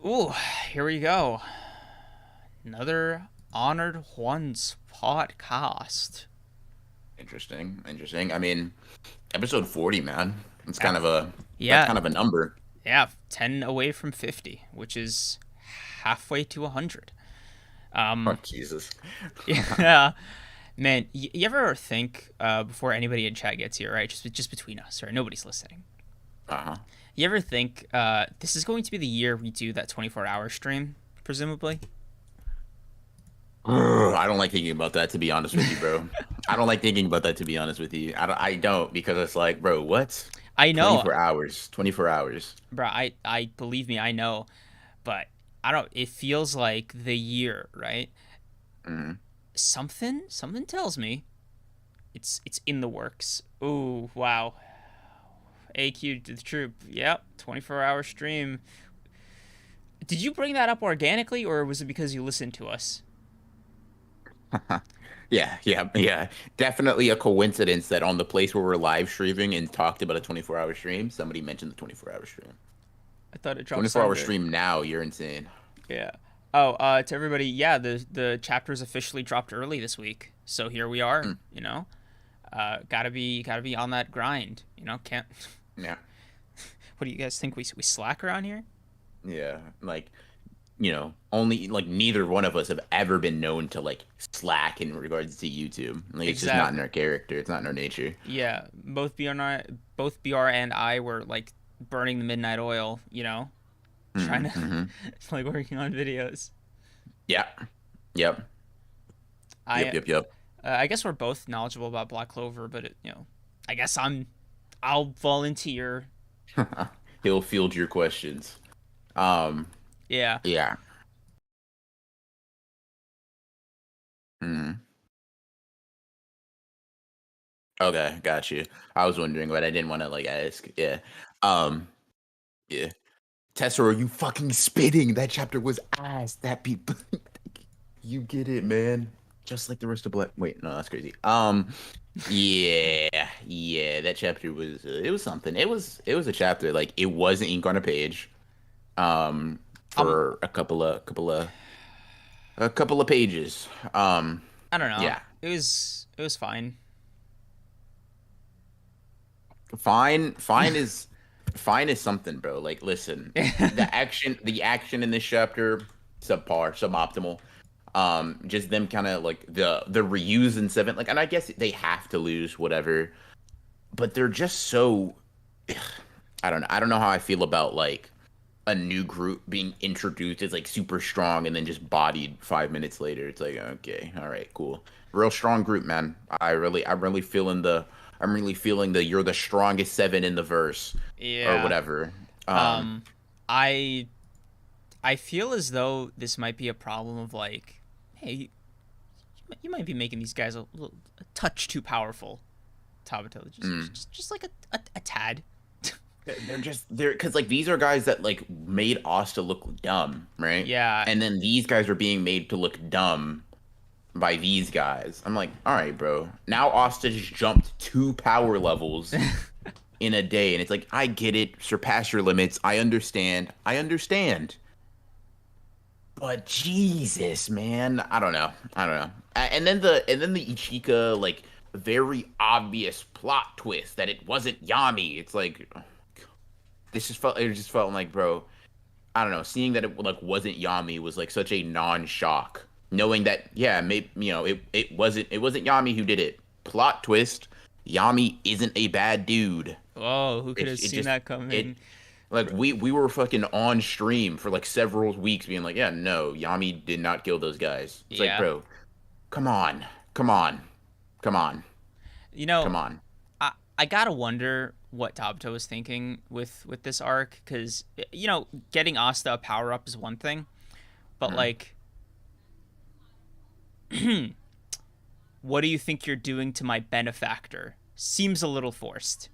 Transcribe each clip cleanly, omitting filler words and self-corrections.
Ooh, here we go. Another Honored Ones podcast. Interesting. I mean, episode 40, man. It's Yeah, kind of a that's yeah, kind of a number. yeah. 10 away from 50, which is halfway to 100. Oh, Um, Jesus. yeah, man. You ever think before anybody in chat gets here, right? Just between us, right? Nobody's listening. Uh-huh. You ever think this is going to be the year we do that 24-hour stream, presumably? I don't like thinking about that, to be honest with you, bro. I don't like thinking about that, to be honest with you. I don't because it's like, bro, what? I know, 24 hours. 24 hours. bro. I believe me, I know, but I don't. It feels like the year, right? Mhm. Something tells me it's in the works. Ooh, wow. AQ to the troop. Yep, 24-hour stream. Did you bring that up organically, or was it because you listened to us? Yeah. Definitely a coincidence that on the place where we're live streaming and talked about a 24-hour stream, somebody mentioned the 24-hour stream. I thought it dropped 24-hour Saturday. stream now, you're insane. Yeah. Oh, to everybody, yeah, the chapters officially dropped early this week, so here we are. Mm, Gotta be on that grind. Can't. yeah. What do you guys think? We slack around here? Yeah. Like, only like neither one of us have ever been known to like slack in regards to YouTube. Like it's just not in Exactly. our character. It's not in our nature. Yeah, both BR and I were like burning the midnight oil. Trying to Hmm. like working on videos. Yeah. Yep. I Yep. Yep. Yep. I guess we're both knowledgeable about Black Clover, but I guess I'll volunteer. He'll field your questions. Um, Yeah. yeah. Hmm. Okay, got you. I was wondering, but I didn't want to like ask. Yeah. Um, yeah. Tessa, are you fucking spitting? That chapter was ass. That people you get it, man. Just like the rest of Black. Wait, no, that's crazy. Yeah, that chapter was it was something. It was a chapter like it wasn't ink on a page. Um. For a couple of pages. I don't know. Yeah, It was fine. fine is something, bro. Like, listen, the action in this chapter subpar, suboptimal. Just them kind of like the reuse in seven, like, and I guess they have to lose whatever, but they're just so. I don't know. I don't know how I feel about like a new group being introduced as like super strong and then just bodied 5 minutes later. It's like, okay, all right, cool. Real strong group, man. I'm really feeling the you're the strongest seven in the verse or Yeah. whatever. Um. I I feel as though this might be a problem of like, hey, you might be making these guys a touch too powerful. Tabata, just mm. just just like a tad. They're because like these are guys that like made Asta look dumb, right? Yeah. And then these guys are being made to look dumb by these guys. I'm like, all right, bro. Now Asta just jumped 2 power levels in a day, and it's like, I get it. Surpass your limits. I understand. I understand. But Jesus, man, I don't know. And then the Ichika like very obvious plot twist that it wasn't Yami. It's like it just felt like, bro, I don't know, seeing that it like wasn't Yami was like such a non-shock. Knowing that, yeah, maybe it wasn't Yami who did it. Plot twist: Yami isn't a bad dude. Oh, who could It have it seen just that it coming? like we were fucking on stream for like several weeks being like, yeah, no, Yami did not kill those guys. It's like, Yeah. bro, come on, come on, come on, You know, come on. I gotta wonder what Tabata was thinking with this arc, because getting Asta a power up is one thing, but Mm, like, what do you think you're doing to my benefactor? Seems a little forced,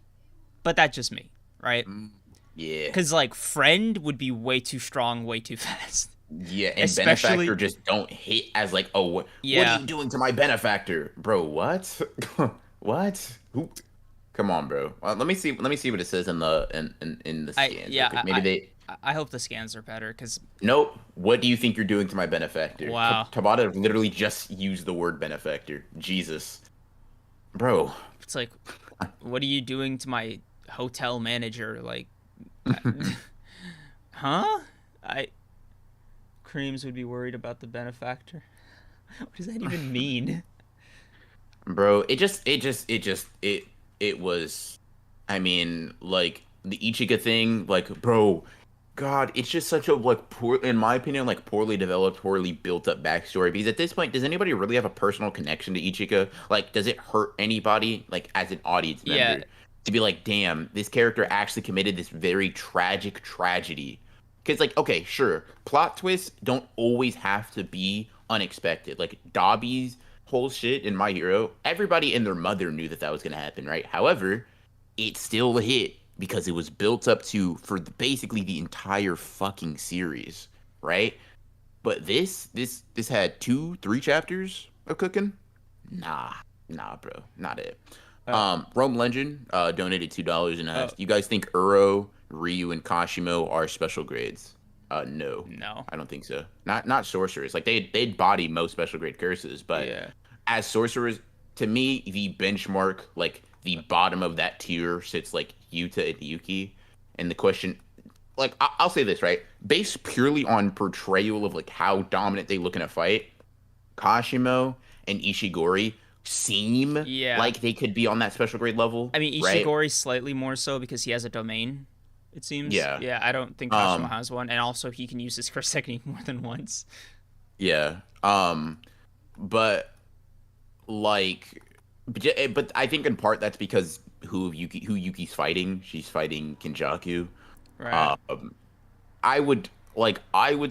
but that's just me, right? mm, yeah. Because like friend would be way too strong, way too fast, Yeah, and benefactor especially just don't hit as like, oh, what are yeah. you doing to my benefactor, bro? What? What? Come on, bro. Let me see. Let me see what it says in the scans real I quick. yeah Maybe they. I hope the scans are better, because Nope. What do you think you're doing to my benefactor? wow, Tabata literally just used the word benefactor. Jesus. Bro. it's like, what are you doing to my hotel manager? Like, huh? I Creams would be worried about the benefactor. What does that even mean? Bro, it was, I mean, like the Ichigo thing, like, bro, God, it's just such a like poor, in my opinion, like poorly developed, poorly built up backstory. Because at this point, does anybody really have a personal connection to Ichigo? Like, does it hurt anybody, like as an audience Yeah, member, to be like, damn, this character actually committed this very tragic tragedy? Because like, okay, sure, plot twists don't always have to be unexpected. Like Dobby's whole shit in My Hero, everybody and their mother knew that that was gonna happen, right? However, it still hit because it was built up to for basically the entire fucking series, right? But this had 2 3 chapters of cooking. Nah, nah, bro, not it. uh, Rome Legend donated $2 and oh asked, "You guys think Uro, Ryu, and Kashimo are special grades?" No, no, I don't think so. Not sorcerers. Like they'd body most special grade curses, but yeah, as sorcerers, to me, the benchmark, like the bottom of that tier, sits like Yuta and Yuki. And the question, like, I'll say this, right? Based purely on portrayal of like how dominant they look in a fight, Kashimo and Ishigori seem yeah. like they could be on that special grade level, I mean, right? Ishigori slightly more so because he has a domain. It seems. Yeah. Yeah, I don't think Kashimo Um, has one, and also he can use his curse technique more than once. yeah. But like, but I think in part that's because who Yuki's fighting. She's fighting Kinjaku. Right. Um, I would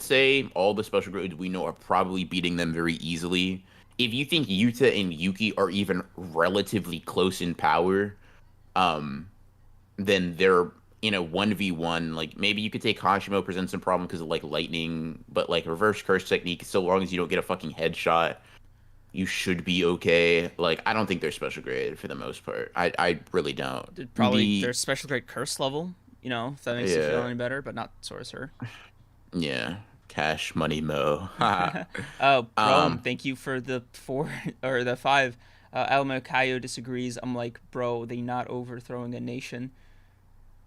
say all the special grades we know are probably beating them very easily. If you think Yuta and Yuki are even relatively close in power, um, then they're in a 1v1. Like maybe you could say Hashimo presents some problem because of like lightning, but like reverse curse technique, so long as you don't get a fucking headshot, you should be okay. Like I don't think they're special grade for the most part. I really don't. Probably The their special grade curse level. If that makes you feel Yeah, any better, but not sorcerer. yeah, cash money mo. Oh, Rome, um, thank you for the 4 or the 5. Alamo Kayo disagrees. I'm like, bro, they not overthrowing a nation.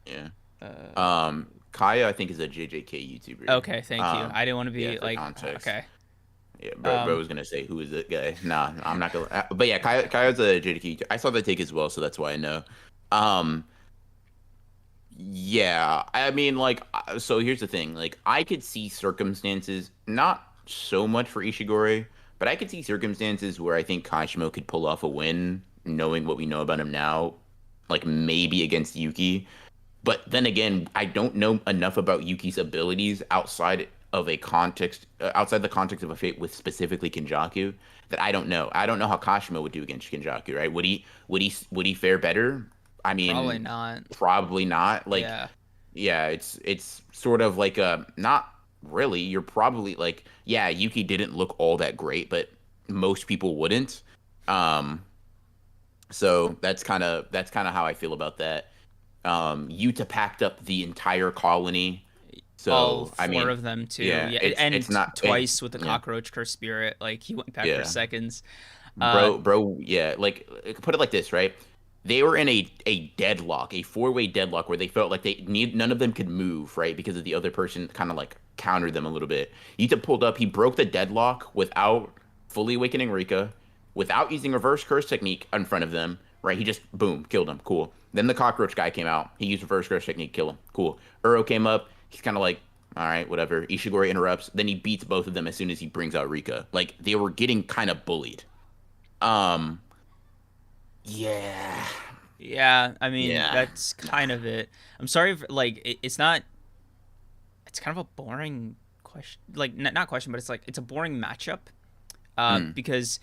yeah. Uh, Kaya I think is a JJK YouTuber. okay, thank you. I didn't want to Yeah, be for like, context. okay. Yeah, bro Um, was gonna say who is that guy? Nah, I'm not gonna. But yeah, Kaya's a JJK. I saw the take as well, so that's why I know. Um, Yeah, I mean, like, so here's the thing. Like, I could see circumstances, not so much for Ishigori, but I could see circumstances where I think Kashimo could pull off a win, knowing what we know about him now, like maybe against Yuki. But then again, I don't know enough about Yuki's abilities outside the context of a fate with specifically Kinjaku, that I don't know. I don't know how Kashimo would do against Kinjaku, right? Would he fare better? I probably mean, not. probably not. Like, Yeah. yeah, it's sort of like a not really. You're probably like, yeah, Yuki didn't look all that great, but most people wouldn't. Um, so that's kind of how I feel about that. Yuta packed up the entire colony. All So I 4 mean, of them too. yeah, Yeah, it's and not twice with the yeah, cockroach curse spirit. Like he went back for yeah, seconds. Uh, bro, yeah. Like put it like this, right? They were in a deadlock, a 4-way deadlock where they felt like none of them could move, right? Because of the other person kind of like countered them a little bit. Yuta pulled up, he broke the deadlock without fully awakening Rika, without using reverse curse technique in front of them, right? He just boom, killed him. Cool. Then the cockroach guy came out. He used reverse curse technique, kill him. Cool. Uro came up. He's kind of like, all right, whatever. Ishigori interrupts. Then he beats both of them as soon as he brings out Rika. Like they were getting kind of bullied. Um, yeah, yeah, I mean yeah, that's kind nah. of it. I'm sorry if like it's not. It's kind of a boring question. Like not question, but it's like it's a boring matchup. Mm, Because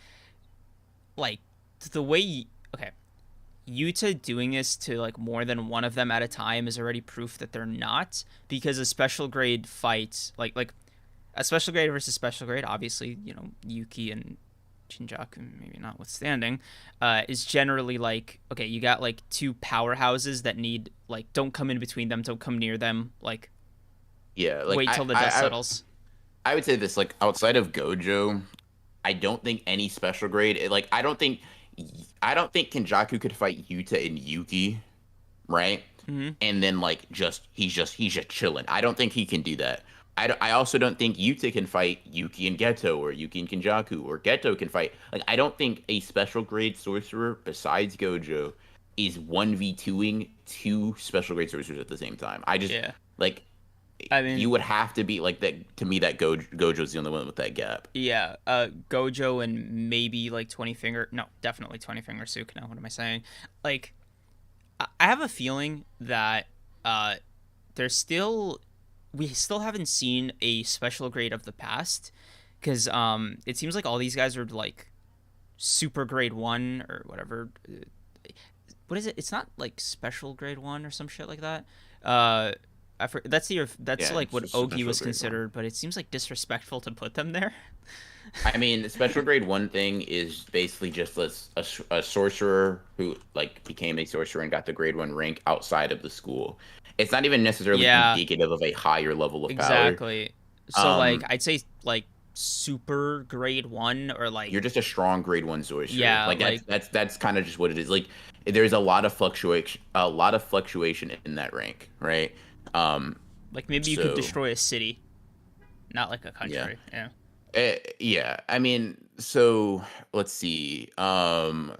like the way okay, Yuta doing this to like more than one of them at a time is already proof that they're not, because a special grade fight like a special grade versus special grade, obviously, Yuki and Shinjaku maybe notwithstanding, is generally like, okay, you got like two powerhouses that need like, don't come in between them, don't come near them, like yeah, like Wait till the dust settles. I would say this, like outside of Gojo, I don't think any special grade. Like I don't think Kenjaku could fight Yuta and Yuki, right? Hmm. And then like he's just chilling. I don't think he can do that. I also don't think Yuta can fight Yuki and Geto or Yuki and Kenjaku or Geto can fight. Like I don't think a special grade sorcerer besides Gojo is 1v2ing two special grade sorcerers at the same time. I just Yeah. like I you mean, would have to be like that to me that Gojo's the only one with that gap. yeah. Gojo and maybe like 20 finger. No, definitely 20 finger Sukuna. What am I saying? Like, I have a feeling that uh, there's still we still haven't seen a special grade of the past because it seems like all these guys are like super grade one or whatever. What is it? It's not like special grade one or some shit like that. That's Yeah, like it's what just Ogi special was grade one. considered, but it seems like disrespectful to put them there. I mean, the special grade one thing is basically just a sorcerer who like became a sorcerer and got the grade one rank outside of the school. It's not even necessarily Yeah, indicative of a higher level of power. exactly. So like Um, I'd say like super grade one or you're like just a strong grade one sorcerer. yeah, Like like that's kind of just what it is. Like there's a lot of fluctuation in that rank, right? Um, maybe you could so destroy a city, not like a yeah. country. Yeah. Yeah, I mean, so let's see. Let's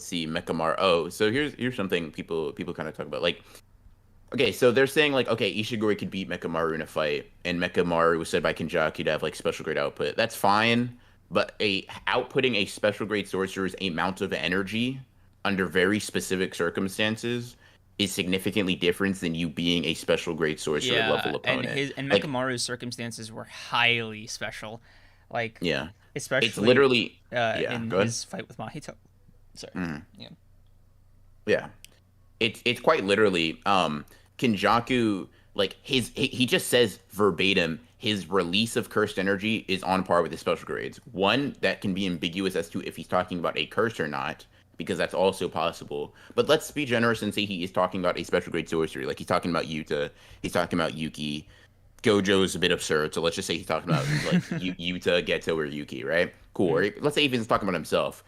see, Mekamaru. Oh, so here's something people kind of talk about. Like, okay, so they're saying like, okay, Ishiguro could beat Mekamaru in a fight, and Mekamaru was said by Kenjaku to have like special grade output. That's fine, but a outputting a special grade sorcerer's amount of energy under very specific circumstances is significantly different than you being a special grade sorcerer Yeah, level and opponent. his and Like, Mekamaru's circumstances were highly special, like yeah, it's especially literally yeah. in Go ahead. his fight with Mahito. Sorry. Mhm. Yeah. Yeah. It's quite literally Kinjaku like he just says verbatim his release of cursed energy is on par with his special grades. One that can be ambiguous as to if he's talking about a curse or not, because that's also possible. But let's be generous and say he is talking about a special grade sorcery. Like he's talking about Yuta, he's talking about Yuki. Gojo's a bit absurd, so let's just say he's talking about like Yuta, Geto, or Yuki, right? Cool. Mm. Or let's say if he's talking about himself.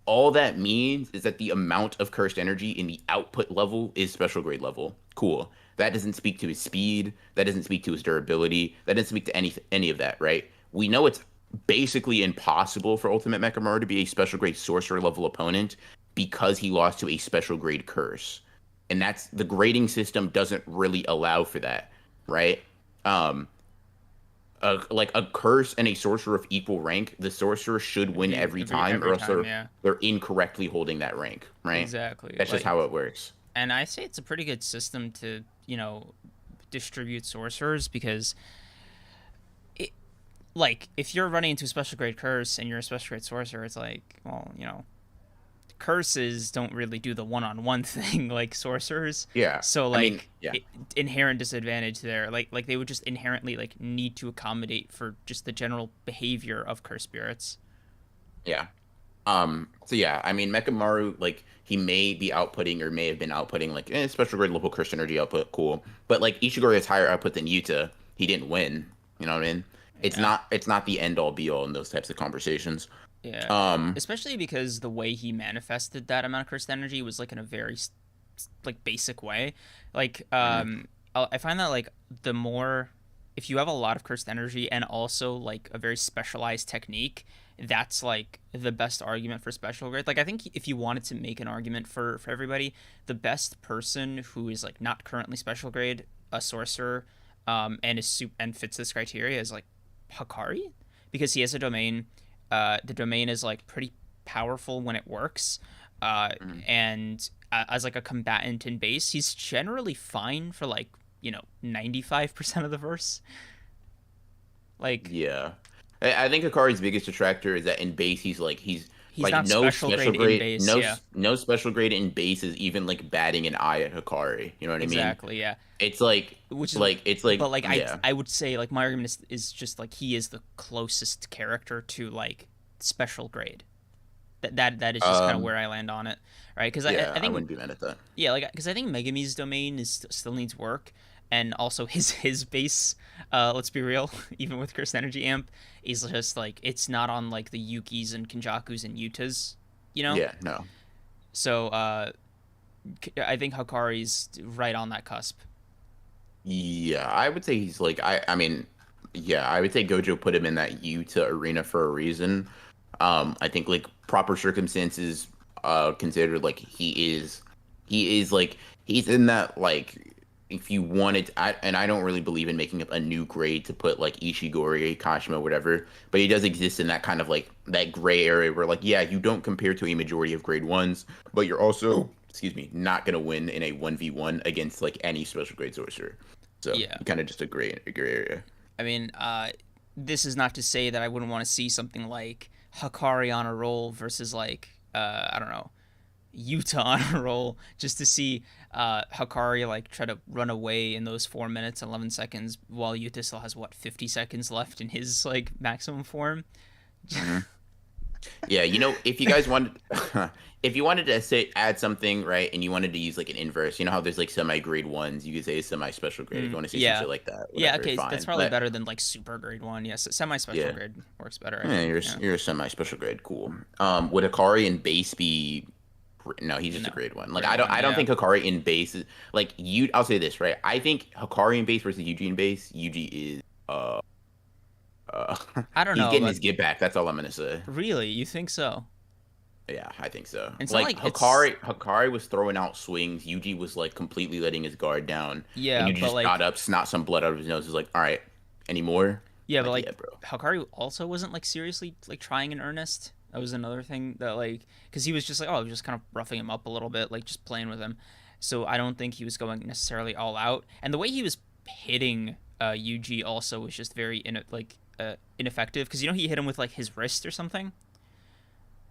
All that means is that the amount of cursed energy in the output level is special grade level. Cool. That doesn't speak to his speed. That doesn't speak to his durability. That doesn't speak to any of that, right? We know it's basically impossible for Ultimate Mechamaru to be a special grade sorcerer level opponent because he lost to a special grade curse. And that's the grading system doesn't really allow for that, right? Um, like a curse and a sorcerer of equal rank, the sorcerer should win every time, Every or else time, yeah. they're incorrectly holding that rank, right? Exactly. That's just Like, how it works. and I say it's a pretty good system to, distribute sorcerers because it, like, if you're running into a special grade curse and you're a special grade sorcerer, it's like, well, curses don't really do the one-on-one thing like sorcerers. Yeah, So I mean, like yeah, inherent disadvantage there. Like they would just inherently like need to accommodate for just the general behavior of curse spirits. yeah. So yeah, I mean, Mechamaru, like he may be outputting or may have been outputting like special grade level curse energy output, cool. But like Ishiguro has higher output than Yuta. He didn't win. You know what I mean? Yeah. It's not the end all be all in those types of conversations. Yeah. Um, Especially because the way he manifested that amount of cursed energy was like in a very like basic way. Like mhm, I find that like the more if you have a lot of cursed energy and also like a very specialized technique, that's like the best argument for special grade. Like I think if you wanted to make an argument for everybody, the best person who is like not currently special grade, a sorcerer, and and fits this criteria is like Hakari because he has a domain. The domain is like pretty powerful when it works, uh, mhm. and as like a combatant in base, he's generally fine for like 95% of the verse. Like Yeah. I think Akari's biggest detractor is that in base he's he's like not special grade in base. Yeah, no special grade in base is even like batting an eye at Hikari. You know what I mean? exactly. Yeah, It's which is like it's but like like yeah. I would say like my argument is just like he is the closest character to like special grade. That is just kind of Um where I land on it, right? Because yeah, I I think wouldn't be mad at that. yeah, like because I think Megami's domain still needs work. and also his base. Let's be real, even with Cursed Energy Amp, is just like it's not on like the Yukis and Kenjakus and Yutas, you know. Yeah, no. So I think Hakari's right on that cusp. Yeah, I would say he's like I mean, yeah, I would say Gojo put him in that Yuta arena for a reason. I think like proper circumstances considered like he is like he's in that like if you wanted and I don't really believe in making up a new grade to put like Ishigori, Kashima, whatever, but he does exist in that kind of like that gray area where like yeah, you don't compare to a majority of grade ones, but you're also excuse me, not gonna win in a 1v1 against like any special grade sorcerer. So Yeah, kind of just a gray area. I mean, this is not to say that I wouldn't want to see something like Hakari on a roll versus like I don't know, Utah on a roll, just to see Hakari like try to run away in those 4 minutes and 11 seconds while Yuta still has what 50 seconds left in his like maximum form. Mhm. Yeah, if you guys wanted, if you wanted to say add something, right, and you wanted to use like an inverse, you know how there's like semi grade ones, you could say semi special grade. If you want to say some Yeah, shit like that, yeah. whatever, Okay, that's fine. probably But better than like super grade one. Yes, semi special yeah, grade works better. I yeah, think. you're Yeah. you're a semi special grade, cool. Would Hikari in base be? No, he's just No, a grade one. Like grade I don't, one. I don't Yeah. think Hikari in base is like you. I'll say this right. I think Hikari in base versus Yuji in base. Yuji is uh I don't he's know, getting but his get back. That's all I'm gonna say. really, you think so? Yeah, I think so. It's not Like like it's Hikari was throwing out swings. Yuji was like completely letting his guard down, and yeah, Yuji but just got like up, snot some blood out of his nose. Was like, all right, any more? yeah, but Like, like yeah, bro. Hakari also wasn't like seriously like trying in earnest. That was another thing that like because he was just like just kind of roughing him up a little bit, like just playing with him. So I don't think he was going necessarily all out. And the way he was hitting Yuji also was just very ineffective because he hit him with like his wrist or something.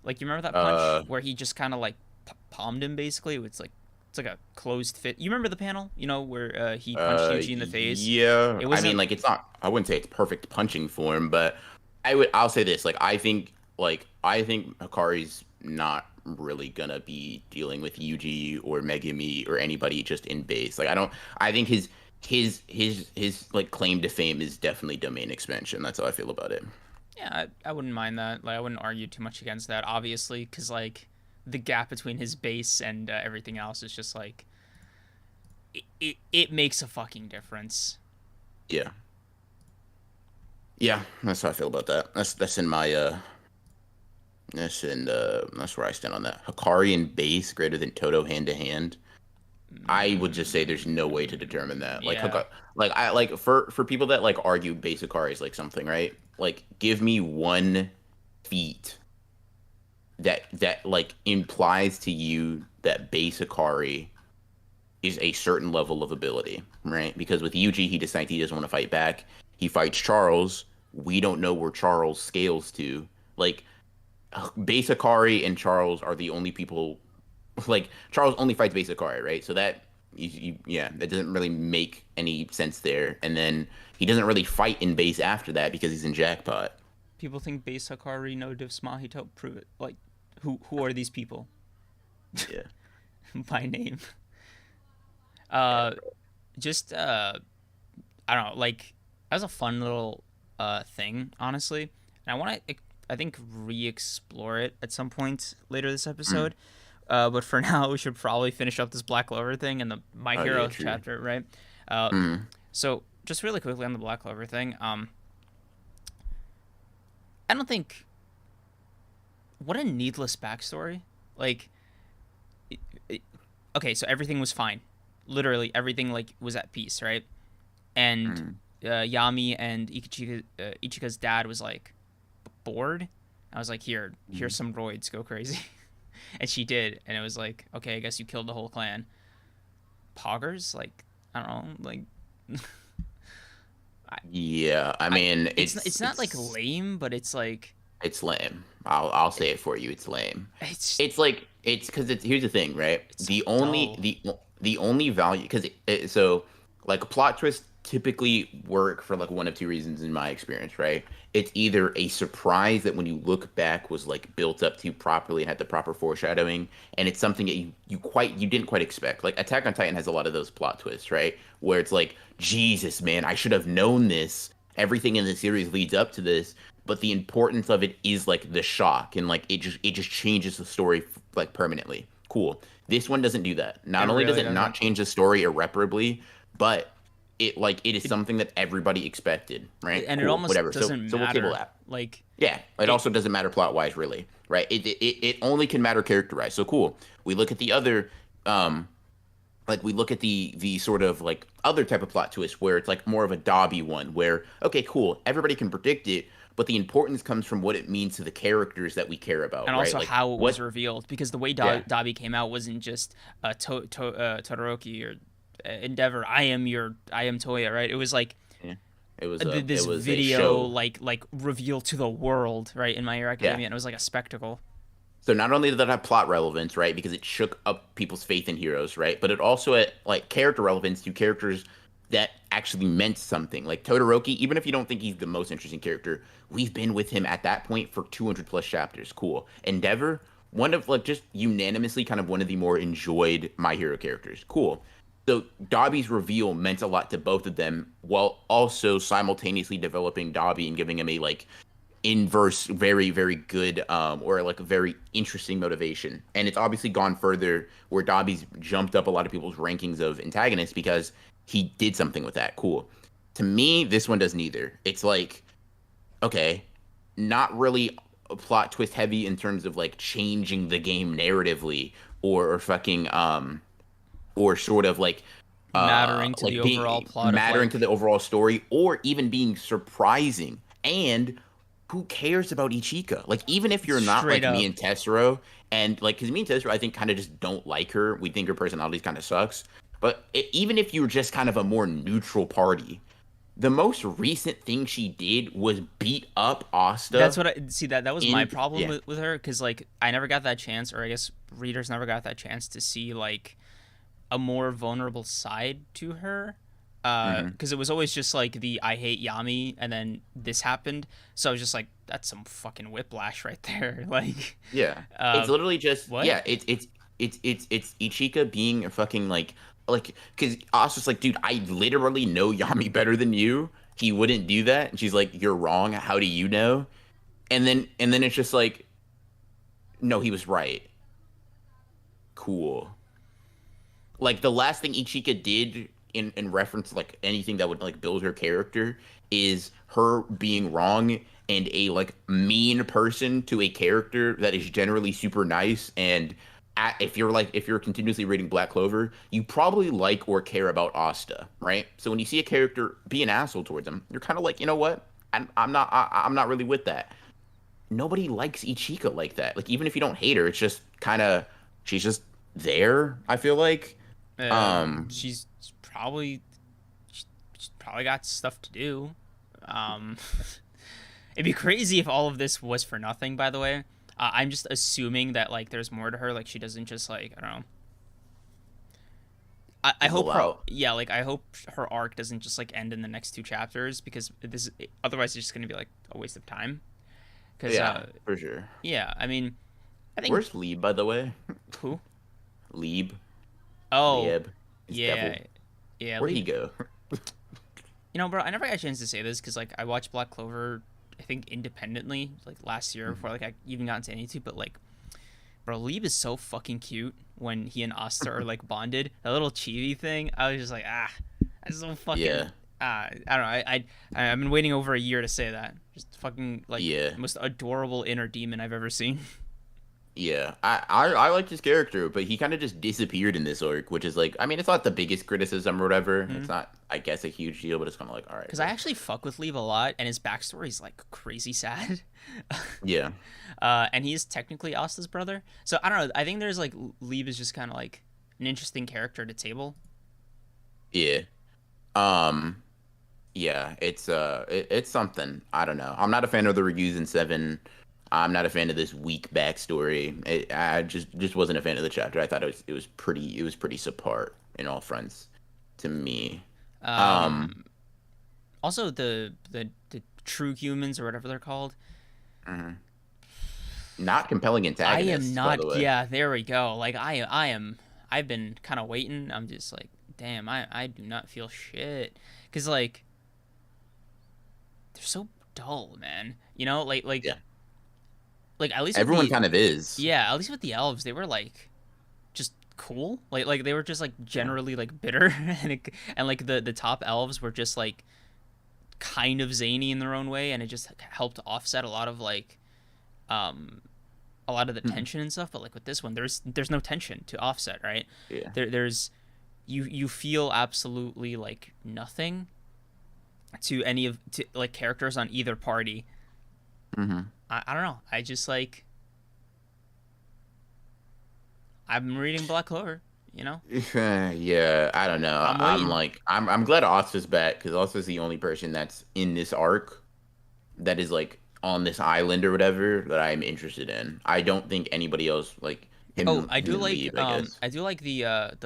Like you remember that punch Uh, where he just kind of like palmed him basically. It's like a closed fit. You remember the panel? Where he punched Yuji in the face. yeah. It I mean, wasn't. like, it's not. I wouldn't say it's perfect punching form, but I'll say this. I think Hikari's not really gonna be dealing with Yuji or Megumi or anybody just in base. Like, I don't. I think his like claim to fame is definitely domain expansion. That's how I feel about it. Yeah, I wouldn't mind that. Like, I wouldn't argue too much against that, obviously, because like the gap between his base and everything else is just like it makes a fucking difference. Yeah. Yeah, that's how I feel about that. That's in my that's where I stand on that. Hikari and base greater than Toto hand to hand. I would just say there's no way to determine that. Like Yeah, I like for people that like argue base Hikari is like something, right? Like give me one feat that like implies to you that base Hikari is a certain level of ability, right? Because with Yuji, he decides he doesn't want to fight back. He fights Charles. We don't know where Charles scales to. Like, base Akari and Charles are the only people. Like, Charles only fights base Akari, right? So that, yeah, that doesn't really make any sense there. And then he doesn't really fight in base after that because he's in jackpot. people think base Hakari no Div Smahito. Prove it. Like, who are these people Yeah. by name? Yeah, Uh, bro. just I don't know. Like, that was a fun little thing, honestly. And I want to, I think, re-explore it at some point later this Mm. episode. But for now, we should probably finish up this Black Clover thing and the My Oh, yeah, Hero true. chapter, right? Uh, Mm. so just really quickly on the Black Clover thing. I don't think what a needless backstory. Like, it, it, okay, so everything was fine. Literally everything like was at peace, right? And Mm. Yami and Ichika's dad was like bored. I was like, here's Mm. some roids, go crazy, and she did, and it was like, okay, I guess you killed the whole clan. Poggers, like I don't know, like I, Yeah, I I mean, it's not like lame, but it's like it's lame. I'll say it for you. It's lame. it's It's like it's because it's here's the thing, right? it's so The only dull. the only value because so like a plot twist typically work for like one of two reasons in my experience, right? It's either a surprise that when you look back was like built up to properly and had the proper foreshadowing, and it's something that you didn't quite expect. Like Attack on Titan has a lot of those plot twists, right? Where it's like, Jesus, man, I should have known this. Everything in the series leads up to this, but the importance of it is like the shock and like it just changes the story like permanently. Cool. This one doesn't do that. It Not only does really it not doesn't. change the story irreparably, but it is It, something that everybody expected, right? and it Cool, almost whatever. So doesn't we'll table matter. that. Like Yeah, it it, also doesn't matter plot wise, really, right? It only can matter character-wise. So cool. We look at the other, like we look at the sort of like other type of plot twist where it's like more of a Dobby one, where okay, cool, everybody can predict it, but the importance comes from what it means to the characters that we care about, and right? also Like how it was what? revealed, because the way Yeah, Dobby came out wasn't just Todoroki or Endeavor. I am Toya, right? It was like yeah. It this was a video show. like reveal to the world, right, in My Hero Yeah. Academia, and it was like a spectacle. So not only did that have plot relevance, right, because it shook up people's faith in heroes, right, but it also had like character relevance to characters that actually meant something. Like Todoroki, even if you don't think he's the most interesting character, we've been with him at that point for 200 plus chapters. Cool. Endeavor, one of like just unanimously kind of one of the more enjoyed My Hero characters. Cool. So Dobby's reveal meant a lot to both of them, while also simultaneously developing Dobby and giving him a like inverse, very, very good, or like a very interesting motivation. And it's obviously gone further where Dobby's jumped up a lot of people's rankings of antagonists because he did something with that. Cool. To me, this one does neither. It's like, okay, not really a plot twist heavy in terms of like changing the game narratively or fucking or sort of Mattering to the like overall being plot of mattering to the like overall story or even being surprising. And who cares about Ichika? Like even if you're not straight like me up. and Tessero and like because me and Tessero I think kind of just don't like her. We think her personality kind of sucks. But even if you're just kind of a more neutral party, the most recent thing she did was beat up That's Asta what I see. That was my in problem yeah. with her, because like I never got that chance, or I guess readers never got that chance to see like a more vulnerable side to her. Hmm. Because it was always just like the I hate Yami, and then this happened. So I was just like, that's some fucking whiplash right there. Like, Yeah. It's uh, literally just what? yeah, it's Ichika being a fucking like because Asta's like, dude, I literally know Yami better than you. He wouldn't do that. And she's like, you're wrong. How do you know? And then it's just like, no, he was right. Cool. Like the last thing Ichika did in reference to like anything that would like build her character is her being wrong and a like mean person to a character that is generally super nice and if you're continuously reading Black Clover, you probably like or care about Asta, right? So when you see a character be an asshole towards them, you're kind of like, you know what? I'm not really with that. Nobody likes Ichika like that. Like even if you don't hate her, it's just kind of she's just there. I feel like. Um, She's probably she's probably got stuff to do. Um, it'd be crazy if all of this was for nothing. By the way, I'm just assuming that like there's more to her. Like she doesn't just like I don't know. I hope fizzle her out. yeah like I hope her arc doesn't just like end in the next two chapters, because this otherwise it's just gonna be like a waste of time. Because Yeah, for sure. yeah, I mean I think Where's Lieb, by the way? who Lieb, oh Lieb, his yeah devil. yeah Where'd he go? bro, I never got a chance to say this because like I watched Black Clover, I think independently like last year before like I even got into any two, but like, bro, Lieb is so fucking cute when he and Asta are like bonded. That little chibi thing, I was just like, that's so fucking. Yeah, I don't know. I've been waiting over a year to say that. Just fucking like yeah, most adorable inner demon I've ever seen. yeah. I liked his character, but he kind of just disappeared in this arc, which is like, I mean, it's not the biggest criticism or whatever. It's not, I guess, a huge deal, but it's kind of like, all right, Because I bro. actually fuck with Lieb a lot, and his backstory is like crazy sad. Yeah, And he's technically Asta's brother. So I don't know. I think there's like Lieb is just kind of like an interesting character to table. yeah. Um, yeah. It's something. I don't know. I'm not a fan of the reviews in Seven. I'm not a fan of this weak backstory. I just wasn't a fan of the chapter. I thought it was pretty subpar in all fronts to me. Um, Um, Also, the true humans or whatever they're called. Hmm. Not compelling I am antagonists, by the not. way. Yeah, there we go. Like I am. I've been kind of waiting. I'm just like, damn. I do not feel shit because like they're so dull, man. You know, Yeah, like at least with everyone the kind of is. yeah, at least with the elves, they were like just cool. Like they were just like Yeah. generally like bitter and like the top elves were just like kind of zany in their own way, and it just helped offset a lot of like um a lot of the Mhm. tension and stuff. But like with this one, there's no tension to offset, right? Yeah. There's you feel absolutely like nothing to any of to like characters on either party. Hmm. I don't know. I just like I'm reading Black Clover, you know. Yeah, I don't know. I'm waiting. I'm glad Asta's back because Asta's the only person that's in this arc that is like on this island or whatever that I'm interested in. I don't think anybody else like Oh, him and leave, I guess. I do like the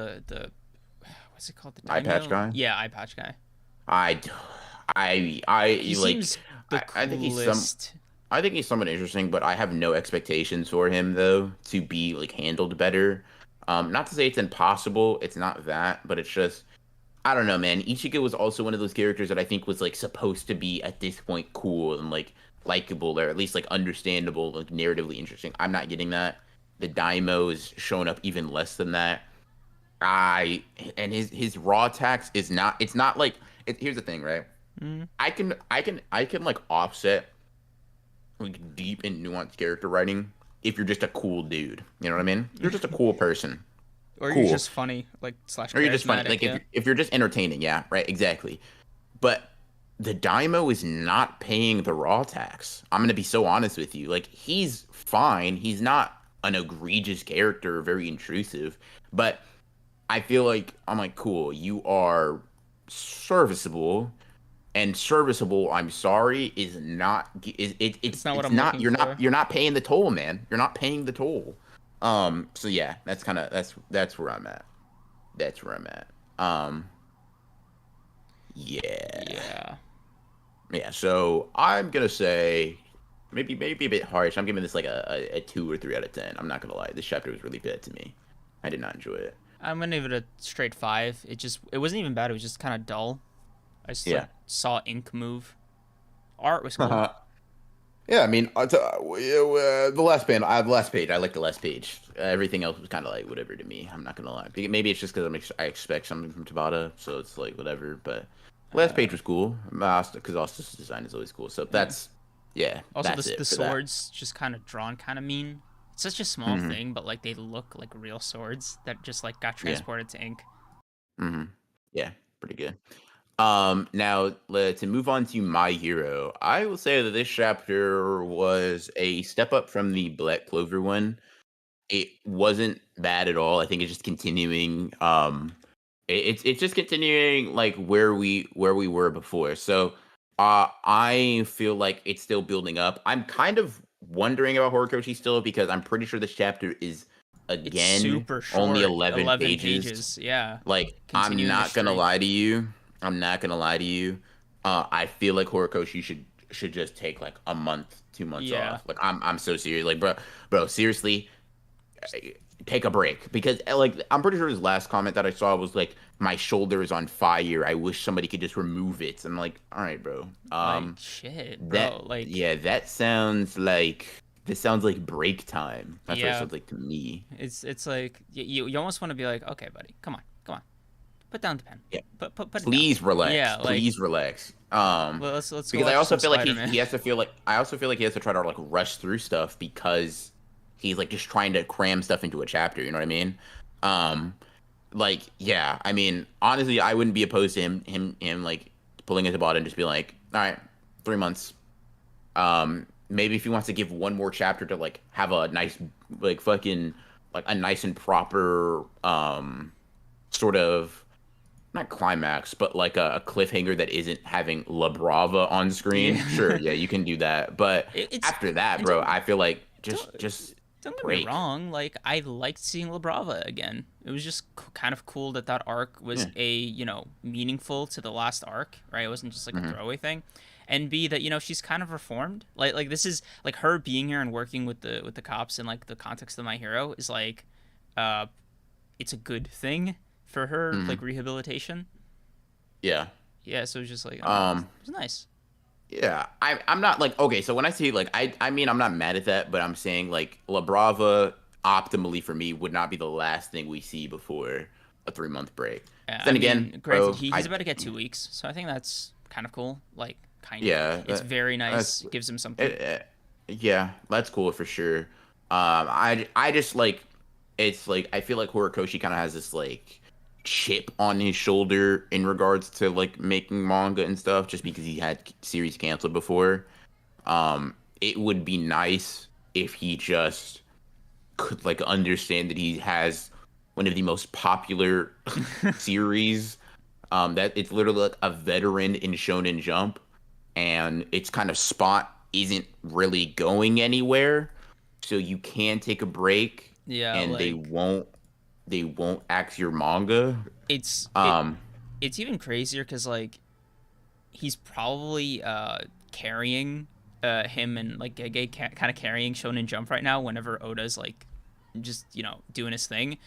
what's it called, the Eye patch daimyo? guy. Yeah, eye patch guy. I d- I He like seems the I think he's some coolest. I think he's somewhat interesting, but I have no expectations for him though to be like handled better. Not to say it's impossible, it's not that, but it's just I don't know, man. Ichigo was also one of those characters that I think was like supposed to be at this point cool and like likable or at least like understandable, like narratively interesting. I'm not getting that. The Daimo is showing up even less than that. I and his raw tax is not. It's not like. Here's the thing, right? Mm. I can like offset like deep and nuanced character writing if you're just a cool dude. You know what I mean? You're just a cool person. Or you're Cool. just funny, like slash Or you're just funny. charismatic. Like Yeah. if you're just entertaining, yeah, right, exactly. But the Daimo is not paying the raw tax. I'm gonna be so honest with you. Like he's fine. He's not an egregious character, very intrusive. But I feel like I'm like, cool, you are serviceable. And serviceable, I'm sorry, is not is It's not what it's I'm not looking for. you're not paying the toll, man. You're not paying the toll. So yeah, that's where I'm at. That's where I'm at. Yeah. Yeah. Yeah, so I'm gonna say maybe a bit harsh. I'm giving this like a 2 or 3 out of 10. I'm not gonna lie. This chapter was really bad to me. I did not enjoy it. I'm gonna give it a straight five. It wasn't even bad. It was just kind of dull. I just like Yeah. saw ink move. Art was cool. Yeah, I mean, the last page, the last page, I like the last page. Everything else was kind of like whatever to me. I'm not gonna lie. Maybe it's just because I expect something from Tabata, so it's like whatever. But last Uh, page was cool because Austin's design is always cool. So yeah. yeah, Also, that's the it for that. swords just kind of drawn kind of mean. It's such a small Hmm. thing, but like they look like real swords that just like got Yeah. transported to ink. Hmm. Yeah, pretty good. Now to move on to My Hero, I will say that this chapter was a step up from the Black Clover one. It wasn't bad at all. I think it's just continuing. It's just continuing like where we were before. So, I feel like it's still building up. I'm kind of wondering about Horikoshi still because I'm pretty sure this chapter is It's again super only short, 11 11 pages. pages. Yeah, Like, I'm continuing the not gonna streak. lie to you. I'm not gonna lie to you. I feel like Horikoshi should just take like a month, 2 months Yeah, off. Like, I'm so serious. Like, bro, seriously, take a break because like I'm pretty sure his last comment that I saw was like my shoulder is on fire. I wish somebody could just remove it. I'm like, all right, bro. like shit, That bro. Like yeah, that sounds like this sounds like break time. That's what it yeah, sounds like to me. it's like you almost want to be like, okay, buddy, come on, put down the pen, Yeah. put it down. Please relax. Yeah, like Please relax. let's go Because I watch also some feel like Spider Man. he has to feel like I also feel like he has to try to like rush through stuff because he's like just trying to cram stuff into a chapter, you know what I mean? Um like yeah, I mean, honestly, I wouldn't be opposed to him like pulling his bot and just be like, all right, 3 months. Maybe if he wants to give one more chapter to like have a nice like fucking like a nice and proper sort of not climax, but like a cliffhanger that isn't having La Brava on screen. Yeah, Sure, yeah, you can do that. But it's after that, and bro, I feel like don't just Don't get me break. wrong, like I liked seeing Labrava again. It was just kind of cool that that arc was Yeah. a, meaningful to the last arc, right? It wasn't just like a Hmm. throwaway thing. And B, that she's kind of reformed. Like this is like her being here and working with the cops in like the context of My Hero is like uh it's a good thing for her Hmm. like rehabilitation. Yeah. Yeah, so it was just like, I don't know, it Um. was nice. Yeah. I'm not like okay. So when I say like I mean I'm not mad at that, but I'm saying like La Brava optimally for me would not be the last thing we see before a 3 month break. I Then again, mean, granted, bro, he's about to get 2 weeks, so I think that's kind of cool. Like, kind of. yeah, It's very that's nice. Gives him something. it, yeah, that's cool for sure. I just like it's like I feel like Horikoshi kind of has this like chip on his shoulder in regards to like making manga and stuff, just because he had series canceled before. It would be nice if he just could like understand that he has one of the most popular series. That it's literally like a veteran in Shonen Jump, and its kind of spot isn't really going anywhere. So you can take a break, Yeah, and like they won't axe your manga. it's it Um, it's even crazier because like he's probably carrying him and like Gege kind of carrying Shonen Jump right now whenever Oda's like just doing his thing.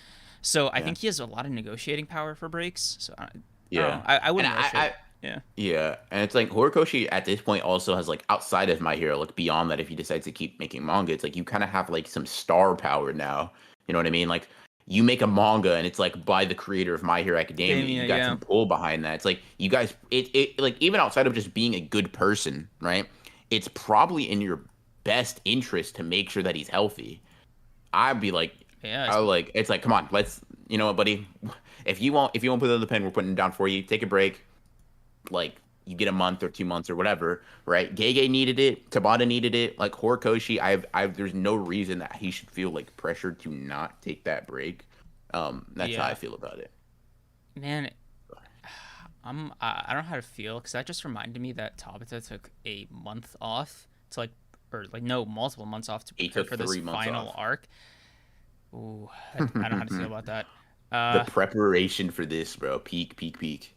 So I yeah, think he has a lot of negotiating power for breaks. So I don't know. yeah, I and wouldn't rush it. Yeah. yeah, and it's like Horikoshi at this point also has like outside of My Hero, like beyond that, if he decides to keep making manga, it's like you kind of have like some star power now. You know what I mean? Like you make a manga and it's like by the creator of My Hero Academia, Damien, you got yeah. some pull behind that. It's like you guys, it like even outside of just being a good person, right? It's probably in your best interest to make sure that he's healthy. I'd be like, Yeah, I like, it's like, come on, let's, you know what, buddy? If you won't put it in the pen, we're putting it down for you. Take a break, like you get a month or 2 months or whatever, right? Gege needed it, Tabata needed it, like Horikoshi. There's no reason that he should feel like pressured to not take that break. That's how I yeah. feel about it. Man, I don't know how to feel because that just reminded me that Tabata took a month off to like, or like no, multiple months off to He prepare took for this 3 months final off. arc. Ooh, I don't know how to feel about that. The Uh, preparation for this, bro, peak, peak, peak.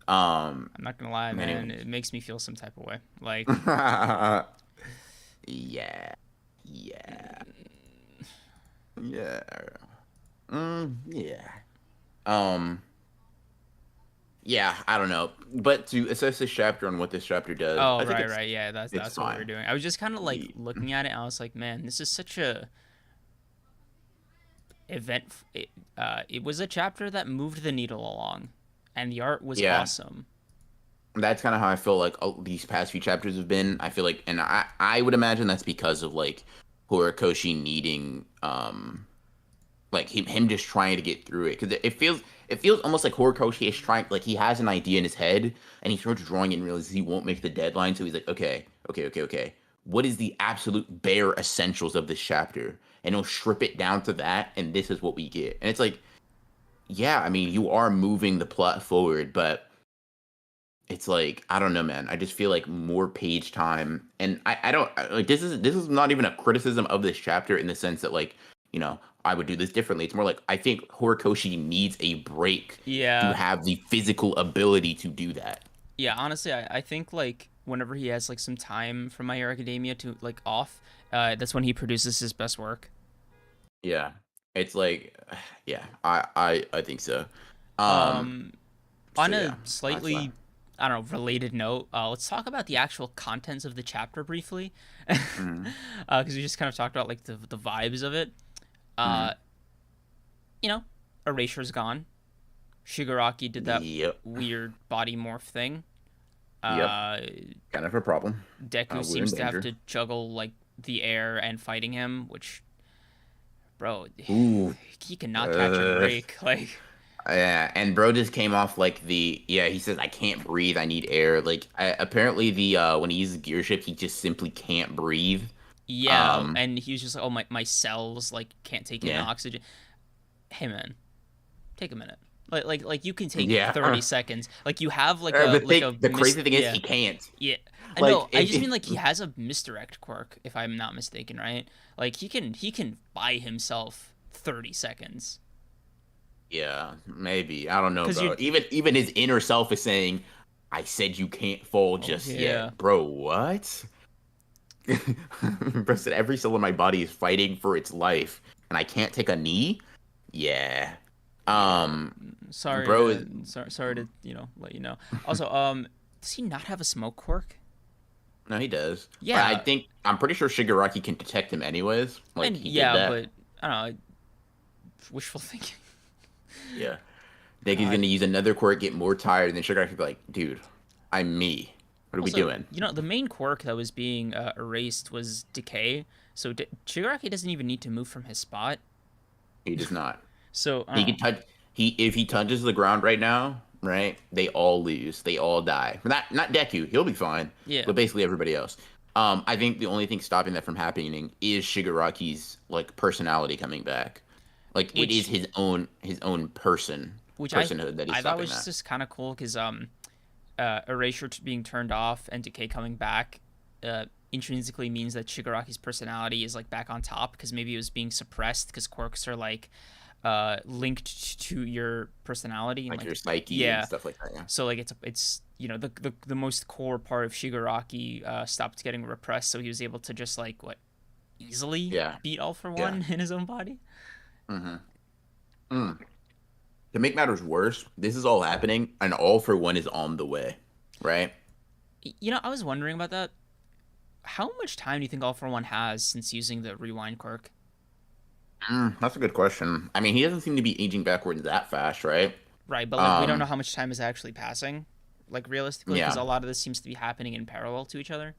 I'm not gonna lie, man. Anyways, It makes me feel some type of way. Like, yeah, yeah, yeah, yeah. Um, yeah, I don't know, but to assess this chapter and what this chapter does, oh I think right, right, yeah, that's it's that's what we were fine. doing. I was just kind of like Ye- looking at it. And I was like, man, this is such a event. It was a chapter that moved the needle along, and the art was Yeah, awesome. that's kind of how I feel like these past few chapters have been. I feel like, and I would imagine that's because of like Horikoshi needing like him just trying to get through it because it feels almost like Horikoshi is trying like he has an idea in his head and he starts drawing it and realizes he won't make the deadline, so he's like, okay, what is the absolute bare essentials of this chapter, and he'll strip it down to that, and this is what we get. And it's like, yeah, I mean, you are moving the plot forward, but it's like I don't know, man. I just feel like more page time, and I don't like this is not even a criticism of this chapter in the sense that like you know I would do this differently. It's more like I think Horikoshi needs a break to Yeah, have the physical ability to do that. yeah. Honestly, I think like whenever he has like some time from My Hero Academia to like off, that's when he produces his best work. Yeah, it's like yeah, I think so. Um, Um, so on yeah, a that's fine. slightly, I don't know, related note, let's talk about the actual contents of the chapter briefly, Hmm. because we just kind of talked about like the vibes of it. Uh, Hmm. you know, Erasure's gone. Shigaraki did that Yep, weird body morph thing. yep, Uh, kind of a problem. Deku We're in seems to have danger. to juggle like the air and fighting him, which, bro, Ooh. he cannot catch a Uh, break. Like, Yeah, and bro just came off like he says I can't breathe, I need air. Like apparently the when he uses gear shift, he just simply can't breathe. yeah, Um, and he was just like, oh my cells like can't take in yeah. oxygen. Hey man, take a minute. Like you can take Yeah. 30 seconds. Like you have The crazy thing is yeah. he can't. Yeah. I Like know. I just mean like he has a misdirect quirk, if I'm not mistaken, right? Like he can buy himself 30 seconds. yeah, maybe. I don't know, Cuz you bro. Even his inner self is saying, "I said you can't fall Oh just yeah. yet." Bro, what? Bro said every cell in my body is fighting for its life and I can't take a knee? Yeah. Yeah. Um Sorry bro to is sorry to, let you know. Also, does he not have a smoke quirk? no, he does. But Yeah. I'm pretty sure Shigaraki can detect him anyways. Like And he did yeah, that. but I don't know, wishful thinking. Yeah. Think he's God. gonna use another quirk, get more tired, and then Shigaraki be like, dude, I'm me. What are we Also, doing? the main quirk that was being erased was decay. So Shigaraki doesn't even need to move from his spot. He does not. So I He don't can know. touch he if he touches the ground right now, right? They all lose. They all die. Not Deku, he'll be fine, Yeah. but basically everybody else. I think the only thing stopping that from happening is Shigaraki's like personality coming back. Like it is Which his own which personhood that is I thought stopping was that. just kind of cool because erasure being turned off and decay coming back intrinsically means that Shigaraki's personality is like back on top because maybe it was being suppressed because quirks are like linked to your personality and Like like your psyche and yeah. stuff like that, yeah. So like it's the most core part of Shigaraki stopped getting repressed, so he was able to just like what easily Yeah. beat All for Yeah. One in his own body. Mm-hmm. Mm. To make matters worse, this is all happening and all for one is on the way. Right? I was wondering about that. How much time do you think All for One has since using the rewind quirk? That's a good question. I mean, he doesn't seem to be aging backwards that fast, right? Right, but like we don't know Um, how much time is actually passing, like realistically, because yeah. a lot of this seems to be happening in parallel to each other.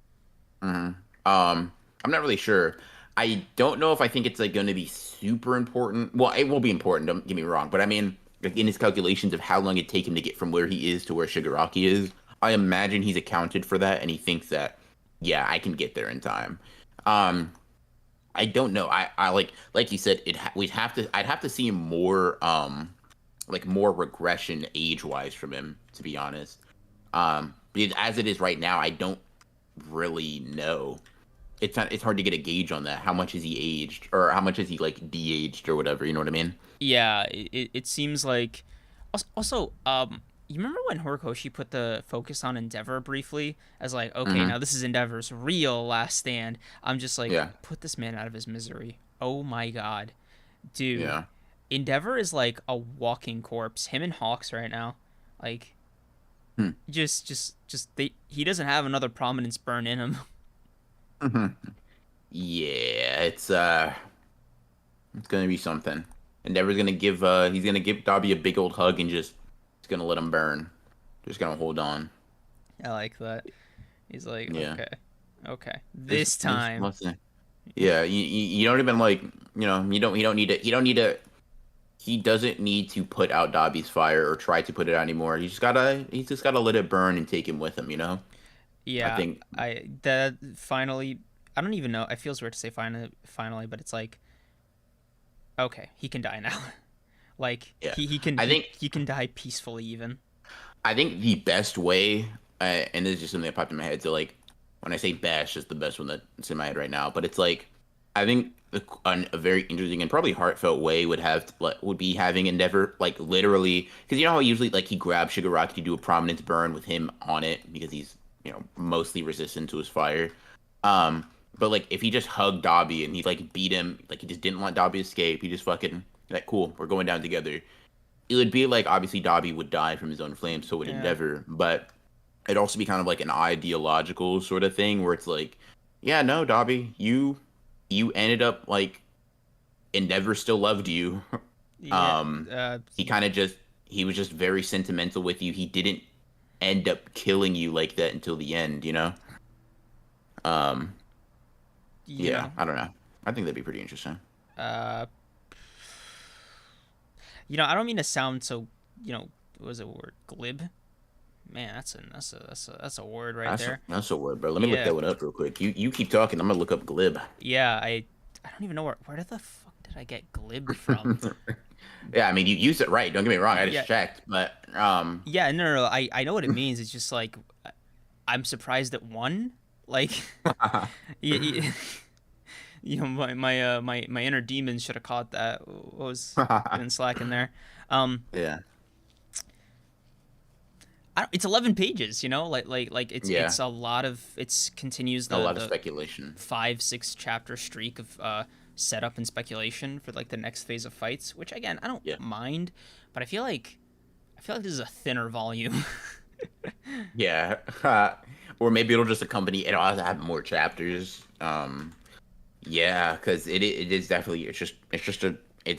hmm I'm not really sure. I don't know if I think it's like going to be super important. Well, it will be important. Don't get me wrong, but I mean, like in his calculations of how long it take him to get from where he is to where Shigaraki is, I imagine he's accounted for that, and he thinks that, yeah, I can get there in time. Um, I don't know. I like you said, we'd have to. I'd have to see more like more regression age wise from him, to be honest. Because as it is right now, I don't really know. It's hard to get a gauge on that. How much is he aged, or how much is he like de-aged, or whatever? You know what I mean? Yeah, it seems like. Also, you remember when Horikoshi put the focus on Endeavor briefly as like, okay, Mm-hmm. now this is Endeavor's real last stand. I'm just like, Yeah. put this man out of his misery. Oh my god, dude, Yeah. Endeavor is like a walking corpse. Him and Hawks right now, like, Hmm. just he doesn't have another prominence burn in him. hmm Yeah. It's gonna be something. Endeavor's gonna give he's gonna give Dobby a big old hug and just it's gonna let him burn. Just gonna hold on. I like that. He's like, Yeah. okay, okay, this This time. must. Yeah, you don't even like you don't need to he doesn't need to put out Dobby's fire or try to put it out anymore. He's just gotta let it burn and take him with him, you know? I Yeah, think I that finally. I don't even know. It feels weird to say finally, but it's like, okay, he can die now. Like yeah. he can I think he can die peacefully even. I think the best way and this is just something that popped in my head, so like when I say best, just the best one that's in my head right now, but it's like I think a very interesting and probably heartfelt way would be having Endeavor like literally because you know how usually like he grabs Shigaraki to do a prominence burn with him on it because he's mostly resistant to his fire. But like if he just hugged Dobby and he like beat him, like he just didn't let Dobby escape, he just fucking like cool, we're going down together. It would be like obviously Dobby would die from his own flames, so would Yeah, Endeavor, but it'd also be kind of like an ideological sort of thing where it's like, yeah, no, Dobby, you ended up like Endeavor still loved you. yeah. Um, he kind of just he was just very sentimental with you. He didn't end up killing you like that until the end, you know? Um, You yeah, know, I don't know. I think that'd be pretty interesting. uh, I don't mean to sound so, what was it word glib? Man, that's a word right there. That's a word, bro. Let me look Yeah, that one up real quick. You keep talking. I'm gonna look up glib. yeah. I don't even know where the fuck did I get glib from? Yeah, I mean, you use it right. Don't get me wrong. I just Yeah, checked, but yeah, no, I know what it means. It's just like I'm surprised at one. Like, you, my inner demon should have caught that. I was getting slacking there. Um, yeah, it's 11 pages. It's yeah, a lot of continues a lot of the speculation. 5-6 chapter streak of setup and speculation for like the next phase of fights, which again I don't Yeah, mind, but I feel like this is a thinner volume. yeah, or maybe it'll just accompany. It'll have more chapters. Yeah, because it is definitely it's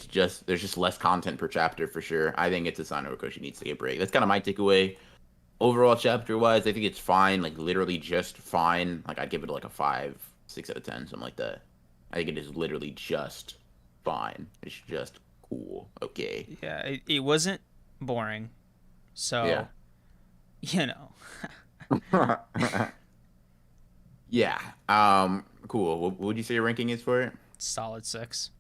just there's just less content per chapter for sure. I think it's a sign Horikoshi needs to take a break. That's kind of my takeaway. Overall, chapter wise, I think it's fine, like literally just fine. Like I'd give it like a 5, 6 out of 10, something like that. I think it is literally just fine. It's just cool. Okay. Yeah, it wasn't boring, Yeah. so you know, Yeah. Cool. What would you say your ranking is for it? solid 6.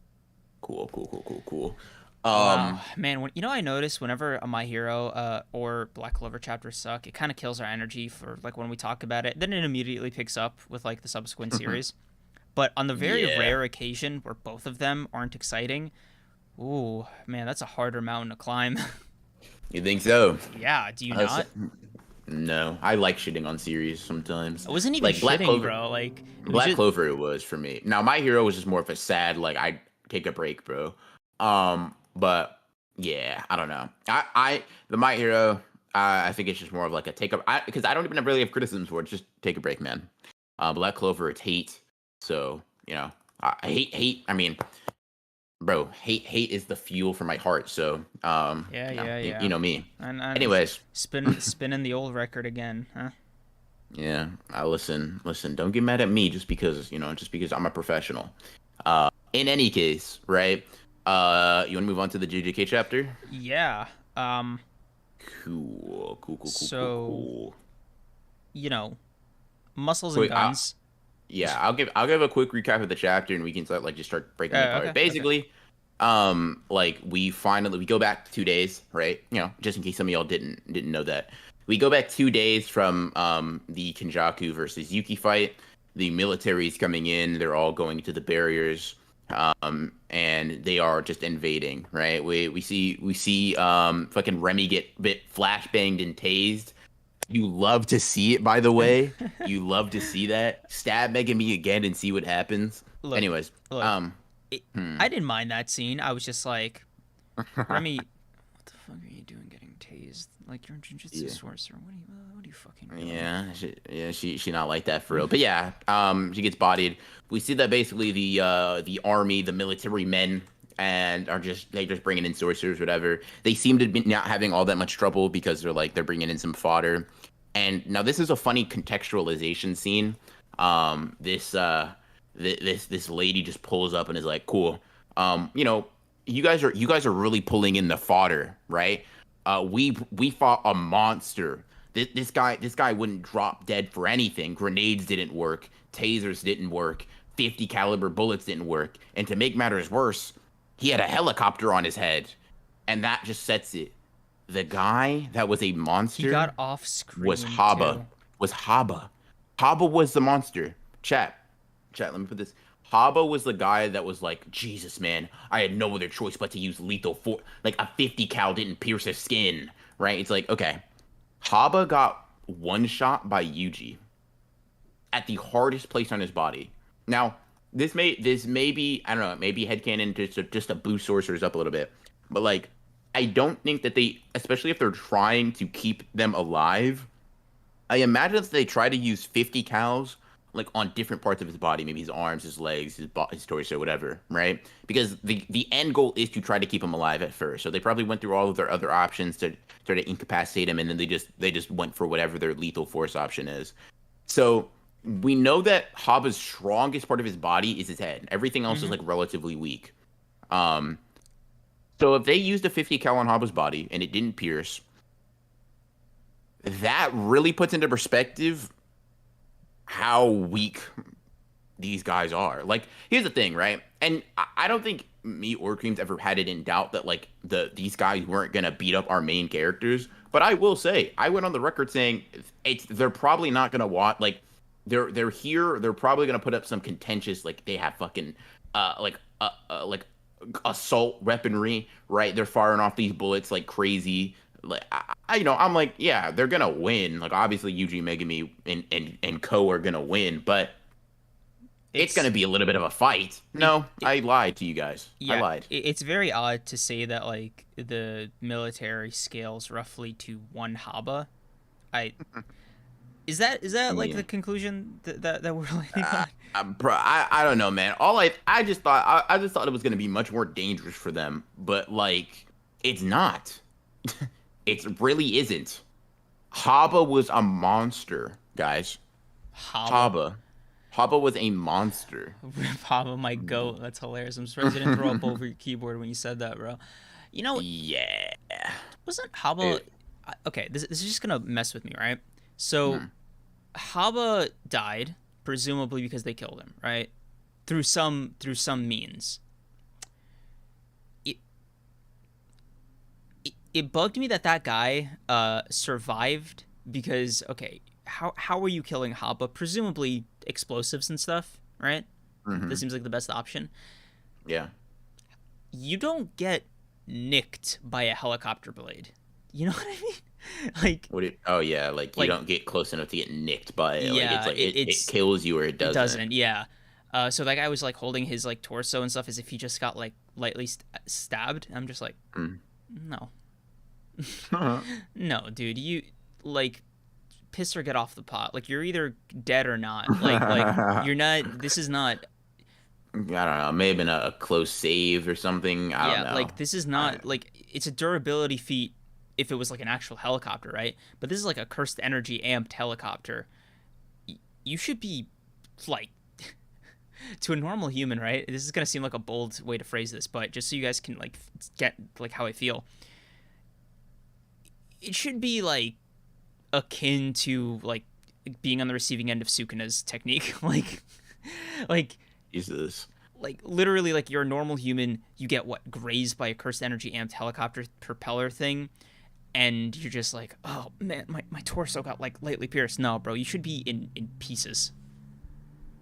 Cool, cool, cool, cool, cool. Wow, Um, man. I notice whenever a My Hero or Black Clover chapter suck, it kind of kills our energy for like when we talk about it. Then it immediately picks up with like the subsequent series. But on the very yeah. rare occasion where both of them aren't exciting, ooh, man, that's a harder mountain to climb. You think so? Yeah, do you I was- not? no, I like shitting on series sometimes. I wasn't even Like Black shitting, Clover. bro. Like it was Black just Clover it was for me. Now My Hero was just more of a sad like I take a break, bro. But yeah, I don't know. The My Hero, I think it's just more of like a take up. Because I don't even really have criticisms for it. Just take a break, man. Black Clover, it's hate. So I hate. I mean, bro, hate is the fuel for my heart. So yeah, yeah, you yeah. know me. And Anyways, spinning the old record again, huh? yeah, I listen. Don't get mad at me just because I'm a professional. In any case, right? You want to move on to the JJK chapter? Yeah. Cool, cool, cool, cool, cool, So cool. you know, muscles and Wait, guns. yeah, I'll give a quick recap of the chapter, and we can start breaking it apart. Okay, okay. Basically, like we go back 2 days, right? Just in case some of y'all didn't know that. We go back 2 days from the Kenjaku versus Yuki fight. The military's coming in, they're all going to the barriers, and they are just invading, right? We see fucking Remy get bit flashbanged and tased. You love to see it, by the way. You love to see that. Stab Mega Me again and see what happens. Look, Anyways, look. um, It, hmm. I didn't mind that scene. I was just like, Remy, what the fuck are you doing getting tased? Like you're a Jujutsu Yeah. sorcerer. What are you fucking doing? Yeah, she not like that for real. But yeah, she gets bodied. We see that basically the army, the military men, and they just bringing in sorcerers, whatever. They seem to be not having all that much trouble because they're bringing in some fodder. And now this is a funny contextualization scene. This this lady just pulls up and is like, "Cool, you guys are really pulling in the fodder, right? We fought a monster. This guy wouldn't drop dead for anything. Grenades didn't work, tasers didn't work, 50 caliber bullets didn't work, and to make matters worse, he had a helicopter on his head, and that just sets it. The guy that was a He monster got off was screen Haba. too. Was Haba. Haba was the monster. Chat, let me put this. Haba was the guy that was like, Jesus, man, I had no other choice but to use lethal force. Like a 50 cal didn't pierce his skin, right? It's like, okay, Haba got one shot by Yuji at the hardest place on his body. Now, this may be, I don't know, maybe headcanon just to boost sorcerers up a little bit, but like, I don't think that they, especially if they're trying to keep them alive, I imagine if they try to use 50 cals like on different parts of his body, maybe his arms, his legs, his torso, whatever, right? Because the end goal is to try to keep him alive at first. So they probably went through all of their other options to try to incapacitate him, and then they just went for whatever their lethal force option is. So we know that Haba's strongest part of his body is his head. Everything else is Hmm. like relatively weak. Um, so if they used a 50 cal on Haba's body and it didn't pierce, that really puts into perspective how weak these guys are. Like, here's the thing, right? And I don't think me or Creams ever had it in doubt that like these guys weren't gonna beat up our main characters. But I will say, I went on the record saying they're probably not gonna watch like they're here. They're probably gonna put up some contentious like they have fucking like assault weaponry, right? They're firing off these bullets like crazy. Like I'm like, yeah, they're gonna win. Like obviously Yuji Megami and Co are gonna win, but it's gonna be a little bit of a fight. No, I lied to you guys. I Yeah, lied. it's very odd to say that like the military scales roughly to one haba. I is that like Yeah. the conclusion that we're landing on? I don't know, man. I just thought I just thought it was gonna be much more dangerous for them, but like it's not. It really isn't. Haba was a monster, guys. Haba. Haba. Haba was a monster. Haba my goat. That's hilarious. I'm surprised you didn't throw up over your keyboard when you said that, bro. You know, Yeah. wasn't Haba? Okay, this is just gonna mess with me, right? So Mhm. Haba died, presumably because they killed him, right? Through some means. It it bugged me that guy survived because okay, how are you killing Haba? Presumably explosives and stuff, right? This Mhm. seems like the best option. Yeah. You don't get nicked by a helicopter blade. You know what I mean? Like Oh yeah, like you like don't get close enough to get nicked by it. Like it's yeah, like it kills you or it it doesn't. doesn't. Yeah. So that guy was like holding his like torso and stuff as if he just got like lightly stabbed. I'm just like, Mm. no, no, dude, you like piss or get off the pot. Like you're either dead or not. Like you're not. This is not. I don't know. Maybe been a close save or something. I don't Yeah, know. like this is I, not like it's a durability feat if it was like an actual helicopter, right? But this is like a cursed energy amped helicopter. You should be like to a normal human, right? This is gonna seem like a bold way to phrase this, but just so you guys can like get like how I feel, it should be like akin to like being on the receiving end of Sukuna's technique, like Jesus. like literally like you're a normal human, you get what grazed by a cursed energy amped helicopter propeller thing, and you're just like, oh man, my torso got like lightly pierced. No, bro, you should be in pieces.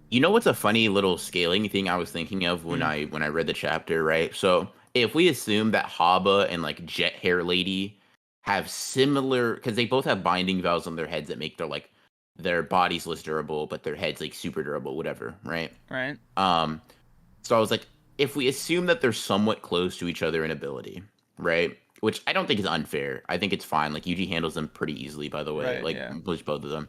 You know what's a funny little scaling thing I was thinking of when Mm. I read the chapter, right? So if we assume that Haba and like Jet Hair Lady have similar, because they both have binding valves on their heads that make their bodies less durable, but their heads like super durable, whatever, right? Right. Um, so I was like, if we assume that they're somewhat close to each other in ability, right? Which I don't think is unfair. I think it's fine. Like Yuji handles them pretty easily, by the way. Right. Like Yeah. both of them.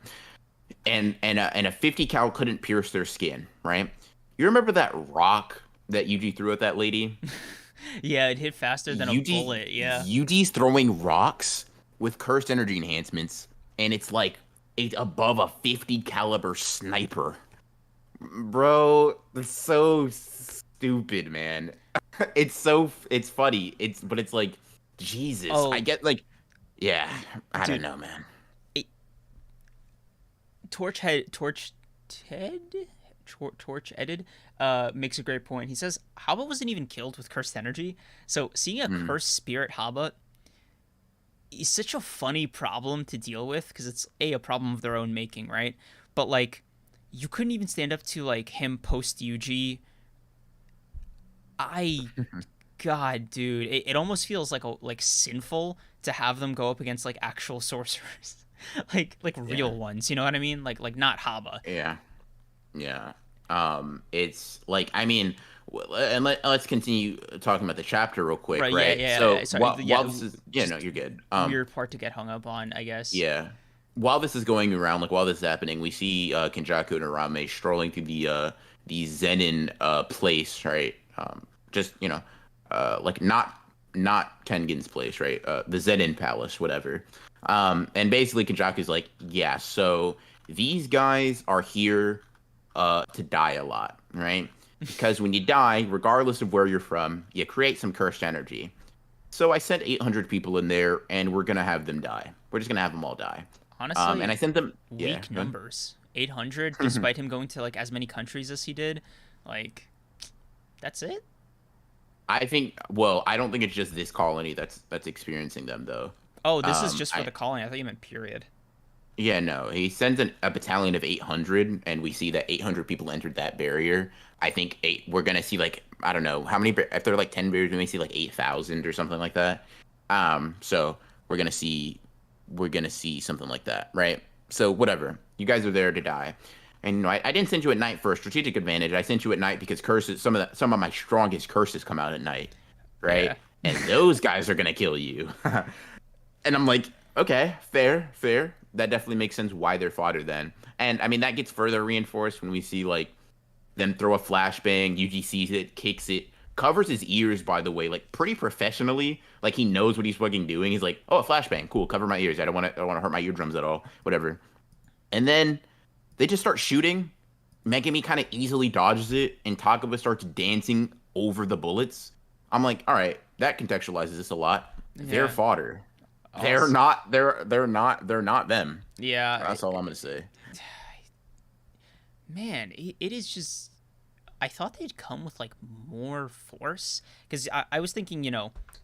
And a 50 cal couldn't pierce their skin, right? You remember that rock that Yuji threw at that lady? Yeah, it hit faster than a Yuji bullet. Yeah. Yuji's throwing rocks with cursed energy enhancements, and it's like it's above a 50 caliber sniper. Bro, it's so stupid, man. It's funny. But it's like Jesus. I Oh, get like yeah, I don't dude, know, man. it, Torch Headed makes a great point. He says Haba wasn't even killed with cursed energy, so seeing a Mm. cursed spirit Haba is such a funny problem to deal with because it's a problem of their own making, right? But like, you couldn't even stand up to like him post Yuji. I God, dude, it almost feels like sinful to have them go up against like actual sorcerers, like Yeah. real ones. You know what I mean? Like not Haba. Yeah. Yeah. It's like I mean, and let's continue talking about the chapter real quick, Right? Yeah, right? yeah. So Sorry. Yeah. while this is, yeah, no, Just you're good. weird part to get hung up on, I guess. Yeah. While this is going around, like while this is happening, we see Kenjaku and Arame strolling through the Zenin place, right? Just like not Tengen's place, right? The Zenin Palace, whatever. And basically Kenjaku's like, yeah, so these guys are here to die a lot, right? Because when you die, regardless of where you're from, you create some cursed energy. So I sent 800 people in there, and we're gonna have them die. We're just gonna have them all die. And Honestly, I sent them, yeah. weak Go ahead. numbers. 800, despite him going to like as many countries as he did. Like, that's it. I think. Well, I don't think it's just this colony that's experiencing them though. Oh, this is just for I the colony. I thought you meant period. Yeah, no. He sends a battalion of 800, and we see that 800 people entered that barrier. I think we're gonna see like I don't know how many. If there are like 10 barriers, we may see like 8,000 or something like that. So we're gonna see something like that, right? So whatever. You guys are there to die, and I didn't send you at night for a strategic advantage. I sent you at night because curses. Some of my strongest curses come out at night, Yeah. right? And those guys are gonna kill you. And I'm like, okay, fair, fair. That definitely makes sense why they're fodder then. And I mean, that gets further reinforced when we see like them throw a flashbang. Yuji sees it, kicks it, covers his ears, by the way, like pretty professionally. Like he knows what he's fucking doing. He's like, oh, a flashbang, cool. Cover my ears. I don't want to hurt my eardrums at all. Whatever. And then they just start shooting. Megami kind of easily dodges it, and Takaba starts dancing over the bullets. I'm like, all right, that contextualizes this a lot. They're Yeah. fodder. They're Also, not. They're not them. yeah. That's all I'm gonna say. Man, it is just. I thought they'd come with like more force because I was thinking,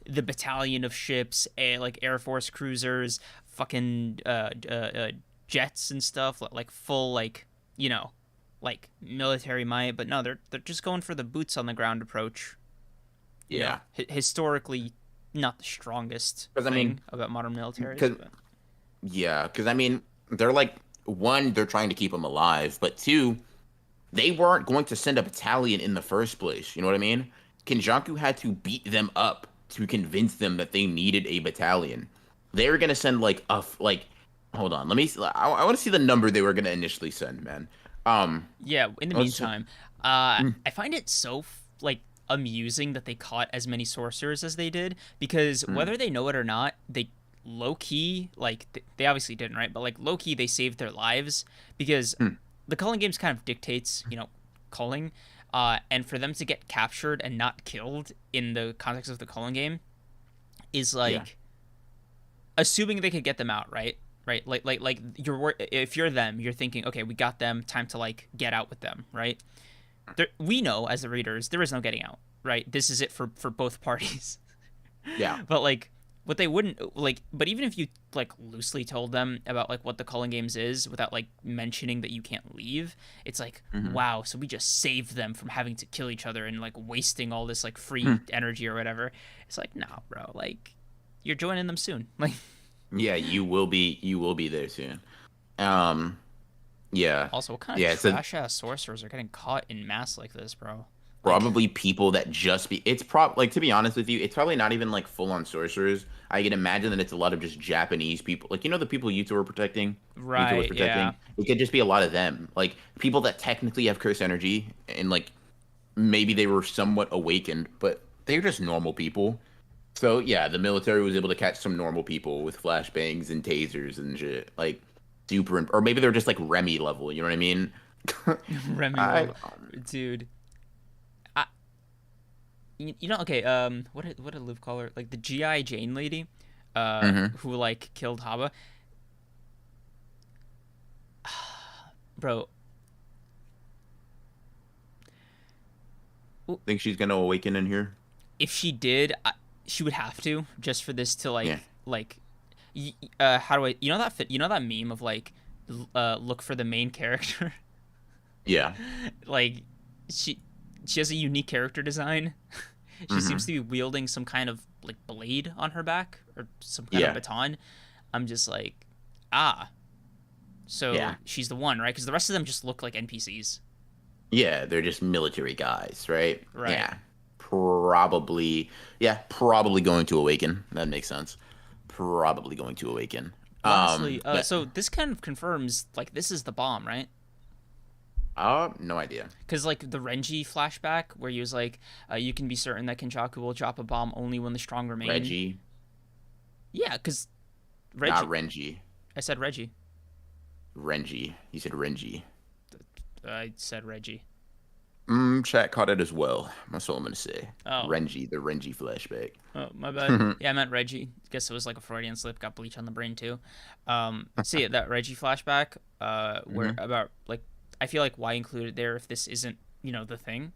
the battalion of ships, like Air Force cruisers, fucking jets and stuff, like full like military might. But no, they're just going for the boots on the ground approach. Yeah, Historically, not the strongest because I thing mean, about modern militaries, because but yeah, because I mean, they're like one, they're trying to keep them alive, but two, they weren't going to send a battalion in the first place. You know what I mean? Kenjaku had to beat them up to convince them that they needed a battalion. They were gonna send like like, hold on, let me. I want to see the number they were gonna initially send, man. yeah. In the Let's. meantime, Mm, I find it so like amusing that they caught as many sorcerers as they did because mm, whether they know it or not, they low key like they obviously didn't, right? But like low key, they saved their lives because mm. the culling games kind of dictates, culling, and for them to get captured and not killed in the context of the culling game is Yeah. like assuming they could get them out, right? Right, like if you're them, you're thinking, okay, we got them, time to like get out with them, right? We know as the readers there is no getting out, right? This is it for both parties. Yeah. But like what they wouldn't like, but even if you like loosely told them about like what the calling games is without like mentioning that you can't leave, it's like, Hmm. wow, so we just saved them from having to kill each other and like wasting all this like free Hmm. energy or whatever. It's like, nah, bro, like you're joining them soon. Like Yeah, you will be. You will be there soon. Um. Yeah. also, what kind of Yeah. So trash ass sorcerers are getting caught in mass like this, bro? Like probably people that just be. It's like, to be honest with you, it's probably not even like full on sorcerers. I can imagine that it's a lot of just Japanese people, like the people Yuta were protecting. Yuta was right, yeah. protecting. It could just be a lot of them, like people that technically have curse energy, and like maybe they were somewhat awakened, but they're just normal people. So yeah, the military was able to catch some normal people with flashbangs and tasers and shit, like super, or maybe they're just like Remy level. You know what I mean? Remy I level, dude. I, okay. What did Liv call her? Like the GI Jane lady, hmm who like killed Haba, bro. think she's gonna awaken in here. If she did, she would have to just for this to Yeah, like, how do I? You know that meme of like, look for the main character. yeah. Like, she she has a unique character design. She seems hmm to be wielding some kind of like blade on her back or some kind of Yeah, baton. I'm just like, ah, so yeah, she's the one, right? Because the rest of them just look like NPCs, yeah. They're just military guys, right? right? Yeah, probably. Yeah, probably going to awaken. That makes sense. Probably going to awaken. Lastly, But so this kind of confirms like this is the bomb, right? no idea. Because like the Renji flashback where he was like, you can be certain that Kenjaku will drop a bomb only when the strong remain. Reggie, Yeah, because not Reggie. Renji. I said Reggie. Renji. You said Renji. I said Reggie. Chat caught it as well. That's all I'm gonna say. Oh, Renji, the Renji flashback. oh, my bad. Yeah, I meant Reggie. Guess it was like a Freudian slip. Got bleach on the brain too. See that Reggie flashback. Where Hmm. about like I feel like why include it there if this isn't the thing.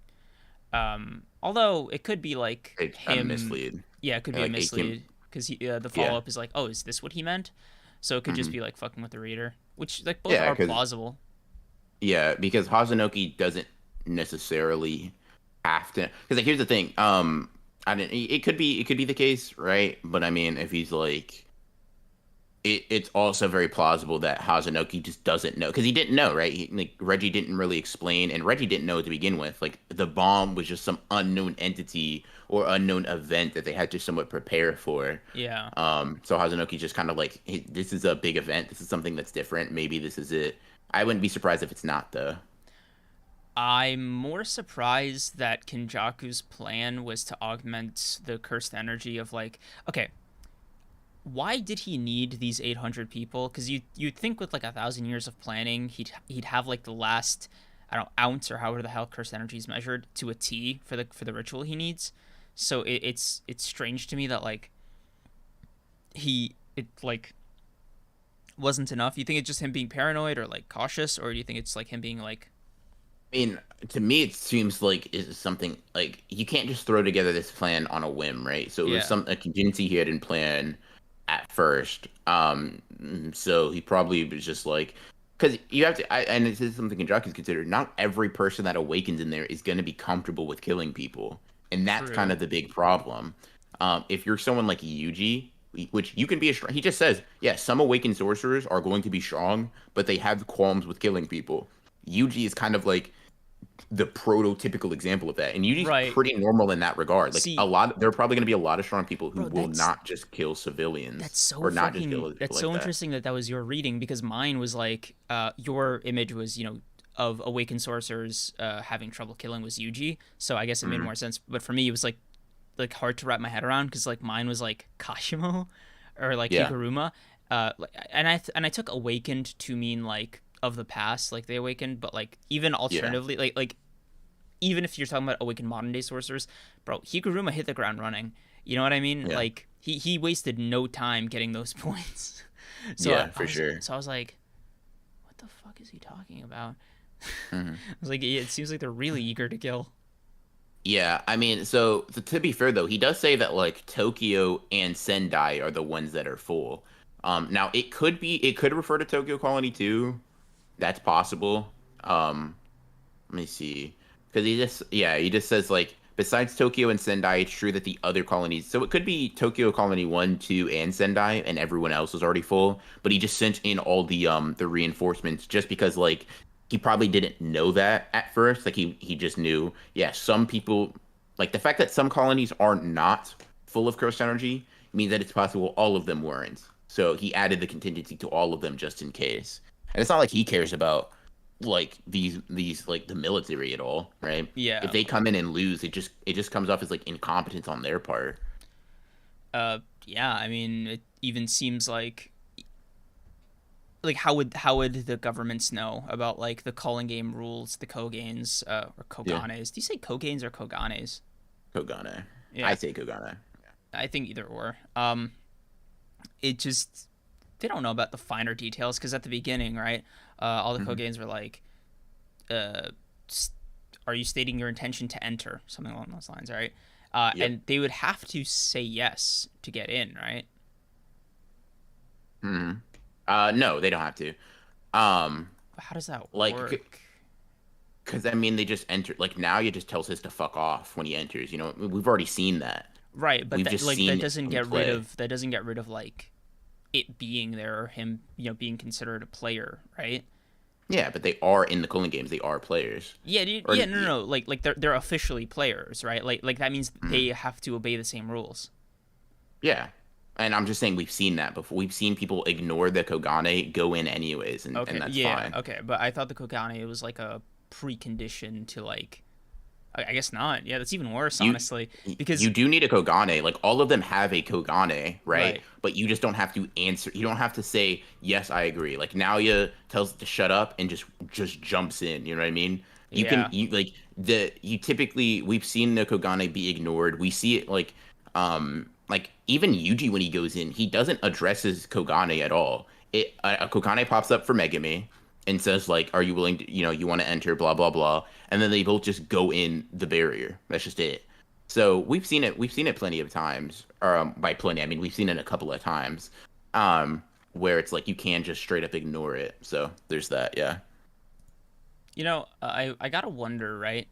Although it could be like It's kind of him. mislead. Yeah, it could be a Like it can, mislead because the follow yeah, up is like, oh, is this what he meant? So it could just hmm be like fucking with the reader, which like both yeah, are because plausible. because Hazanoki doesn't necessarily have to. Because like, here's the thing, I didn't. It could be the case, right? But I mean, if he's like it's also very plausible that Hazanoki just doesn't know because he didn't know, right? Like Reggie didn't really explain, and Reggie didn't know to begin with. Like the bomb was just some unknown entity or unknown event that they had to somewhat prepare for. Yeah. So Hazanoki just kind of like, hey, this is a big event. This is something that's different. Maybe this is it. I wouldn't be surprised if it's not though. I'm more surprised that Kenjaku's plan was to augment the cursed energy of like, okay, why did he need these 800 people? Because you'd think with like 1,000 years of planning, he'd have like the last, I don't know, ounce or however the hell cursed energy is measured to a T for the ritual he needs. So it's strange to me that like it like wasn't enough. You think it's just him being paranoid or like cautious, or do you think it's like him being like, I mean, to me, it seems like it's something like you can't just throw together this plan on a whim, right? So it was yeah, a contingency he had in plan at first. So he probably was just like, because you have to, and this is something Kenjaku's considered. Not every person that awakens in there is going to be comfortable with killing people, and that's kind true, of the big problem. If you're someone like Yuji, which you can be a strong, he just says, yeah, some awakened sorcerers are going to be strong, but they have qualms with killing people. Yuji is kind of like the prototypical example of that. And Yuji's right? pretty normal in that regard. Like See, there are probably going to be a lot of strong people who bro, will not just kill civilians or not just kill other people that's like so that. interesting that that was your reading because mine was like your image was of awakened sorcerers having trouble killing was Yuji, so I guess it made Hmm. more sense. But for me, it was like hard to wrap my head around because like mine was like Kashimo or like Yeah, Higuruma, and I took awakened to mean like of the past, like they awakened, but like even yeah, alternatively, like even if you're talking about awakened modern day sorcerers, bro, Higuruma hit the ground running. You know what I mean? yeah, Like he wasted no time getting those points. So yeah, for sure. I was like, what the fuck is he talking about? Hmm. I was like, yeah, it seems like they're really eager to kill. Yeah, I mean, so to be fair though, he does say that like Tokyo and Sendai are the ones that are full. Now it could refer to Tokyo Colony too. That's possible. Let me see. Because he just says like besides Tokyo and Sendai, it's true that the other colonies. So it could be Tokyo Colony 1, 2, and Sendai, and everyone else was already full. But he just sent in all the reinforcements just because like he probably didn't know that at first. Like he just knew. Yeah, some people like the fact that some colonies are not full of cursed energy means that it's possible all of them weren't. So he added the contingency to all of them just in case. And it's not like he cares about like these like the military at all, right? Yeah, If of they come in course. and lose, it just comes off as like incompetence on their part. Yeah. I mean, it even seems like how would the governments know about like the calling game rules, the Koganes or Yeah, Koganes? Do you say Koganes or Koganes? Kogane. I Yeah, say Kogane. I think either or. It just they don't know about the finer details because at the beginning, right, all the Hmm. Koganes were like, uh, "Are you stating your intention to enter?" Something along those lines, right? Yep. And they would have to say yes to get in, right? Hmm. No, they don't have to. Um, But how does that like, work? because I mean, they just enter. Like now, you just tells us to fuck off when he enters. You know, we've already seen that. Right, but We've just that seen doesn't him get rid play. of like it being there or him being considered a player, right? Yeah, but they are in the cooling games. They are players. Yeah, Or yeah, no, like they're officially players, right? Like that means mhm. they have to obey the same rules. Yeah. And I'm just saying we've seen that before. We've seen people ignore the Kogane, go in anyways, and Okay, that's yeah, fine. okay, but I thought the Kokane was like a precondition to like. I guess not. Yeah, that's even worse, You honestly, you because do need a Kogane. Like all of them have a Kogane, right? right, But you just don't have to answer. You don't have to say yes, I agree. Like Naoya tells it to shut up and just jumps in. You know what I mean? yeah, You like you typically we've seen the Kogane be ignored. We see it like even Yuji when he goes in, he doesn't address his Kogane at all. A Kogane pops up for Megami. and says like, "Are you willing to, you want to enter?" Blah blah blah, and then they both just go in the barrier. That's just it. So we've seen it. We've seen it plenty of times. Or by plenty, I mean we've seen it a couple of times, um, where it's like you can just straight up ignore it. So there's that. Yeah. I gotta wonder, right?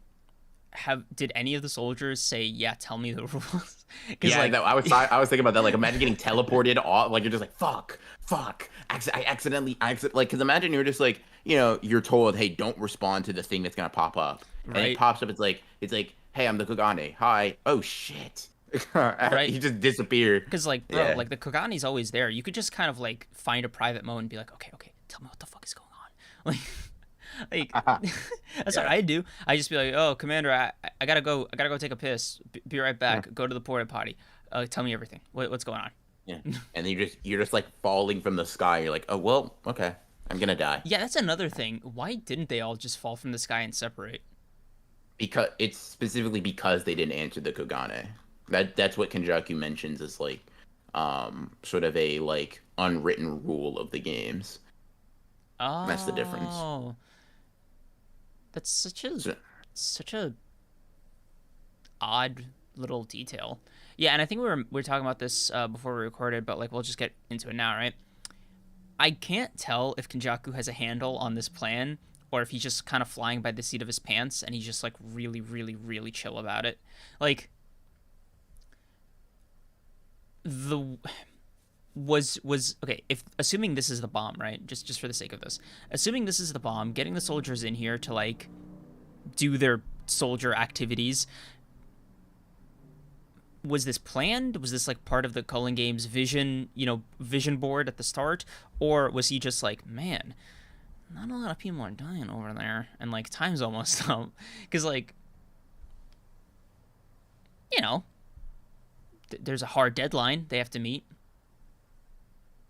Did any of the soldiers say, "Yeah, tell me the rules"? Because Yeah, like, no, I was thinking about that. Like, imagine getting teleported off. Like, you're just like, fuck. Like, because imagine you're just like, you're told, hey, don't respond to the thing that's gonna pop up, and it right, pops up. It's like, hey, I'm the Kogane. Hi. Oh shit. right. You just disappear. Because like, bro, Yeah. like the Kogani's always there. You could just kind of like find a private mode and be like, okay, okay, tell me what the fuck is going on. Like, that's what Yeah. I do. I just be like, oh, Commander, I gotta go. I gotta go take a piss. Be right Yeah. back. Go to the porta potty. Tell me everything. What's going on? Yeah. And then you're just like falling from the sky. You're like, oh well, okay, I'm gonna die. Yeah, that's another thing. Why didn't they all just fall from the sky and separate? Because it's specifically because they didn't answer the Kogane. That's what Kenjaku mentions as like sort of a like unwritten rule of the games. That's the difference. Oh, that's So, such a odd little detail. Yeah, and I think we were talking about this before we recorded, but like we'll just get into it now, right? I can't tell if Kenjaku has a handle on this plan or if he's just kind of flying by the seat of his pants and he's just like really, really, really chill about it. Like the was okay, if assuming this is the bomb, right? Just for the sake of this. Assuming this is the bomb, getting the soldiers in here to like do their soldier activities, was this planned? Was this like part of the Cullen Games vision board at the start, or was he just like, man, not a lot of people are dying over there, and like time's almost up, because like you know there's a hard deadline they have to meet.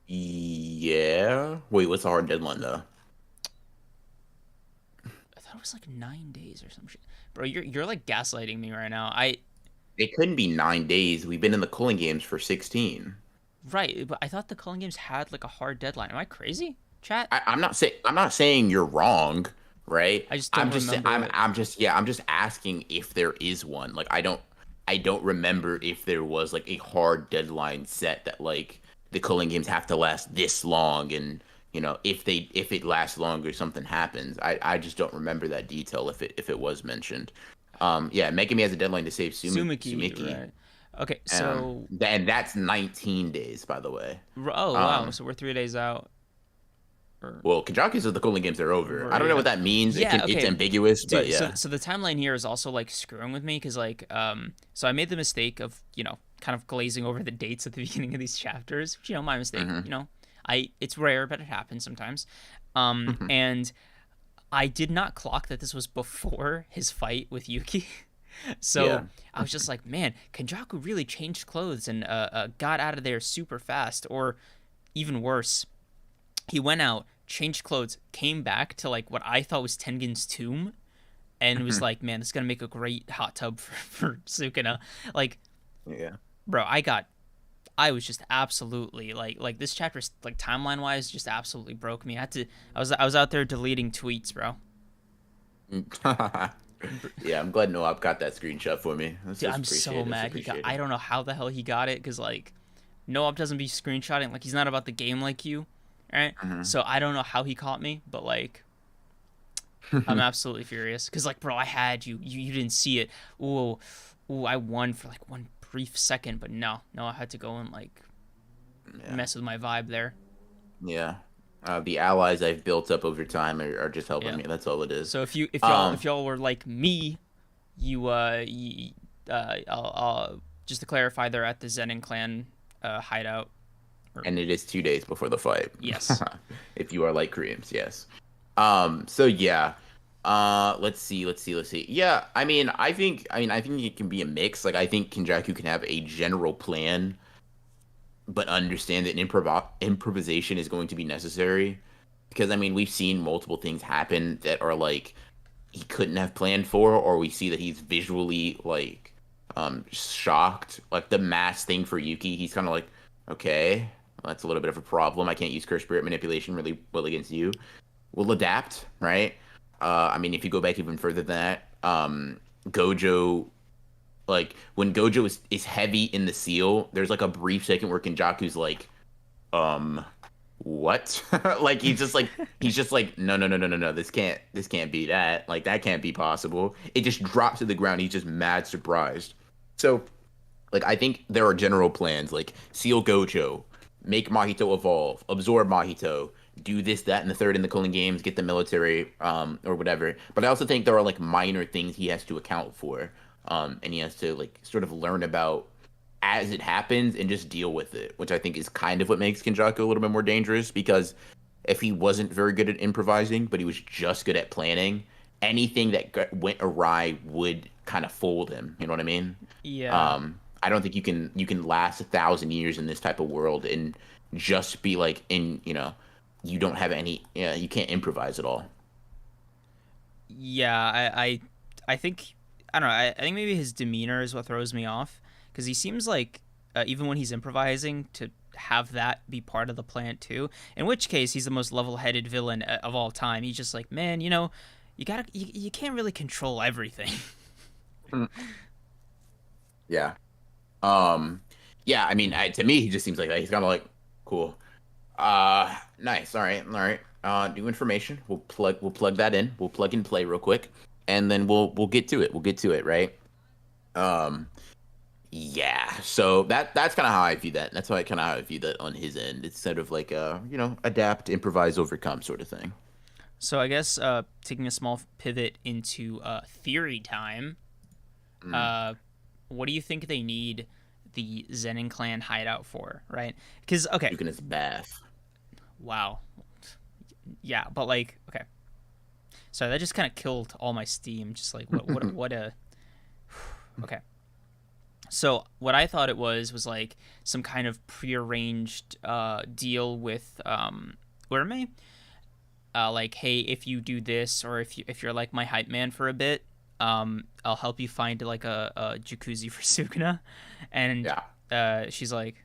yeah. Wait, what's the hard deadline though? I thought it was like 9 days or some shit, bro. You're like gaslighting me right now. I It couldn't be 9 days. We've been in the cooling games for 16. Right, but I thought the Cullen Games had like a hard deadline. Am I crazy, chat? I'm not saying you're wrong, right? I just I'm don't just saying remember it. I'm just asking if there is one. Like I don't remember if there was like a hard deadline set that like the cooling games have to last this long, and if it lasts longer something happens. I just don't remember that detail if it was mentioned. Yeah, Megami has a deadline to save Sumiki, Sumiki. right? Okay, so And that's 19 days, by the way. oh wow, Um, so we're 3 days out. Or well, Kajaku says the cooling games are over. I don't know yeah, what that means. yeah. It's Okay, ambiguous, but dude. So yeah. so the timeline here is also like screwing with me because like so I made the mistake of kind of glazing over the dates at the beginning of these chapters. Which, my mistake. Hmm. It's rare, but it happens sometimes. Hmm. And I did not clock that this was before his fight with Yuki. So Yeah. I was just like, man, Kenjaku really changed clothes and got out of there super fast. Or even worse, he went out, changed clothes, came back to like what I thought was Tengen's tomb, and was like, man, this is gonna make a great hot tub for Sukuna. Like, Yeah. bro, I was just absolutely like this chapter, like timeline wise, just absolutely broke me. I was out there deleting tweets, bro. Yeah, I'm glad Noab got that screenshot for me. Dude, That's I'm so appreciated. That's mad he got. I appreciated. don't know how the hell he got it because like, Noop doesn't be screenshotting. Like he's not about the game like you, right? Hmm. So I don't know how he caught me, but like, I'm absolutely furious because like, bro, I had you. You didn't see it. Ooh, ooh, I won for like one brief second, but no, I had to go and like Yeah. mess with my vibe there. Yeah. The allies I've built up over time are just helping Yeah. me. That's all it is. So if Um, y'all were like me, I'll just to clarify, they're at the Zenin clan hideout. and it is 2 days before the fight. Yes. If you are like Koreans, yes. So yeah. Let's see. Yeah, I think it can be a mix. Like I think Kenjaku can have a general plan, but understand that improvisation is going to be necessary. Because we've seen multiple things happen that are like he couldn't have planned for, or we see that he's visually like shocked. Like the mass thing for Yuki, he's kind of like, okay, well, that's a little bit of a problem. I can't use curse spirit manipulation really well against you. will adapt, right? I mean, if you go back even further than that, Gojo, like when Gojo is heavy in the seal, there's like a brief second where Kenjaku's like, um, what? Like he's just like, no, no, no, no, no, no, this can't be that. Like that can't be possible. It just drops to the ground. He's just mad surprised. So like I think there are general plans like seal Gojo, make Mahito evolve, absorb Mahito, do this, that, and the third in the Cooling Games, get the military, or whatever. But I also think there are like minor things he has to account for, and he has to like sort of learn about as it happens and just deal with it, which I think is kind of what makes Kenjaku a little bit more dangerous because if he wasn't very good at improvising, but he was just good at planning, anything that went awry would kind of fold him. You know what I mean? Yeah. I don't think you can last 1,000 years in this type of world and just be like in you don't have any you can't improvise at all. Yeah, I think I don't know. I think maybe his demeanor is what throws me off because he seems like even when he's improvising to have that be part of the plan too. In which case, he's the most level-headed villain of all time. He's just like, man, you can't really control everything. Mm. Yeah. Um, yeah, I mean, to me, he just seems like that. He's kind of like, cool. Nice. All right. All right. New information. We'll plug that in. We'll plug and play real quick, and then we'll get to it. We'll get to it, right? Um, yeah. So that's kind of how I view that. That's how I view that on his end. It's sort of like adapt, improvise, overcome sort of thing. So I guess taking a small pivot into theory time. Mm. Uh, what do you think they need the Zenin clan hideout for? Right? Because okay, Duke in his bath. wow, yeah, but like okay, so that just kind of killed all my steam. Just like what a okay. So what I thought it was like some kind of prearranged deal with Urme. Like, hey, if you do this, or if you're like my hype man for a bit, I'll help you find like a jacuzzi for Sukuna, and Yeah. she's like,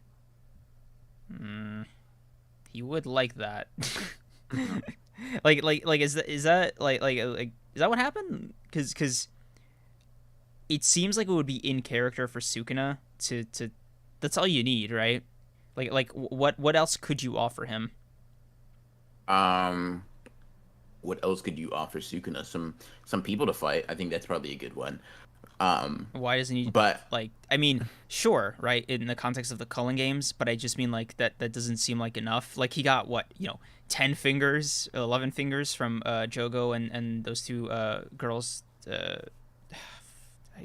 he would like that. Like is that like is that what happened? Because it seems like it would be in character for Sukuna to that's all you need, right? Like what else could you offer him? Um, what else could you offer Sukuna? Some people to fight. I think that's probably a good one. Um, Why doesn't he but like? I mean, sure, right, in the context of the Cullen games, but I just mean like that doesn't seem like enough. Like he got what 10 fingers, 11 fingers from Jogo and those two girls.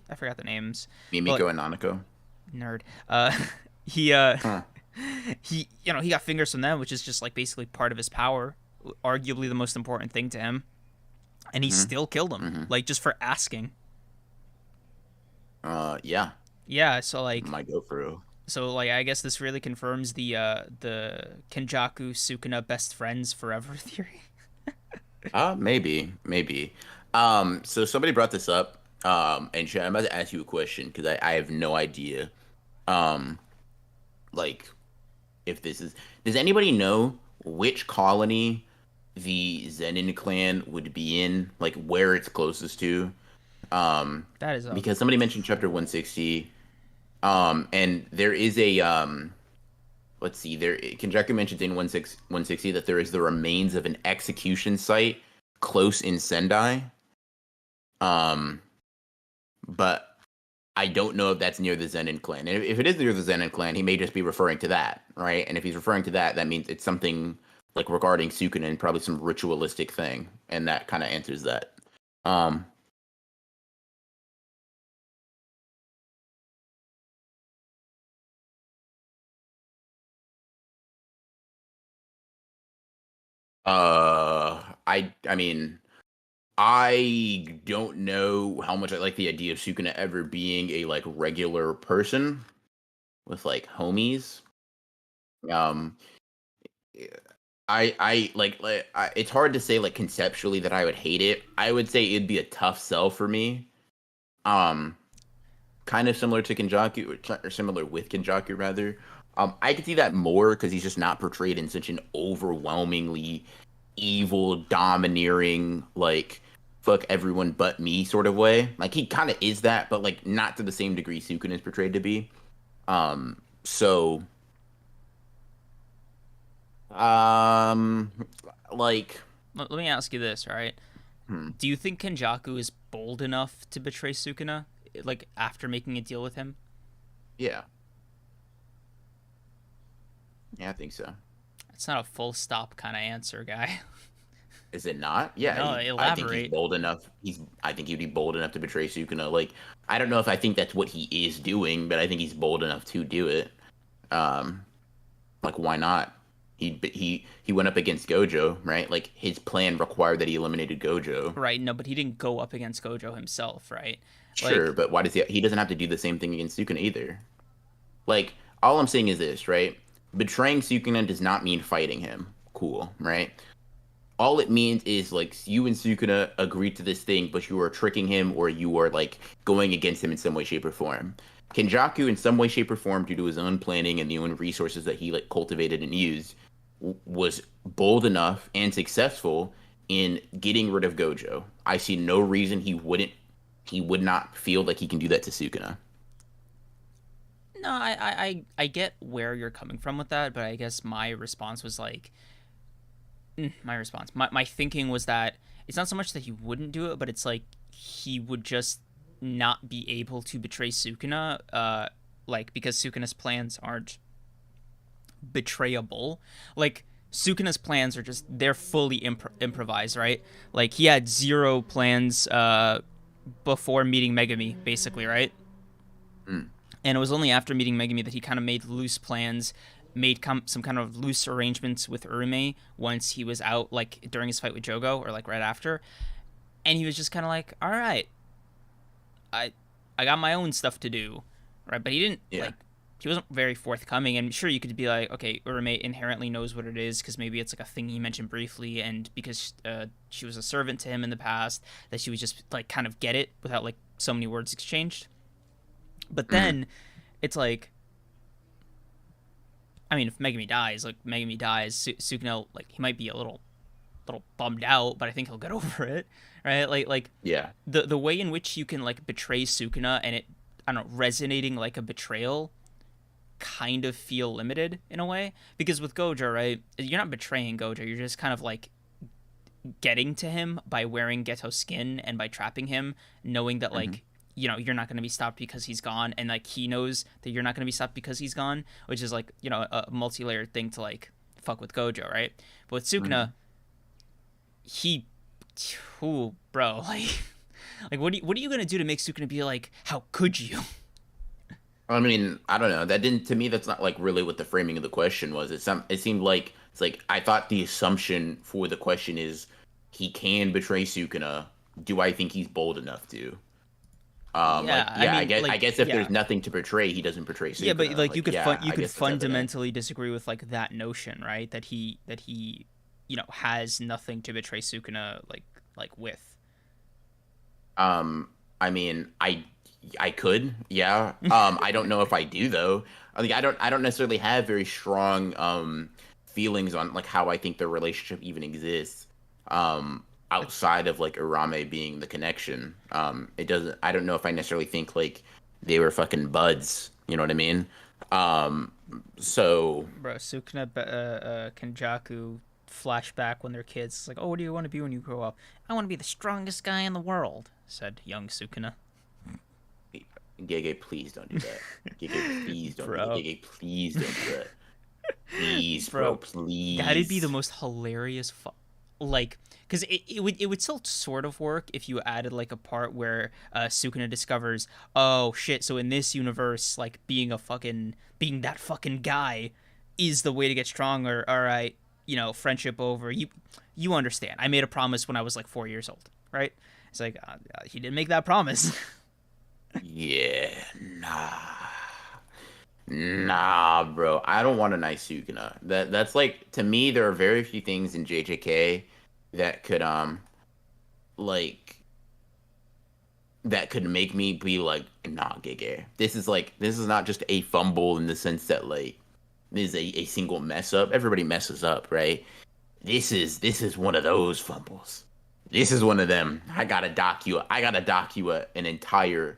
I forgot the names, but Mimiko and Nanako. nerd. He Huh. he got fingers from them, which is just like basically part of his power, arguably the most important thing to him, and he Hmm. still killed him, Hmm. like just for asking. Yeah, Yeah, so like might go through. I guess this really confirms the Kenjaku Sukuna best friends forever theory. Maybe. So somebody brought this up. And Shay, I'm about to ask you a question because I have no idea. Um, like if this is, does anybody know which colony the Zenin clan would be in? Like where it's closest to? Um, That is because somebody mentioned chapter 160. And there is a let's see, there Kenjaku mentions in 160 that there is the remains of an execution site close in Sendai. Um, but I don't know if that's near the Zenin clan. And if it is near the Zenin clan, he may just be referring to that, right? And if he's referring to that, that means it's something like regarding Sukuna and probably some ritualistic thing, and that kind of answers that. Um, I mean, I don't know how much I like the idea of Sukuna ever being a like regular person with like homies. Um, I it's hard to say like conceptually that I would hate it. I would say it'd be a tough sell for me. Um, kind of similar to Kenjaku or similar with Kenjaku rather. I could see that more because he's just not portrayed in such an overwhelmingly evil, domineering, like fuck everyone but me sort of way. Like he kind of is that, but like not to the same degree Sukuna is portrayed to be. So um, like, Let me ask you this, all right? hmm, Do you think Kenjaku is bold enough to betray Sukuna, like after making a deal with him? yeah, yeah, I think so. It's not a full stop kind of answer, guy. Is it not? Yeah, No, I think he's elaborate. bold enough. I think he'd be bold enough to betray Sukuna. Like, I don't know if I think that's what he is doing, but I think he's bold enough to do it. Um, like, why not? He went up against Gojo, right? Like, his plan required that he eliminated Gojo. Right, no, but he didn't go up against Gojo himself, right? Sure, Like, but why does he? He doesn't have to do the same thing against Sukuna either. Like, all I'm saying is this, right? Betraying Sukuna does not mean fighting him. Cool, right? All it means is like you and Sukuna agreed to this thing, but you are tricking him or you are like going against him in some way, shape, or form. Kenjaku, in some way, shape, or form, due to his own planning and the own resources that he like cultivated and used, was bold enough and successful in getting rid of Gojo. I see no reason he would not feel like he can do that to Sukuna. no, I get where you're coming from with that, but I guess my response was like, my thinking was that it's not so much that he wouldn't do it, but it's like he would just not be able to betray Sukuna, like because Sukuna's plans aren't betrayable. Like Sukuna's plans are just they're fully improvised, right? Like he had zero plans before meeting Megami, basically, right? Mm, And it was only after meeting Megami that he kind of made loose plans, made some kind of loose arrangements with Urume once he was out, like during his fight with Jogo or like right after. And he was just kind of like, all right, I I got my own stuff to do, right? But he didn't yeah. like he wasn't very forthcoming. And sure, you could be like, okay, Urume inherently knows what it is because maybe it's like a thing he mentioned briefly, and because she was a servant to him in the past, that she would just like kind of get it without like so many words exchanged. But Mm, then it's like, I mean, if Megami dies, Sukino, like he might be a little bummed out, but I think he'll get over it, right? Like yeah. the way in which you can like betray Sukuna and it, I don't know, resonating like a betrayal, kind of feel limited in a way because with Gojo, right, you're not betraying Gojo, you're just kind of like getting to him by wearing Ghetto skin and by trapping him, knowing that Hmm. like you're not going to be stopped because he's gone, and like he knows that you're not going to be stopped because he's gone, which is like a multi-layered thing to like fuck with Gojo, right? But with Hmm. Sukuna, he, ooh, bro, like what are you gonna do to make Sukuna be like, how could you? I mean, I don't know. That didn't to me. That's not like really what the framing of the question was. It seemed like it's like I thought the assumption for the question is he can betray Sukuna. Do I think he's bold enough to? Like Yeah, I yeah, mean, I like, guess if yeah, there's nothing to betray, he doesn't betray yeah, but Sukuna. like Like yeah, you I could guess that's evident. fundamentally disagree with like that notion, right? That he has nothing to betray Sukuna like with. Um, I mean, I could, yeah. I don't know if I do though. I don't necessarily have very strong feelings on like how I think the relationship even exists. Outside of like Urame being the connection. It doesn't. I don't know if I necessarily think like they were fucking buds. You know what I mean? Um, so Bro, Sukuna, Kenjaku flashback when they're kids. It's like, oh, what do you want to be when you grow up? I want to be the strongest guy in the world," said young Sukuna. Gege, please don't do that. Gege, please don't do that. Bro, Gege, please don't do that. Please, bro, bro, that'd be the please. most hilarious like because it would still sort of work if you added like a part where Sukuna discovers, oh shit, so in this universe like being that fucking guy is the way to get stronger. All right, friendship over. You understand, I made a promise when I was like 4 years old, right? It's like he didn't make that promise. Yeah, nah, nah, bro. I don't want a nice Sukuna. That's like to me. There are very few things in JJK that could like that could make me be like, nah, Gege. This is not just a fumble in the sense that like this is a single mess up. Everybody messes up, right? this is one of those fumbles. This is one of them. I gotta dock you an entire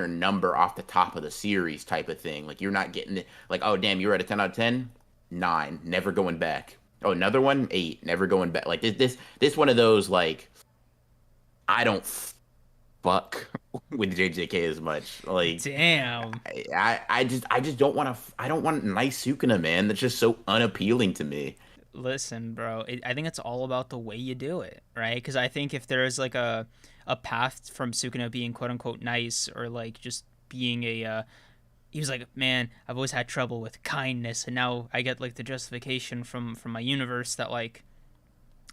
number off the top of the series type of thing. Like you're not getting it. Like, oh damn, you're at a 10 out of 10, 9, never going back. Oh, another one, 8, never going back. Like this one of those like I don't fuck with JJK as much. Like Damn. I just I don't want nice Sukuna, man. That's just so unappealing to me. Listen, bro. I think it's all about the way you do it, right? Because I think if there is like a path from Sukuna being quote unquote nice or like just being he was like, man, I've always had trouble with kindness, and now I get like the justification from my universe that like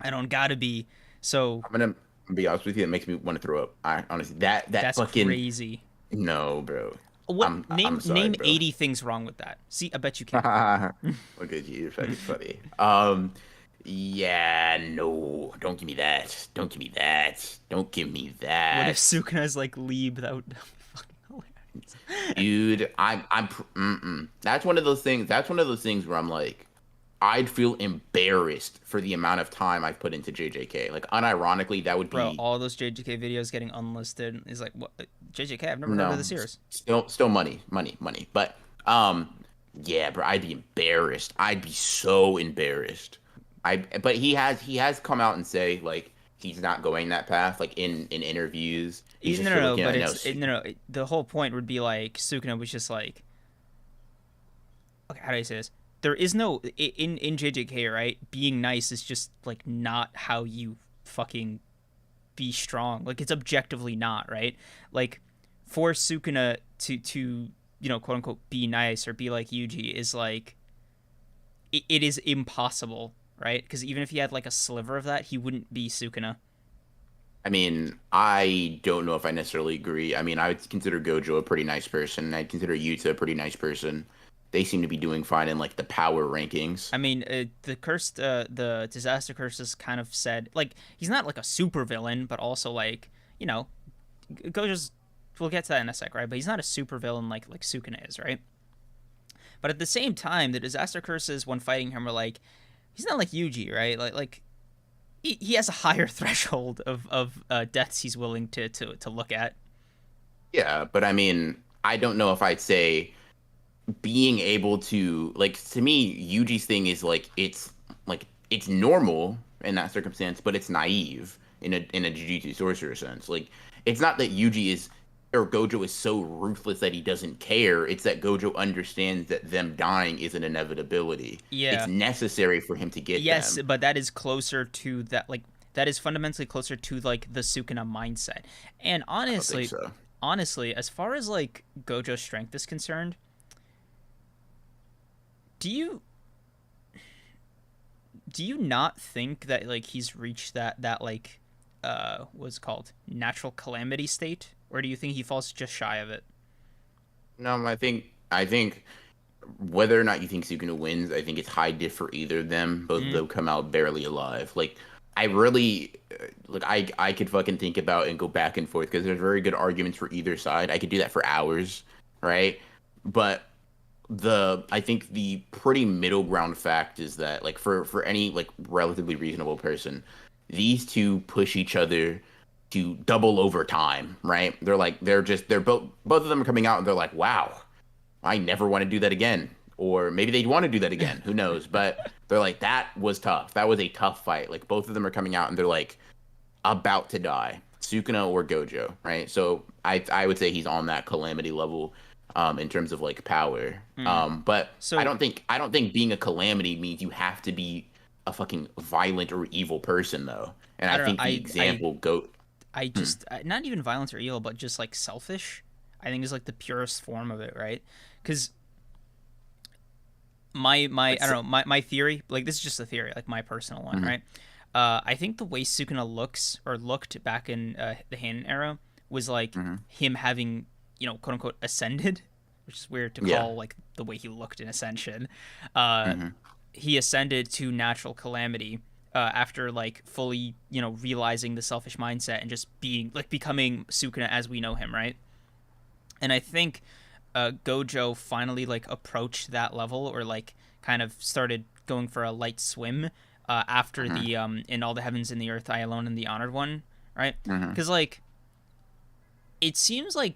I don't gotta be. So I'm gonna be honest with you, it makes me want to throw up. I honestly that that's fucking crazy. no, bro. What I'm sorry, name bro. 80 things wrong with that? See, I bet you can. Look at you, you're fucking funny. Yeah, no, don't give me that. Don't give me that. Don't give me What if that. Sukuna's like Lieb? That would be fucking hilarious. Dude, mm-mm. That's one of those things. That's one of those things where I'm like, I'd feel embarrassed for the amount of time I've put into JJK. Like, unironically, that would Bro, be all those JJK videos getting unlisted is like, what? JJK? I've never heard of no, this series. still money, money, money. But yeah, bro, I'd be embarrassed. I'd be so embarrassed. But he has come out and say like he's not going that path. Like in interviews, he's No, just no, sort of no, looking but at no. the whole point would be like Sukuna was just like, okay, how do I say this? There is no in JJK, right? Being nice is just like not how you fucking be strong. Like it's objectively not, right? Like for Sukuna to quote unquote be nice or be like Yuji is like it is impossible, right? Because even if he had like a sliver of that, he wouldn't be Sukuna. I mean, I don't know if I necessarily agree. I mean, I would consider Gojo a pretty nice person. I'd consider Yuta a pretty nice person. They seem to be doing fine in like the power rankings. I mean, the disaster curses kind of said like he's not like a super villain, but also like you know, Gojo's. We'll get to that in a sec, right? But he's not a super villain like Sukuna is, right? But at the same time, the disaster curses when fighting him are like he's not like Yuji, right? Like he has a higher threshold of deaths he's willing to look at. Yeah, but I mean, I don't know if I'd say being able to like to me, Yuji's thing is like it's normal in that circumstance, but it's naive in a Jujutsu sorcerer sense. Like it's not that Yuji is or Gojo is so ruthless that he doesn't care. It's that Gojo understands that them dying is an inevitability. It's Yeah. necessary for him to get Yes, them. but that is closer to that like that is fundamentally closer to like the Sukuna mindset. And I don't think honestly, so. as far as like Gojo's strength is concerned, do you not think that like he's reached that like what's it called natural calamity state, or do you think he falls just shy of it? No, I think whether or not you think Sukuna wins, I think it's high diff for either of them. Both of Mm. them come out barely alive. Like I really like I could fucking think about and go back and forth because there's very good arguments for either side. I could do that for hours, right? But I think the pretty middle ground fact is that like for any like relatively reasonable person, these two push each other to double over time, right? They're both of them are coming out and they're like, wow, I never want to do that again. Or maybe they'd want to do that again. Who knows? But they're like, that was tough. That was a tough fight. Like both of them are coming out and they're like about to die. Sukuna or Gojo, right? So I would say he's on that calamity level, in terms of like power. Mm. But So I don't think being a calamity means you have to be a fucking violent or evil person though. And I I don't know. think the example go I hmm, just not even violence or evil, but just like selfish. I think is like the purest form of it, right? Because my I let's don't know my theory, like this is just a theory, like my personal one, mhm, right? I think the way Sukuna looks or looked back in the Hanen era was like mhm. him having quote unquote ascended, which is weird to Yeah. call like the way he looked in Ascension. Uh, Hmm. he ascended to natural calamity after like fully realizing the selfish mindset and just being like becoming Sukuna as we know him, right? And I think Gojo finally like approached that level or like kind of started going for a light swim after Mm-hmm. the in all the heavens and the earth I alone am the honored one, right? Mm-hmm. Because like it seems like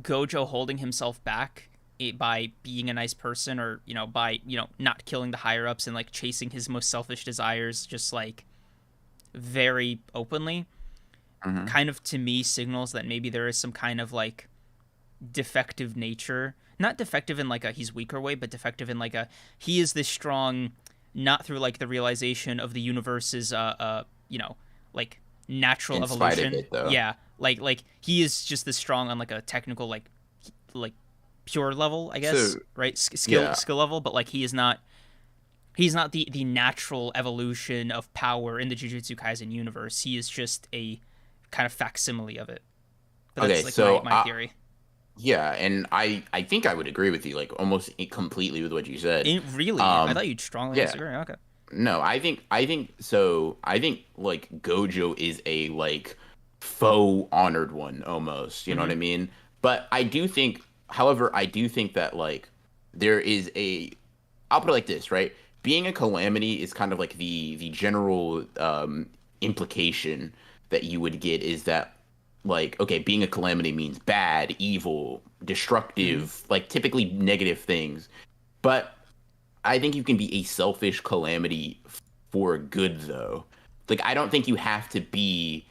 Gojo holding himself back by being a nice person, or by not killing the higher ups and like chasing his most selfish desires just like very openly, Mm-hmm. kind of to me signals that maybe there is some kind of like defective nature. Not defective in like a he's weaker way, but defective in like a he is this strong, not through like the realization of the universe's like natural In spite of evolution. it, though. Yeah, like he is just this strong on like a technical like pure level, I So guess, right? Skill yeah. skill level, but like he's not the natural evolution of power in the Jujutsu Kaisen universe. He is just a kind of facsimile of it. But Okay. that's like my So theory. yeah, and I think I would agree with you, like almost completely with what you said. Really, I Um, thought you'd strongly yeah, disagree. Okay. no, I think so. I think like Gojo is a like faux honored one almost. You know what Mm-hmm. I mean? But I do think, however, I do think that like there is a. I'll put it like this, right? Being a calamity is kind of like the general implication that you would get is that like okay, being a calamity means bad, evil, Mm-hmm. destructive, like typically negative things. But I think you can be a selfish calamity for good though. Like I don't think you have to be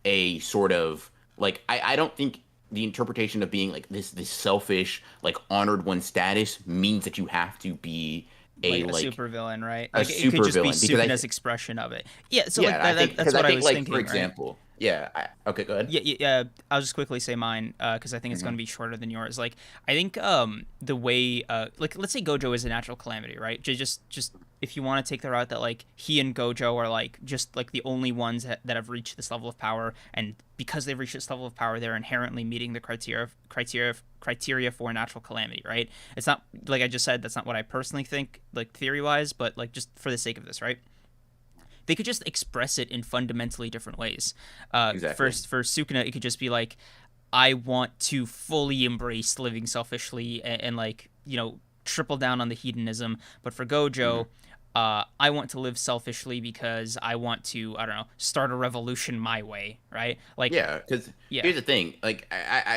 a sort of like I don't think the interpretation of being like this selfish, like honored one status means that you have to be a Like a like super villain, right? a Like it could super just be villain because Sukuna's expression of it. Yeah. So like yeah, I think that's because I what I think was like for thinking, right? example, yeah, okay, go ahead. Yeah, yeah. I'll just quickly say mine because I think it's going Hmm. to be shorter than yours. Like, I think the way like let's say Gojo is a natural calamity, right? Just if you want to take the route that like he and Gojo are like just like the only ones that have reached this level of power, and because they've reached this level of power, they're inherently meeting the criteria for natural calamity, right? It's not like I just said. That's not what I personally think, like theory wise, but like just for the sake of this, right? They could just express it in fundamentally different ways. Exactly. First, for Sukuna, it could just be like, I want to fully embrace living selfishly and like, triple down on the hedonism. But for Hmm. Gojo, I want to live selfishly because I want to, I don't know, start a revolution my way, right? Like, Yeah, because yeah. here's the thing, like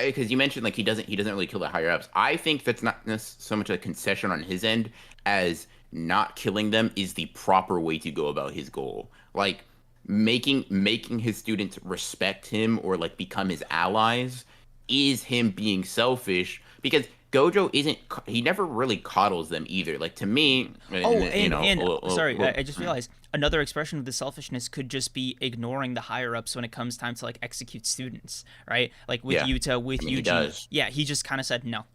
because you mentioned like he doesn't really kill the higher ups. I think that's not so much a concession on his end as not killing them is the proper way to go about his goal. Like making his students respect him or like become his allies is him being selfish because Gojo isn't he never really coddles them either. Like to me, Oh, and, you know, and sorry, I just mm, realized another expression of the selfishness could just be ignoring the higher ups when it comes time to like execute students, right? Like with yeah, Yuta, I with mean he Yuji, does. yeah, he just kind of said no.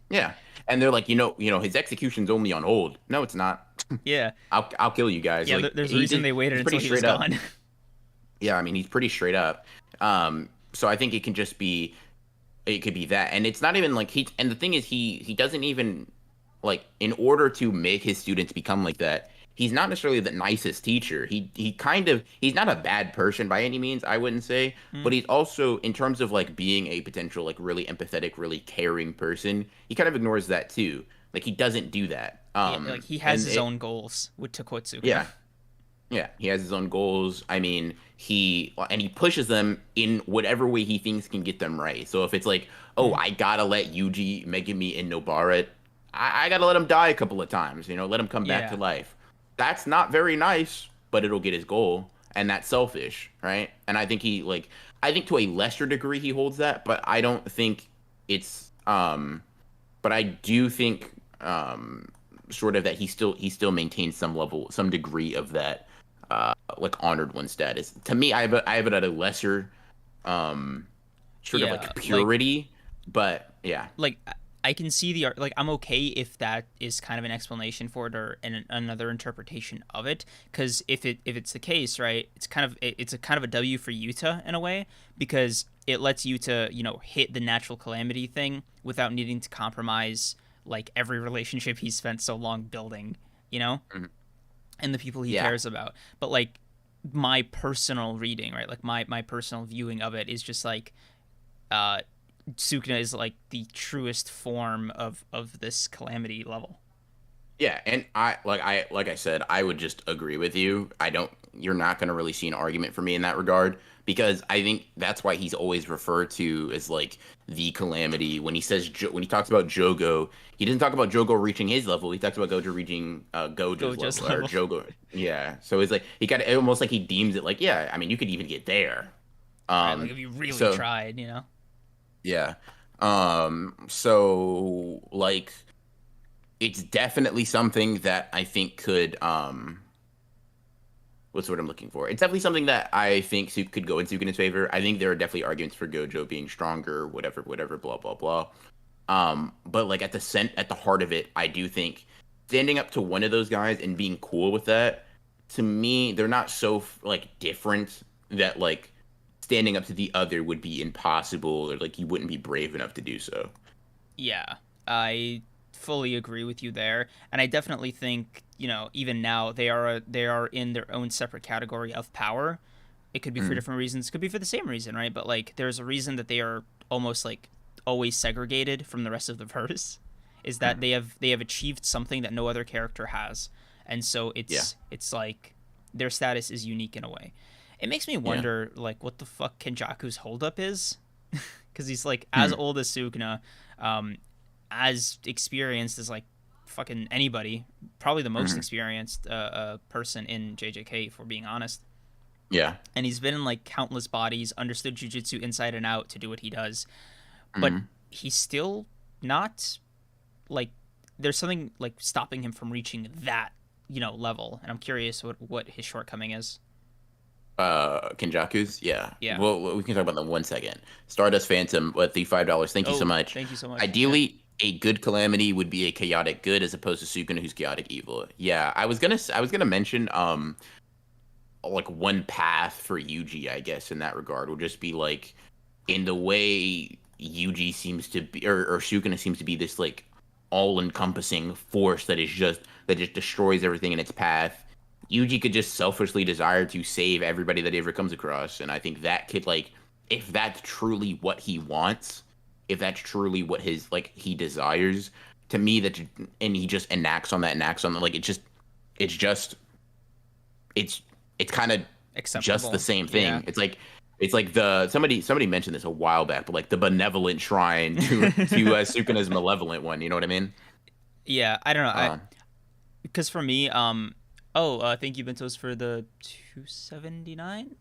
Yeah. And they're like, his execution's only on hold. No, it's not. Yeah, I'll kill you guys. yeah. Like There's a reason they waited he's until pretty he was straight up. gone. Yeah, I mean, he's pretty straight up. So I think it could be that. And it's not even like and the thing is he doesn't even like in order to make his students become like that, he's not necessarily the nicest teacher. He's not a bad person by any means, I wouldn't say, Hmm. but he's also in terms of like being a potential like really empathetic, really caring person, he kind of ignores that too. Like he doesn't do that. Yeah, like he has And his it own goals with Takotsuka. yeah, yeah, he has his own goals. I mean, he pushes them in whatever way he thinks can get them right. So if it's like, oh, Hmm. I gotta let Yuji, Megumi, and Nobara, I gotta let him die a couple of times. Let him come back to Yeah, life. That's not very nice, but it'll get his goal, and that's selfish, right? And I think to a lesser degree he holds that, but I don't think it's but I do think sort of that he still maintains some degree of that like honored one status. To me, I have it at a lesser sort of yeah. like purity, but yeah, Like I can see like I'm okay if that is kind of an explanation for it or another interpretation of it, because if it's the case, right, it's a kind of a W for Yuta in a way, because it lets Yuta hit the natural calamity thing without needing to compromise like every relationship he's spent so long building, you know mhm, and the people he yeah, cares about. But like my personal reading, right, like my personal viewing of it is just like uh Sukuna is like the truest form of this calamity level. Yeah, and I said, I would just agree with you. I don't You're not going to really see an argument for me in that regard because I think that's why he's always referred to as like the calamity when he says when he talks about Jogo, he doesn't talk about Jogo reaching his level. He talks about Gojo reaching Gojo's Gojo's level or level. Jogo. Yeah. So it's like he got almost like he deems it like, yeah, I mean, you could even get there. Right, like Um if you really so tried, you know. yeah. So like it's definitely something that I think could what's the word I'm looking for? It's definitely something that I think could go in Sukuna's favor. I think there are definitely arguments for Gojo being stronger, whatever, blah blah blah. But like at the heart of it, I do think standing up to one of those guys and being cool with that, to me, they're not so like different that like standing up to the other would be impossible or like you wouldn't be brave enough to do so. Yeah, I fully agree with you there, and I definitely think even now they are in their own separate category of power. It could be for Mm, different reasons, could be for the same reason, right? But like, there's a reason that they are almost like always segregated from the rest of the verse, is that mm, they have achieved something that no other character has, and so yeah, it's like their status is unique in a way. It makes me yeah. wonder like what the fuck Kenjaku's holdup is, because he's like as Hmm, old as Sukuna, um, as experienced as like fucking anybody, probably the most hmm, experienced person in JJK, for being honest. yeah. And he's been in like countless bodies, understood jujutsu inside and out to do what he does, but Hmm. he's still not like there's something like stopping him from reaching that level. And I'm curious what his shortcoming is. Kenjaku's, yeah. Yeah. Well, we can talk about that in 1 second. Stardust Phantom with the $5. Thank you so Oh, much. thank you so much. Yeah. Ideally, a good calamity would be a chaotic good as opposed to Sukuna who's chaotic evil. Yeah, I was gonna mention like one path for Yuji, I guess, in that regard would just be like in the way Yuji seems to be or Sukuna seems to be this like all encompassing force that just destroys everything in its path. Yuji could just selfishly desire to save everybody that he ever comes across. And I think that could like if that's truly what he wants, if that's truly what his like he desires, to me that and he just enacts on that, like it's just it's it's kind of just the Acceptable. same Yeah. thing. It's like the somebody mentioned this a while back, but like the benevolent shrine to Sukuna's malevolent one. You know what I mean? Yeah, I don't know. I Uh, Because for me, thank you Bentos for the 279.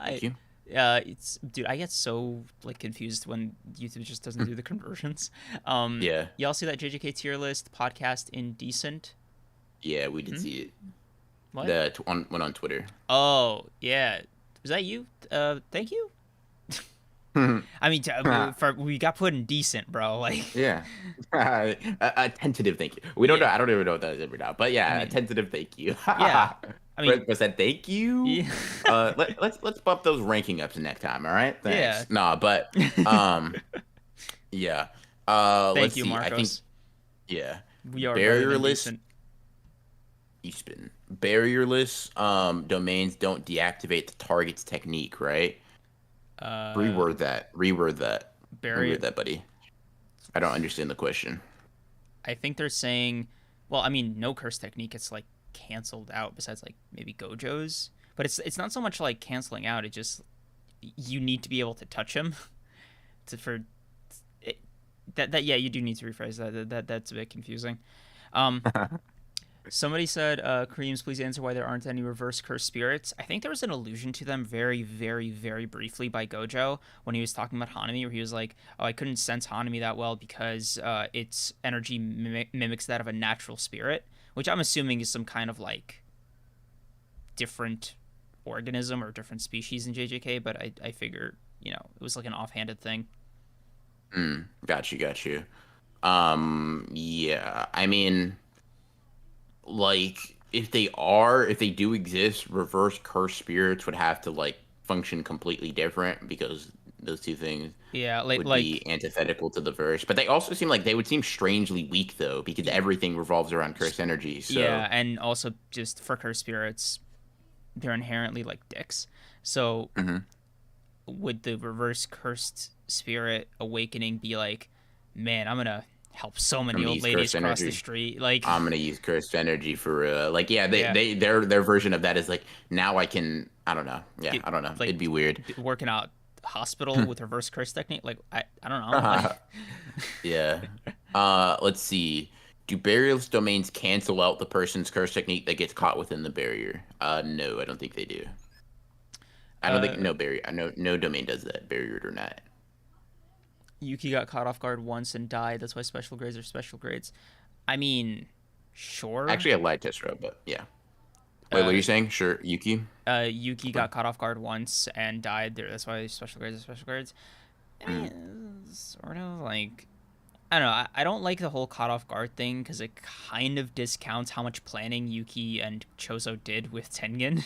thank I you. It's dude, I get so like confused when YouTube just doesn't do the conversions. Yeah, Y'all see that JJK tier list podcast indecent? yeah, we did Hmm? see it. What? The on went on Twitter. Oh yeah, was that you? Thank you. I mean, we got put in decent, bro. Like, Yeah, a tentative thank you. We don't know. yeah. I don't even know what that is ever now, but I yeah, a mean, tentative thank you. yeah. I mean, Was that thank you? yeah. Let's bump those ranking ups next time. All right, Yeah. thanks. Nah, but yeah. Thank Let's you, see. I think Marcos. yeah, We are better than barrierless. decent. You spin barrierless. Domains don't deactivate the target's technique, right? Uh, Reword that. Reword that. Barry, Reword that, buddy. I don't understand the question. I think they're saying, well, I mean, no curse technique. It's like canceled out. Besides, like maybe Gojo's, but it's not so much like canceling out. It just you need to be able to touch him to for it, that yeah, you do need to rephrase that's a bit confusing. Um, Somebody said, Kareems, please answer why there aren't any reverse curse spirits. I think there was an allusion to them very, very, very briefly by Gojo when he was talking about Hanami, where he was like, oh, I couldn't sense Hanami that well because its energy mimics that of a natural spirit, which I'm assuming is some kind of like different organism or different species in JJK, but I figure, it was like an offhanded thing. Got you. Yeah. I mean, like, if they do exist, reverse curse spirits would have to like function completely different because those two things Yeah, would be antithetical to the verse. But they also seem like they would seem strangely weak though, because everything revolves around curse energy. So, yeah, and also just for curse spirits, they're inherently like dicks. So mhm. would the reverse cursed spirit awakening be like, man, I'm gonna help so I'm many gonna old use ladies cursed cross the energy. street. Like, I'm gonna use cursed energy for like yeah yeah, their version of that is like now I can I don't know yeah get I don't know like it'd be weird. working out hospital with reverse curse technique. Like, I don't know. Like, Yeah. Let's see. Do barrierless domains cancel out the person's curse technique that gets caught within the barrier? No, I don't think they do. I don't think uh, no barrier. I know no domain does that, barriered or not. Yuki got caught off guard once and died. That's why special grades are special grades. I mean, sure. Actually, I lied, Tessera, but yeah. Wait, what are Uh, you saying? Sure, Yuki. Yuki got caught off guard once and died. There, that's why special grades are special grades. I Mm. mean, sort of like, I don't know. I don't like the whole caught off guard thing because it kind of discounts how much planning Yuki and Chozo did with Tengen.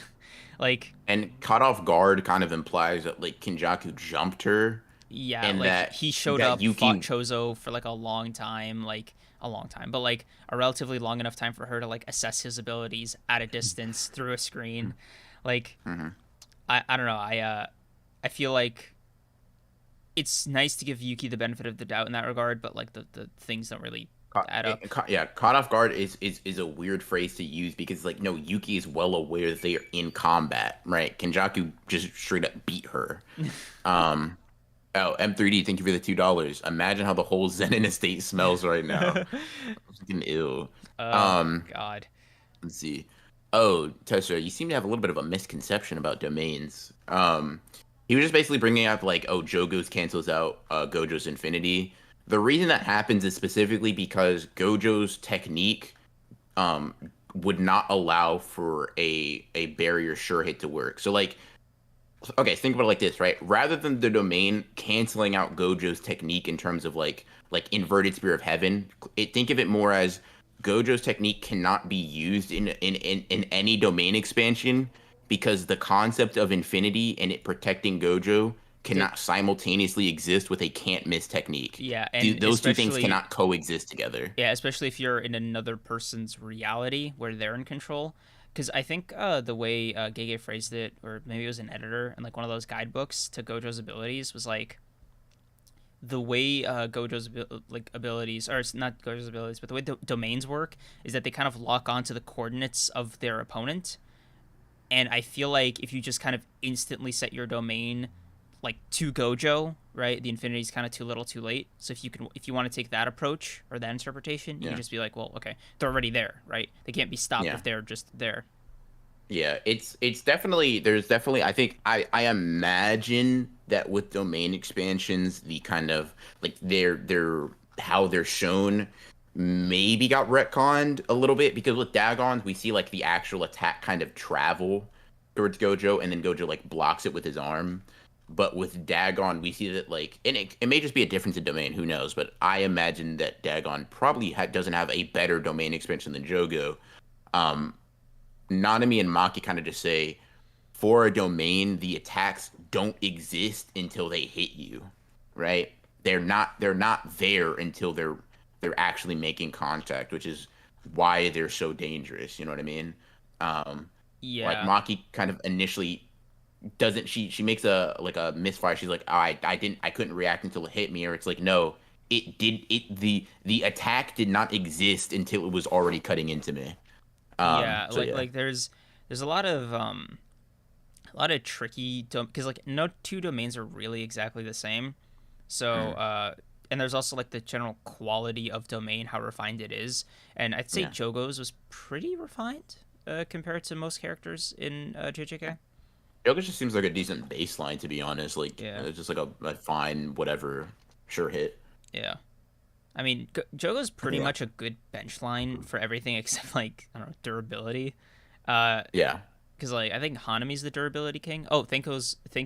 Like, And caught off guard kind of implies that like Kinjaku jumped her, yeah, and like that he showed up, fought Yuki. Chozo for like a long time, like a long time, but like a relatively long enough time for her to like assess his abilities at a distance through a screen. Like, Mhm. I don't know. I feel like it's nice to give Yuki the benefit of the doubt in that regard, but like the things don't really add up. Yeah, caught off guard is a weird phrase to use because like no, Yuki is well aware that they are in combat, right? Kenjaku just straight up beat her. Um, oh, M3D, thank you for the $2. Imagine how the whole Zenin estate smells right now. Fucking ill. Oh Um, God. let's see. Oh, Tessa, you seem to have a little bit of a misconception about domains. He was just basically bringing up like, oh, Jogo's cancels out Gojo's Infinity. The reason that happens is specifically because Gojo's technique um would not allow for a barrier sure hit to work. So like, okay, think about it like this, right? Rather than the domain canceling out Gojo's technique in terms of like inverted spear of heaven, think of it more as Gojo's technique cannot be used in any domain expansion because the concept of infinity and it protecting Gojo Did cannot simultaneously exist with a can't miss technique. Yeah, and Those two things especially cannot coexist together. yeah, especially if you're in another person's reality where they're in control. Because I think the way Gege phrased it, or maybe it was an editor in like one of those guidebooks to Gojo's abilities, was like the way Gojo's like abilities, or it's not Gojo's abilities, but the way the domains work is that they kind of lock onto the coordinates of their opponent. And I feel like if you just kind of instantly set your domain like to Gojo, right? The infinity is kind of too little, too late. So if you want to take that approach or that interpretation, you can Yeah. just be like, well, okay, they're already there, right? They can't be stopped Yeah. if they're just there. Yeah, it's definitely there's definitely I imagine that with domain expansions the kind of like they're how they're shown maybe got retconned a little bit because with Dagons we see like the actual attack kind of travel towards Gojo and then Gojo like blocks it with his arm. But with Dagon, we see that like, and it may just be a difference in domain, who knows? But I imagine that Dagon probably doesn't have a better domain expansion than Jogo. Um, Nanami and Maki kind of just say, for a domain, the attacks don't exist until they hit you, right? They're not there until they're actually making contact, which is why they're so dangerous. You know what I mean? Um, like Yeah, Maki kind of initially doesn't she makes a like a misfire. She's like, oh, I couldn't react until it hit me, or it's like no, the attack did not exist until it was already cutting into me. yeah. So yeah. There's a lot of tricky because like no two domains are really exactly the same. So Mm, and there's also like the general quality of domain, how refined it is, and I'd say yeah. Jogo's was pretty refined compared to most characters in JJK. Joker just seems like a decent baseline, to be honest. Like Yeah, it's just like a fine whatever sure hit. yeah. I mean, Jogo's pretty Yeah. much a good bench line for everything except like I don't know durability. Uh, Yeah. because like I think Hanami's the durability king. Oh, thank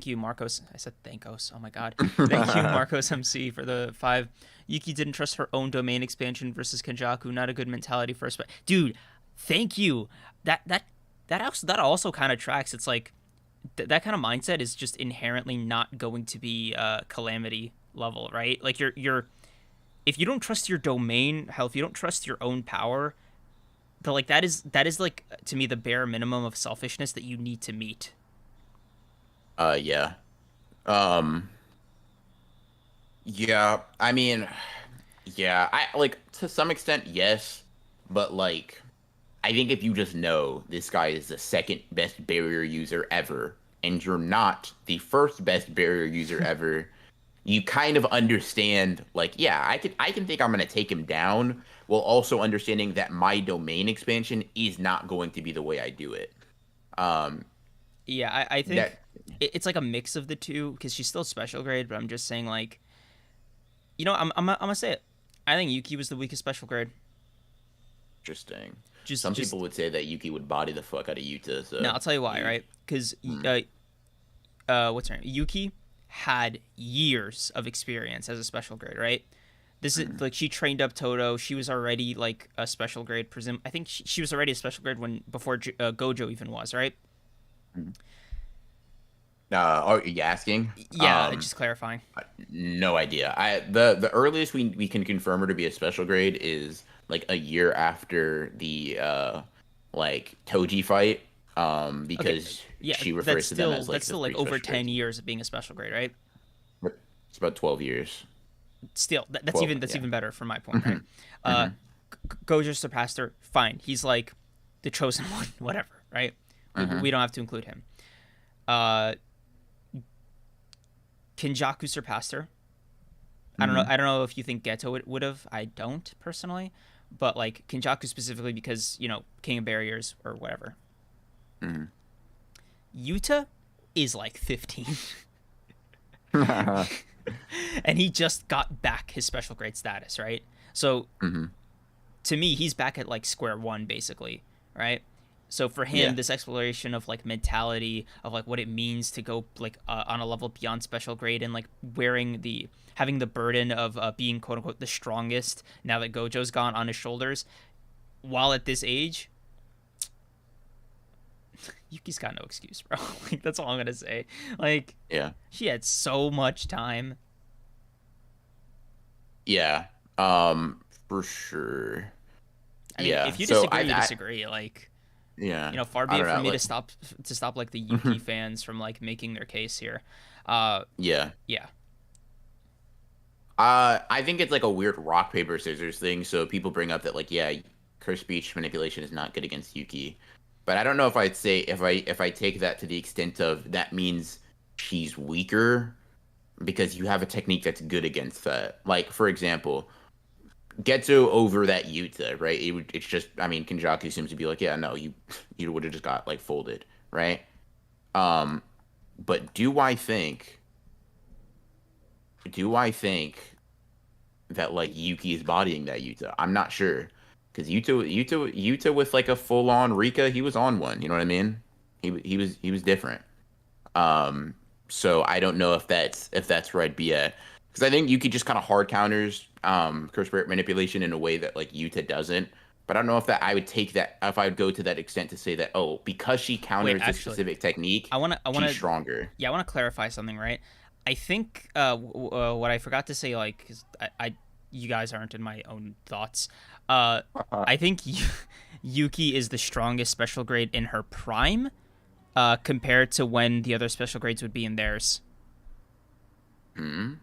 you Marcos. I said thankos. Oh my god, thank you Marcos MC for the 5. Yuki didn't trust her own domain expansion versus Kenjaku. Not a good mentality first, but dude, thank you. That also kind of tracks. It's like that kind of mindset is just inherently not going to be calamity level, right? Like you're if you don't trust your domain, hell, if you don't trust your own power, like that is like to me the bare minimum of selfishness that you need to meet. Yeah. Um. Yeah. I mean, Yeah, I like to some extent, yes, but like I think if you just know this guy is the second best barrier user ever, and you're not the first best barrier user ever, you kind of understand like, yeah, I can think I'm gonna take him down, while also understanding that my domain expansion is not going to be the way I do it. Um, Yeah, I think that it's like a mix of the two because she's still special grade, but I'm just saying like, I'm gonna say it. I think Yuki was the weakest special grade. interesting. Some people Just would say that Yuki would body the fuck out of Yuta, now so I'll tell you why, you, right? Because hmm, what's her name? Yuki had years of experience as a special grade, right? This is hmm, like she trained up Toto. She was already like a special grade. I think she was already a special grade when before Gojo even was, right? hmm. Are you asking? Yeah, just clarifying. No idea. The earliest we can confirm her to be a special grade is like a year after the like Toji fight. Okay, Because yeah, she refers to them as that's like the still like three over special 10 grades. years of being a special grade, right? It's about 12 years. Still, Twelve, that's yeah. even better from my point, Hmm. right? Uh, Hmm. Gojo surpassed her. Fine, he's like the chosen one, whatever, right? We Hmm. don't have to include him. Uh, Kinjaku surpassed her. I don't know. Hmm. I don't know if you think Geto would have. I don't personally, but like Kinjaku specifically because King of Barriers or whatever. Hmm. Yuta is like 15, Hmm. and he just got back his special grade status, right? So to me, he's back at like square one basically, right? So for him, Yeah. this exploration of like mentality of like what it means to go like on a level beyond special grade and like having the burden of being quote unquote the strongest now that Gojo's gone on his shoulders, while at this age, Yuki's got no excuse, bro. Like that's all I'm gonna say. Like Yeah. she had so much time. Yeah. For sure. I mean, Yeah. if you So disagree, you disagree. Like yeah. far I be it don't for know. me to stop like the Yuki fans from like making their case here. Uh, Yeah. yeah, I think it's like a weird rock paper scissors thing. So people bring up that like, yeah, her speech manipulation is not good against Yuki, but I don't know if I'd say if I take that to the extent of that means she's weaker because you have a technique that's good against that. Like for example, Getsu over that Yuta, right? It's just I mean Kenjaku seems to be like, yeah, no, you would have just got like folded, right? Um, but do I think that like Yuki is bodying that Yuta. I'm not sure because Yuta with like a full on Rika, he was on one. You know what I mean? He was different. Um, so I don't know if that's where I'd be at because I think Yuki just kind of hard counters Curse Spirit manipulation in a way that like Yuta doesn't. But I don't know if that I would take that if I would go to that extent to say that oh because she wait, counters this actually, specific technique I she's wanna, stronger. yeah, I wanna clarify something, right? I think what I forgot to say, like, 'cause you guys aren't in my own thoughts. Uh, I think Yuki is the strongest special grade in her prime, compared to when the other special grades would be in theirs. Hmm.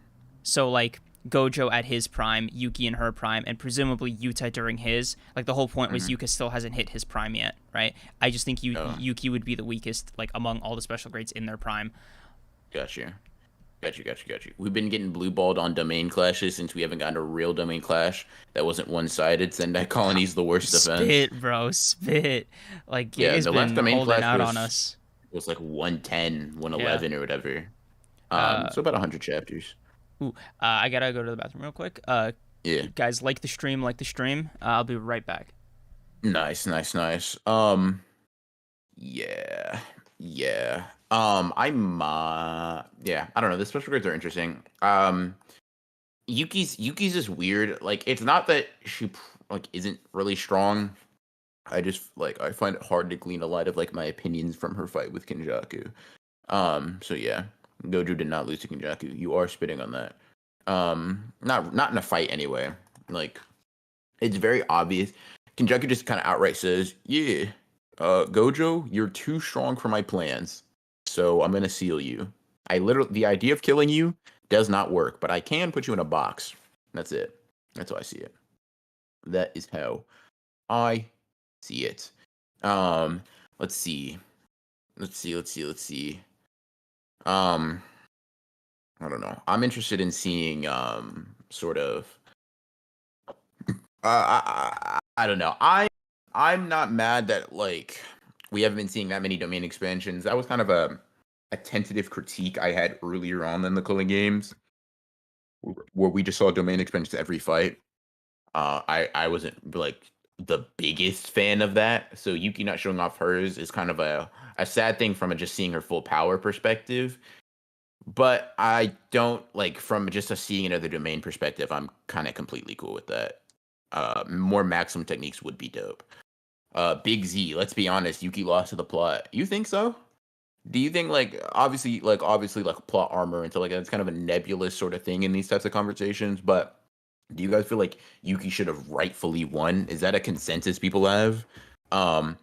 So like Gojo at his prime, Yuki in her prime, and presumably Yuta during his. Like the whole point was Hmm. Yuka still hasn't hit his prime yet, right? I just think Oh, Yuki would be the weakest, like among all the special grades in their prime. got you. Got you. We've been getting blue balled on domain clashes since we haven't gotten a real domain clash that wasn't one sided. Sendai Colony's the worst defense. Spit, bro, spit. Like Yeah, Giga's the last been domain holding clash out on was us. was like 110, Yeah. 111 or whatever. Uh, So about 100 chapters. I gotta go to the bathroom real quick. Yeah. Guys, like the stream, like the stream. I'll be right back. Nice. Yeah. Yeah. Yeah, I don't know. The special grades are interesting. Yuki's is weird. Like it's not that she like isn't really strong. I just like I find it hard to glean a lot of like my opinions from her fight with Kinjaku. So yeah, Gojo did not lose to Kinjaku. You are spitting on that. Not in a fight anyway. Like it's very obvious. Kinjaku just kind of outright says, "Yeah, Gojo, you're too strong for my plans, so I'm gonna seal you. The idea of killing you does not work, but I can put you in a box. That's it." That's how I see it. That is how I see it. Um, let's see. Let's see. Um, I don't know. I'm interested in seeing sort of I don't know. I'm not mad that like we haven't been seeing that many domain expansions. That was kind of a tentative critique I had earlier on in the Culling games, where we just saw domain expansions every fight. I wasn't like the biggest fan of that. So Yuki not showing off hers is kind of a sad thing from a just seeing her full power perspective. But I don't like from just a seeing another domain perspective. I'm kind of completely cool with that. More maximum techniques would be dope. Big Z. Let's be honest. Yuki lost to the plot. You think so? Do you think obviously like plot armor and stuff like that? It's kind of a nebulous sort of thing in these types of conversations. But do you guys feel like Yuki should have rightfully won? Is that a consensus people have? Um,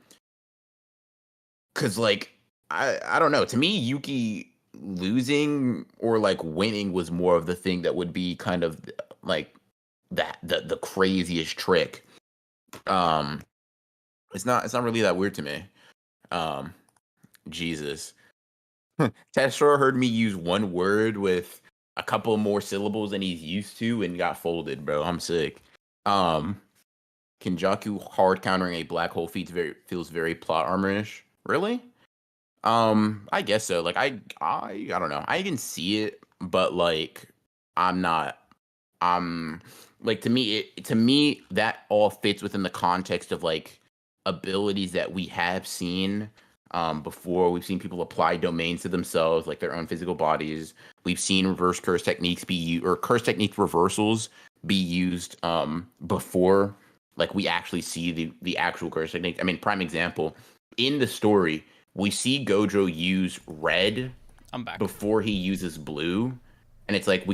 Cause like I don't know. To me, Yuki losing or like winning was more of the thing that would be kind of like that the craziest trick. Um, it's not really that weird to me. Um, Jesus. Testro heard me use one word with a couple more syllables than he's used to and got folded, bro. I'm sick. Um, Kinjaku hard countering a black hole feels very plot armor-ish. Really? I guess so. Like I don't know. I can see it, but like I'm not like to me that all fits within the context of like abilities that we have seen before. We've seen people apply domains to themselves, like their own physical bodies. We've seen reverse curse techniques or curse technique reversals be used before like we actually see the actual curse technique. I mean, prime example, in the story, we see Gojo use red I'm back. before he uses blue. And it's like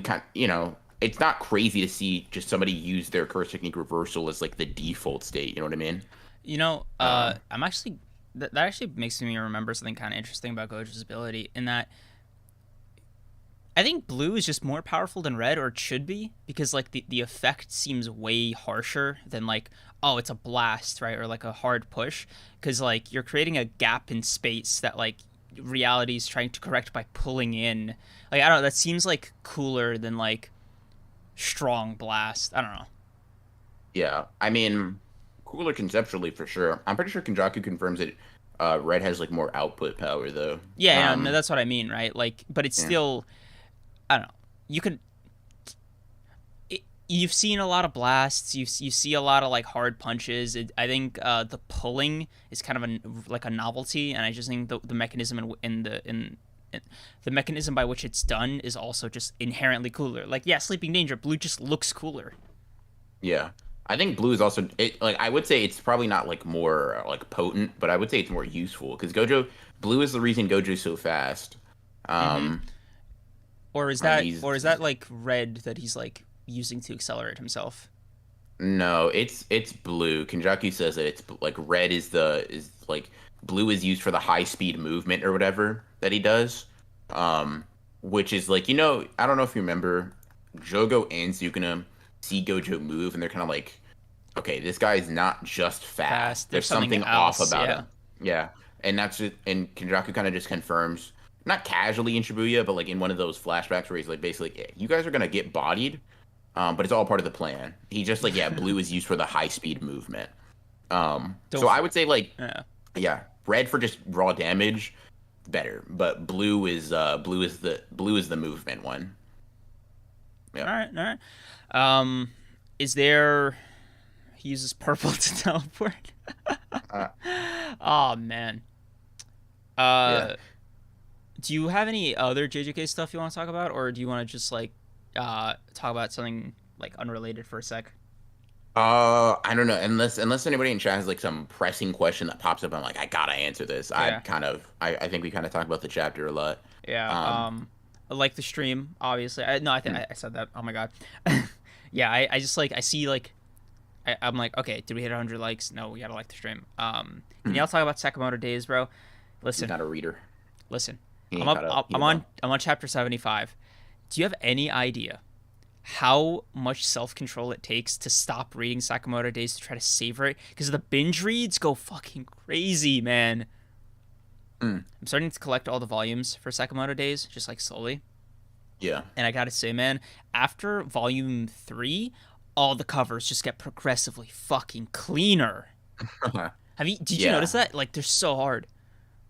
it's not crazy to see just somebody use their curse technique reversal as like the default state, you know what I mean? I'm actually that actually makes me remember something kind of interesting about Gojo's ability in that I think blue is just more powerful than red, or it should be, because like the effect seems way harsher than like, oh, it's a blast, right, or like a hard push, because like you're creating a gap in space that like reality is trying to correct by pulling in. Like I don't know, that seems like cooler than like strong blast. I don't know. Yeah. I mean, cooler conceptually for sure. I'm pretty sure Kenjaku confirms that red has like more output power though. Yeah, no, that's what I mean, right? Like, but it's Yeah. still, I don't know. You could you've seen a lot of blasts. You see a lot of like hard punches. I think the pulling is kind of like a novelty, and I just think the mechanism in the mechanism by which it's done is also just inherently cooler. Like yeah, Sleeping Danger blue just looks cooler. Yeah. I think blue is also like I would say it's probably not like more like potent, but I would say it's more useful because Gojo blue is the reason Gojo's so fast. Mm-hmm. Um, Or is and that or is that like red that he's like using to accelerate himself? no, it's blue. Kenjaku says that it's like red is like blue is used for the high speed movement or whatever that he does. Um, which is like I don't know if you remember, Jogo and Sukuna see Gojo move and they're kind of like, okay, this guy's not just fast. Fast. There's There's something something off else. about Yeah. him. Yeah, and that's just and Kenjaku kind of just confirms, not casually in Shibuya, but like in one of those flashbacks where he's like basically, yeah, you guys are gonna get bodied. But it's all part of the plan. He just like yeah, blue is used for the high speed movement. Don't. So I would say like Yeah. yeah, red for just raw damage, better. But blue is the movement one. All Yeah. right. All right. Um, is there? He uses purple to teleport. Uh, Oh man. yeah. Uh, do you have any other JJK stuff you want to talk about, or do you want to just like talk about something like unrelated for a sec? I don't know. Unless anybody in chat has like some pressing question that pops up, I'm like, I gotta answer this. Yeah. I think we kind of talk about the chapter a lot. Yeah. Um, I like the stream, obviously. No, I think I said that. Oh my god. Yeah. I just like I see like I'm like, okay, did we hit 100 likes? No, we gotta like the stream. Can y'all talk about Sakamoto Days, bro? he's Listen, not a reader. listen. He I'm ain't up. caught up. He I'm don't know. on. I'm on chapter 75. Do you have any idea how much self-control it takes to stop reading Sakamoto Days to try to savor it, because the binge reads go fucking crazy, man. Mm, I'm starting to collect all the volumes for Sakamoto Days, just like slowly. yeah. And I gotta say, man, after volume 3, all the covers just get progressively fucking cleaner. Did you notice Yeah. that? Like, they're so hard.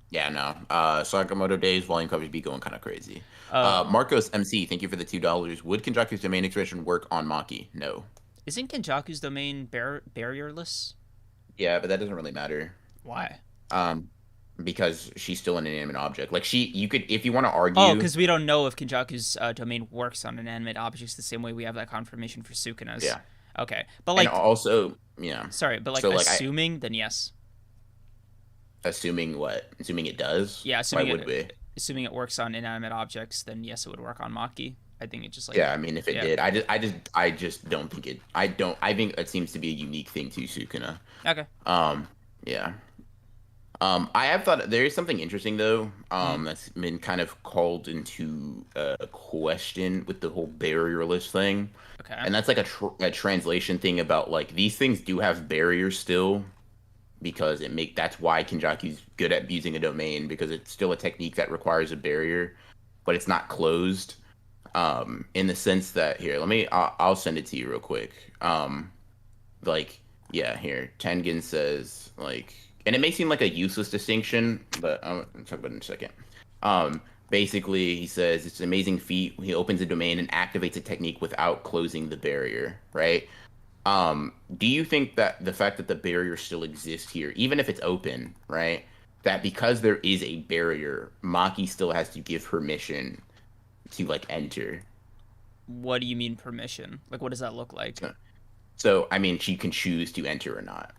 Yeah, no. Sakamoto Days volume covers be going kind of crazy. Um, Marcos MC, thank you for the $2. Would Kenjaku's domain expansion work on Maki? No. isn't Kenjaku's domain barrierless? Yeah, but that doesn't really matter. Why? Um, because she's still an inanimate object. Like you could, if you want to Oh, argue, because we don't know if Kenjaku's domain works on inanimate objects the same way we have that confirmation for Sukuna's. yeah, Okay, but and like, also, yeah. sorry, but like So like, assuming, then yes. assuming what? Assuming it does. Yeah, Why would we? assuming it works on inanimate objects, then yes, it would work on Maki. I think it just like Yeah, I mean, if it yeah. did, I just don't think it. I don't. I think it seems to be a unique thing to Sukuna. Okay. Um, yeah. I have thought there is something interesting though. Mm, That's been kind of called into question with the whole barrierless thing, okay. and that's like a translation thing about like these things do have barriers still because that's why Kenjaku's good at using a domain because it's still a technique that requires a barrier, but it's not closed. In the sense that here, I'll send it to you real quick. Like yeah, here Tengen says like, and it may seem like a useless distinction, but I'll talk about it in a second. Basically, he says it's an amazing feat. He opens a domain and activates a technique without closing the barrier, right? Do you think that the fact that the barrier still exists here, even if it's open, right? That because there is a barrier, Maki still has to give permission to like enter. What do you mean permission? Like, what does that look like? So I mean, she can choose to enter or not.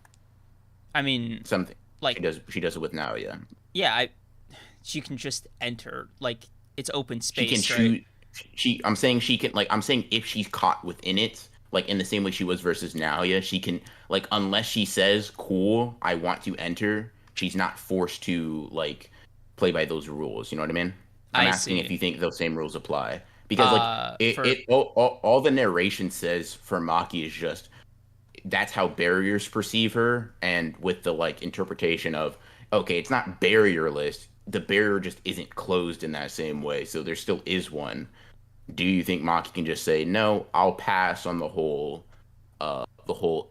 I mean, Something like, she does it with Naoya. yeah, she can just enter. Like, it's open She can space, right? choose. I'm saying she can like. I'm saying if she's caught within it, like in the same way she was versus Naoya, she can like unless she says, "Cool, I want to enter." She's not forced to like play by those rules. You know what I mean? I'm I asking if see. you think those same rules apply because like For all the narration says for Maki is just that's how barriers perceive her, and with the like interpretation of okay, it's not barrierless. The barrier just isn't closed in that same way, so there still is one. Do you think Maki can just say no? I'll pass on the whole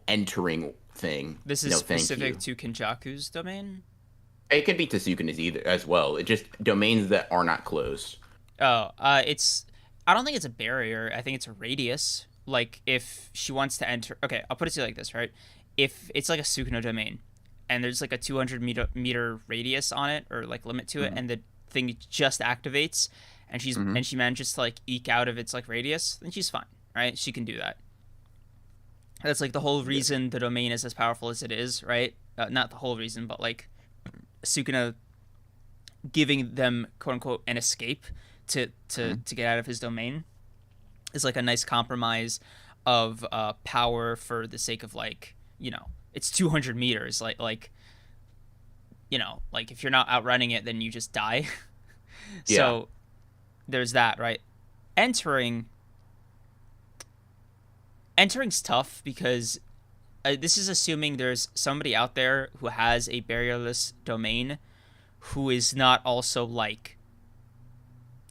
entering thing. this is No, thank specific you. to Kenjaku's domain. It could be Tasukuna's either as well. It just domains that are not closed. Oh, it's. I don't think it's a barrier. I think it's a radius. Like, if she wants to enter. Okay, I'll put it to you like this, right? If it's like a Sukuna domain, and there's like a 200 meter radius on it, or like limit to it, Hmm. and the thing just activates, Hmm. and she manages to like eke out of its like radius, then she's fine, right? She can do that. That's like the whole Yeah. reason the domain is as powerful as it is, right? Not the whole reason, but like Sukuna giving them quote unquote an escape Hmm. to get out of his domain is like a nice compromise of power for the sake of like it's 200 meters like like if you're not outrunning it then you just die. Yeah. So there's that, right? entering Entering's tough because this is assuming there's somebody out there who has a barrierless domain who is not also like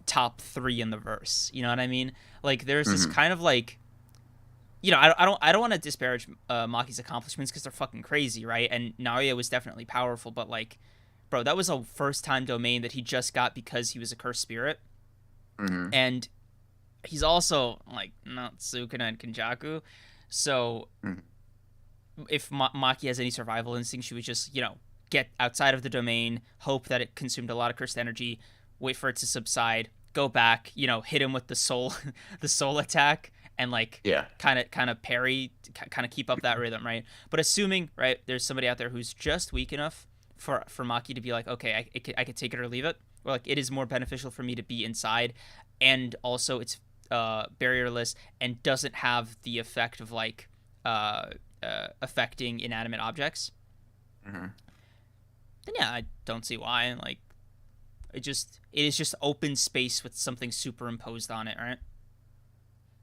top 3 in the verse. You know what I mean? Like there's this Hmm. kind of like I don't want to disparage Maki's accomplishments because they're fucking crazy, right? And Naoya was definitely powerful, but like, bro, that was a first time domain that he just got because he was a cursed spirit, Hmm. and he's also like not Sukuna and Kenjaku, so Hmm. if Maki has any survival instinct, she would just get outside of the domain, hope that it consumed a lot of cursed energy, wait for it to subside, go back, hit him with the soul, the soul attack, and like Yeah. kind of parry, kind of keep up that rhythm, right? But assuming right there's somebody out there who's just weak enough for Maki to be like, okay, I could take it or leave it, or like it is more beneficial for me to be inside, and also it's barrierless and doesn't have the effect of like uh, affecting inanimate objects, Hmm. then yeah, I don't see why. Like, it is just open space with something superimposed on it, right?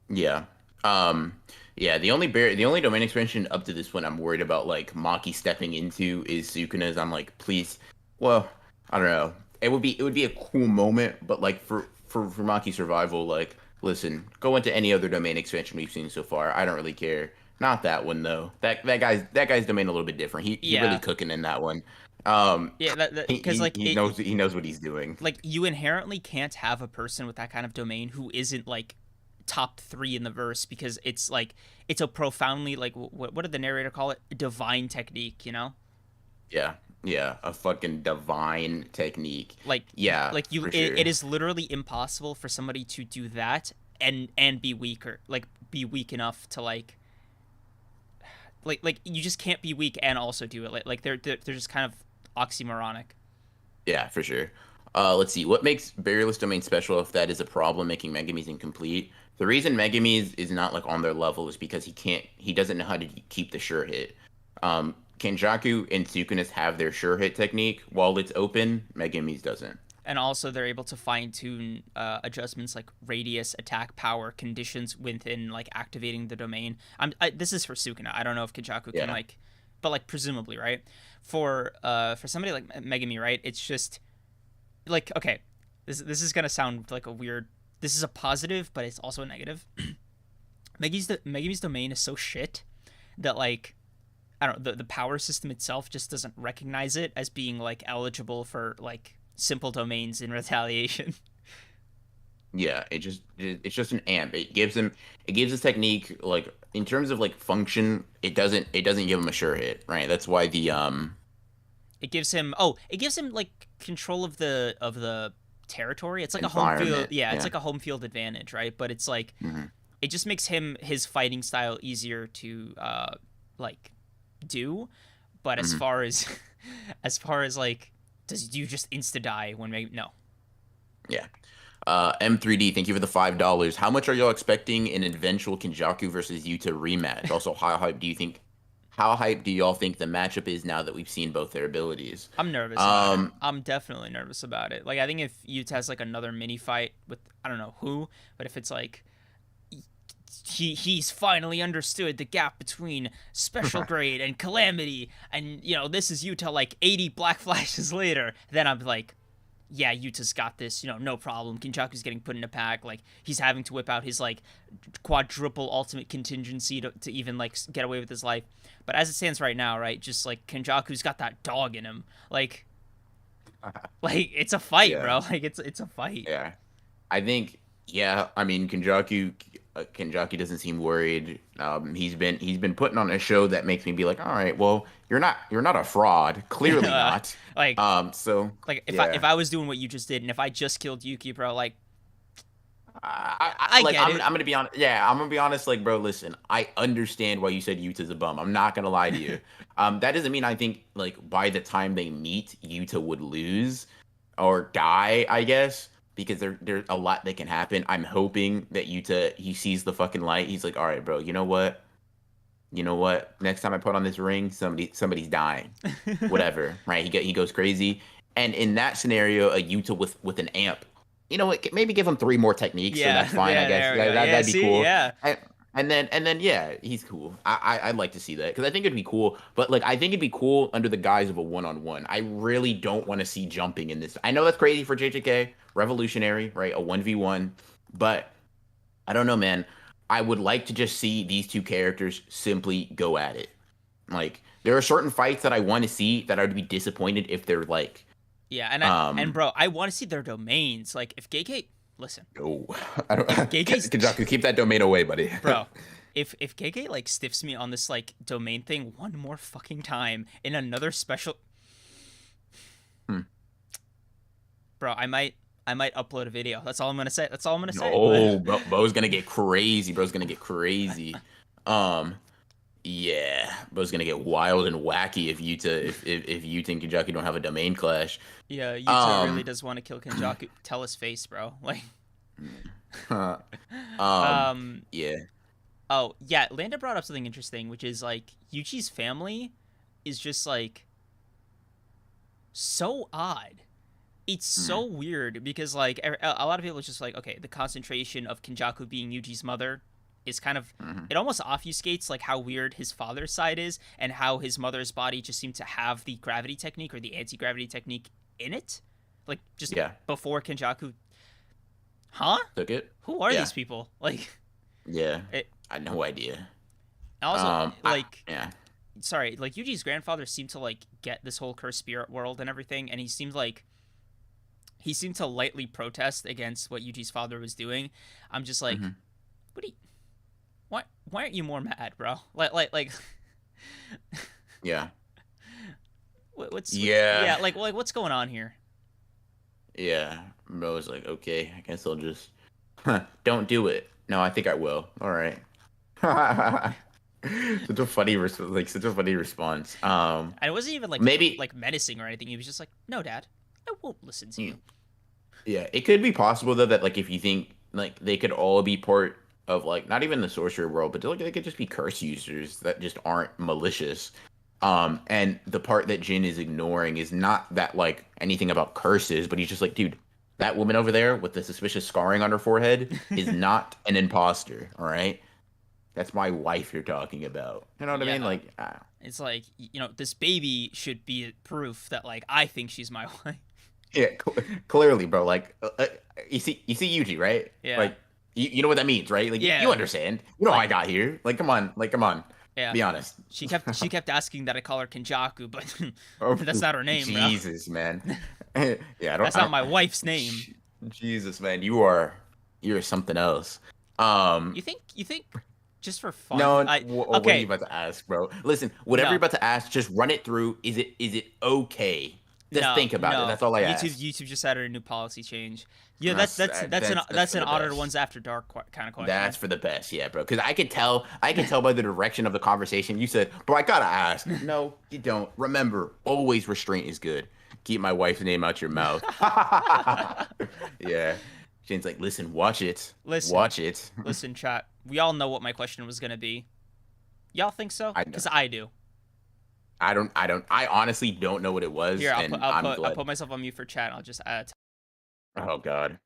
Yeah. Um, yeah, the only domain expansion up to this point I'm worried about like Maki stepping into is Sukuna's. I'm like, please, well, I don't know. It would be a cool moment, but like for Maki survival, like, listen, go into any other domain expansion we've seen so far. I don't really care. Not that one though. That guy's domain a little bit different. He really Yeah, cooking in that one. Um, yeah, that he, because he like he knows he knows what he's doing. like you inherently can't have a person with that kind of domain who isn't like top three in the verse because it's like it's a profoundly like what did the narrator call it? Divine technique, you know? Yeah, yeah, a fucking divine technique. Like Yeah, like you for it sure. is literally impossible for somebody to do that and be weaker, like be weak enough to like you just can't be weak and also do it. Like they're just kind of oxymoronic. Yeah, for sure. Let's see. What makes barrierless domain special if that is a problem making Megami's incomplete? The reason Megami's is not like on their level is because he doesn't know how to keep the sure hit. Kenjaku and Sukunas have their sure hit technique while it's open. Megami's doesn't. And also they're able to fine tune adjustments like radius, attack power, conditions within like activating the domain. This is for Sukuna. I don't know if Kajaku can Yeah. like, but like presumably, right? For somebody like Megami, right? It's just like okay, this is gonna sound like a weird. This is a positive, but it's also a negative. Megami's domain is so shit that like I don't know, the power system itself just doesn't recognize it as being like eligible for like simple domains in retaliation. Yeah, it's just an amp. It gives his technique like in terms of like function, it doesn't give him a sure hit, right? That's why the It gives him like control of the territory. It's like a home field. environment. Yeah, it's Yeah. like a home field advantage, right? But it's like Hmm. it just makes his fighting style easier to like do. But as Hmm. far as as far as like do you just insta die when maybe no. Yeah. M3D, thank you for the $5. How much are y'all expecting an eventual Kenjaku versus Yuta rematch? Also, how hype do y'all think the matchup is now that we've seen both their abilities? I'm nervous about it. Um, I'm definitely nervous about it. Like I think if Yuta has like another mini fight with I don't know who, but if it's like he's finally understood the gap between special grade and calamity and you know this is Yuta like 80 black flashes later, then I'm like yeah, Yuta's got this, you know, no problem. Kinjaku's getting put in a pack. Like, he's having to whip out his, like, quadruple ultimate contingency to even, like, get away with his life. But as it stands right now, right, just, like, Kinjaku's got that dog in him. Like it's a fight, yeah, bro. Like, it's a fight. yeah. I think, yeah. I mean, Kenjaku doesn't seem worried. He's been putting on a show that makes me be like, all right, well, you're not a fraud, clearly not. Like, So like if yeah. I was doing what you just did and if I just killed Yuki, bro, like, I Like get I'm it. gonna be honest. Yeah, I'm gonna be honest. Like, bro, listen, I understand why you said Utah's a bum. I'm not gonna lie to you. That doesn't mean I think like by the time they meet, Utah would lose or die. I guess because there's a lot that can happen. I'm hoping that Utah he sees the fucking light. He's like, all right, bro. You know what? You know what? Next time I put on this ring, somebody's dying. Whatever, right? He goes crazy. And in that scenario, a Utah with an amp, you know what? Maybe give him three more techniques, and Yeah, that's fine. I yeah, guess there we go. Yeah, that'd be see, cool. yeah. And then yeah, he's cool. I'd like to see that because I think it'd be cool. But like I think it'd be cool under the guise of a one-on-one. I really don't want to see jumping in this. I know that's crazy for JJK, revolutionary, right? A 1v1, but I don't know, man. I would like to just see these two characters simply go at it. Like there are certain fights that I want to see that I would be disappointed if they're like Yeah, and um bro, I want to see their domains. Like if Gege, listen, no. I don't if Gege's Kajaku, keep that domain away, buddy. bro, if Gege like stiffs me on this like domain thing one more fucking time in another special, Hmm. bro, I might upload a video. That's all I'm gonna say. That's all I'm gonna say. No, Bo's gonna get crazy. Bro's gonna get crazy. Um, yeah, Bro's gonna get wild and wacky if Yuta and Kajaku don't have a domain clash. Yeah, Yuta really Um, does want to kill Kenjaku. Tell his face, bro. Like, um, um, yeah. oh yeah, Landa brought up something interesting, which is like Yuchi's family is just like so odd. It's Mm, so weird because like a lot of people are just like, okay, the concentration of Kenjaku being Yuji's mother, is kind of, Hmm. it almost obfuscates like how weird his father's side is and how his mother's body just seemed to have the gravity technique or the anti-gravity technique in it, like just Yeah, before Kenjaku. Huh? took it. Who are Yeah, these people? Like yeah. it. I had no idea. Also, like, Yeah. sorry, like Yuji's grandfather seemed to like get this whole cursed spirit world and everything, and he seemed to lightly protest against what Yuji's father was doing. I'm just like, Hmm. what do you, why aren't you more mad, bro? Like Yeah. what's Yeah. yeah, like what's going on here? Yeah. Bro was like, okay, I guess I'll just don't do it. No, I think I will. All right. Such a funny such a funny response. And it wasn't even Maybe like menacing or anything. He was just like, no, dad, I won't listen to you. mm, yeah, it could be possible though that like if you think like they could all be part of like not even the sorcerer world, but like they could just be curse users that just aren't malicious. And the part that Jin is ignoring is not that like anything about curses, but he's just like, dude, that woman over there with the suspicious scarring on her forehead is not an imposter, all right? That's my wife you're talking about. You know what I mean? Yeah, Like, it's like, this baby should be proof that like I think she's my wife. yeah, clearly, bro. Like, you see Yuji, right? Yeah, Like, you know what that means, right? Like, you yeah, understand. You know how I like got here. Like, come on, yeah. be honest. She kept asking that I call her Kenjaku, but Oh, that's not her name, bro. Jesus, man. Yeah, That's I not don't. my wife's name. Jesus, man, you're something else. You think just for fun, No, I what are you okay, about to ask, bro? Listen, whatever you're no. about to ask, just run it through. Is it okay? Just No, think about it. no. That's all I YouTube ask. Just added a new policy change. Yeah, that's That's that's that's an that's that's for an the audited best. ones after dark kind of That's question. for the best, yeah, bro. Because I could tell by the direction of the conversation. You said, bro, I gotta ask. No, you don't. Remember, always restraint is good. Keep my wife's name out your mouth. Yeah. Shane's like, listen, Listen, watch it. listen, chat. We all know what my question was gonna be. Y'all think so? I know. Cause I do. I honestly don't know what it was, Here, and I'm I'll glad. put myself on mute for chat. And I'll just Oh God.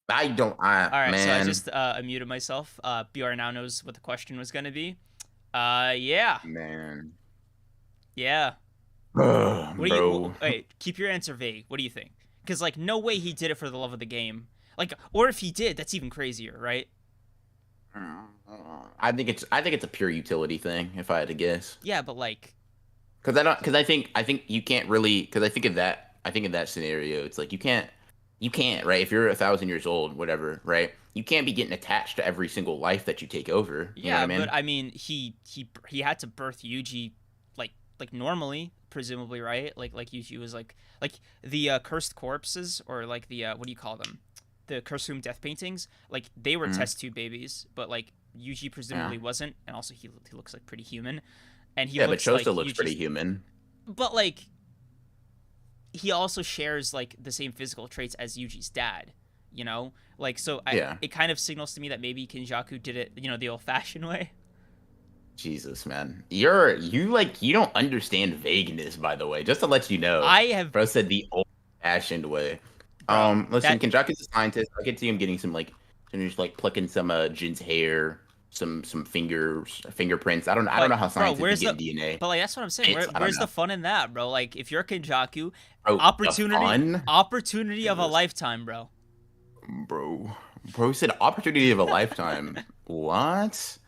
I don't. all right. So I Man, just unmuted myself. BR now knows what the question was gonna be. Yeah, man, yeah. ugh, What do you? bro. Wait, keep your answer vague. What do you think? Because like, no way he did it for the love of the game. Like, or if he did, that's even crazier, right? I think it's a pure utility thing, if I had to guess. Yeah, but like, Because I think you can't really because I think in that scenario it's like you can't right if you're 1,000 years old whatever right you can't be getting attached to every single life that you take over. You know what I yeah, but mean? I mean, he had to birth Yuji like normally, presumably, right? Like Yuji was like the cursed corpses or like the what do you call them? The cursed death paintings. Like they were Hmm. test tube babies, but like Yuji Yeah, presumably wasn't, and also he looks like pretty human, and he yeah, but looks like Chosta looks pretty Yuji's, human. but like he also shares like the same physical traits as Yuji's dad. Like so, Yeah. it kind of signals to me that maybe Kinjaku did it, the old-fashioned way. Jesus, man. You don't understand vagueness, by the way, just to let you know. I have, Bro said the old fashioned way. bro. Listen, That Kenjaku's a scientist. I could see him getting just like plucking some Jin's hair, some fingerprints. I don't know how bro. scientists be Where's the? getting DNA. But like that's what I'm saying. I don't Where's the know. fun in that, bro? Like if you're Kinjaku, Bro, the opportunity fun? opportunity of a Jesus. lifetime, bro. Bro. Bro said opportunity of a lifetime. What?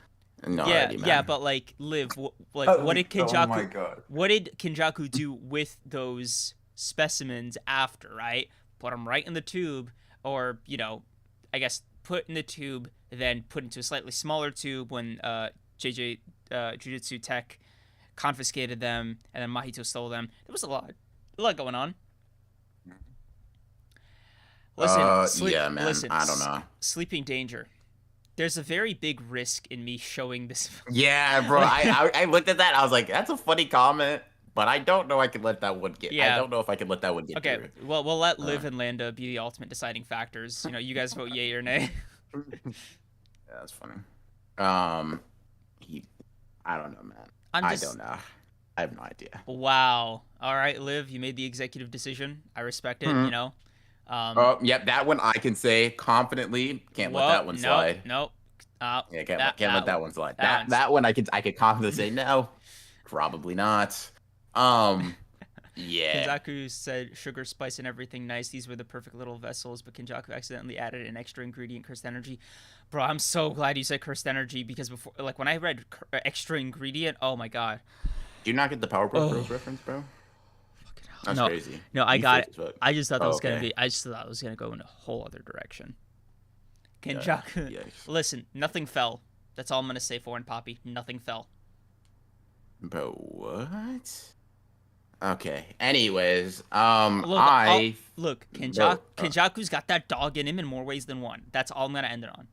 No, Yeah, already, yeah, man. but like live. Like Oh my god. what did Kinjaku do with those specimens after? Right, put them right in the tube, or I guess put in the tube, then put into a slightly smaller tube when JJ Jujutsu Tech confiscated them, and then Mahito stole them. There was a lot going on. Yeah, man. Listen, I don't know. sleeping danger. There's a very big risk in me showing this. Yeah, bro. Like, I looked at that. I was like, that's a funny comment, but I don't know. I could let that one get. I yeah. don't know if I could let that one get Okay. through. Well, we'll let Uh, Liv and Landa be the ultimate deciding factors. You guys vote yay or nay. yeah, that's funny. Um, he, I don't know, man. I'm I just don't know. I have no idea. Wow. All right, Liv, you made the executive decision. I respect it. Hmm. You know. Oh, yep, that one I can say confidently. Can't let Whoa. that one Nope. slide. Nope. Yeah, That can't let that that one. one slide. That one's. That one I could confidently say no, probably not. Um, yeah. Kenjaku said sugar, spice, and everything nice. These were the perfect little vessels, but Kenjaku accidentally added an extra ingredient, cursed energy. Bro, I'm so glad you said cursed energy because before, like when I read extra ingredient, oh my god. Do you not get the Powerpuff Girls Oh, reference, bro? fucking hell. That's No, crazy. no, I You got fake it. as fuck. I just thought that Oh, was gonna okay. be. I just thought it was gonna go in a whole other direction. Yeah. Kenjaku, Yikes. listen, nothing fell. That's all I'm gonna say. Foreign Poppy, nothing fell. Bro, what? Okay. Anyways, Look, look. bro, Kenjaku's got that dog in him in more ways than one. That's all I'm gonna end it on.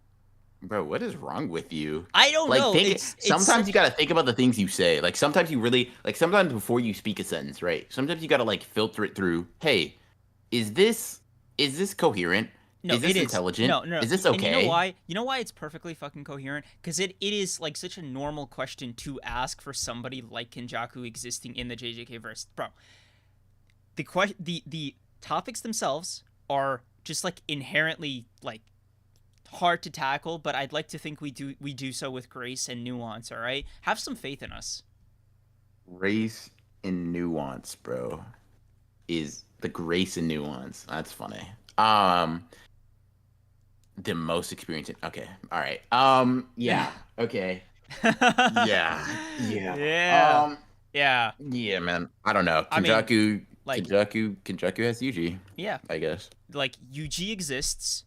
bro, what is wrong with you? I don't Like, know. think. It's Sometimes you such. gotta think about the things you say. Like, sometimes you really, like, sometimes before you speak a sentence, right? Sometimes you gotta like filter it through. Hey, is this is this coherent? No, Is it this is. intelligent? No, no. Is this And you know okay? why? You know why it's perfectly fucking coherent? Because it is like such a normal question to ask for somebody like Kenjaku existing in the JJK verse, bro. The topics themselves are just like inherently like hard to tackle, but I'd like to think we do so with grace and nuance. All right, have some faith in us. Grace and nuance, bro, is the grace and nuance. That's funny. Um, the most experienced. Okay, all right. Yeah. Okay. Yeah. Yeah. Yeah, yeah. Yeah, man. I don't know. I mean, like, Kenjaku has Yuji, yeah, I guess. like Yuji exists.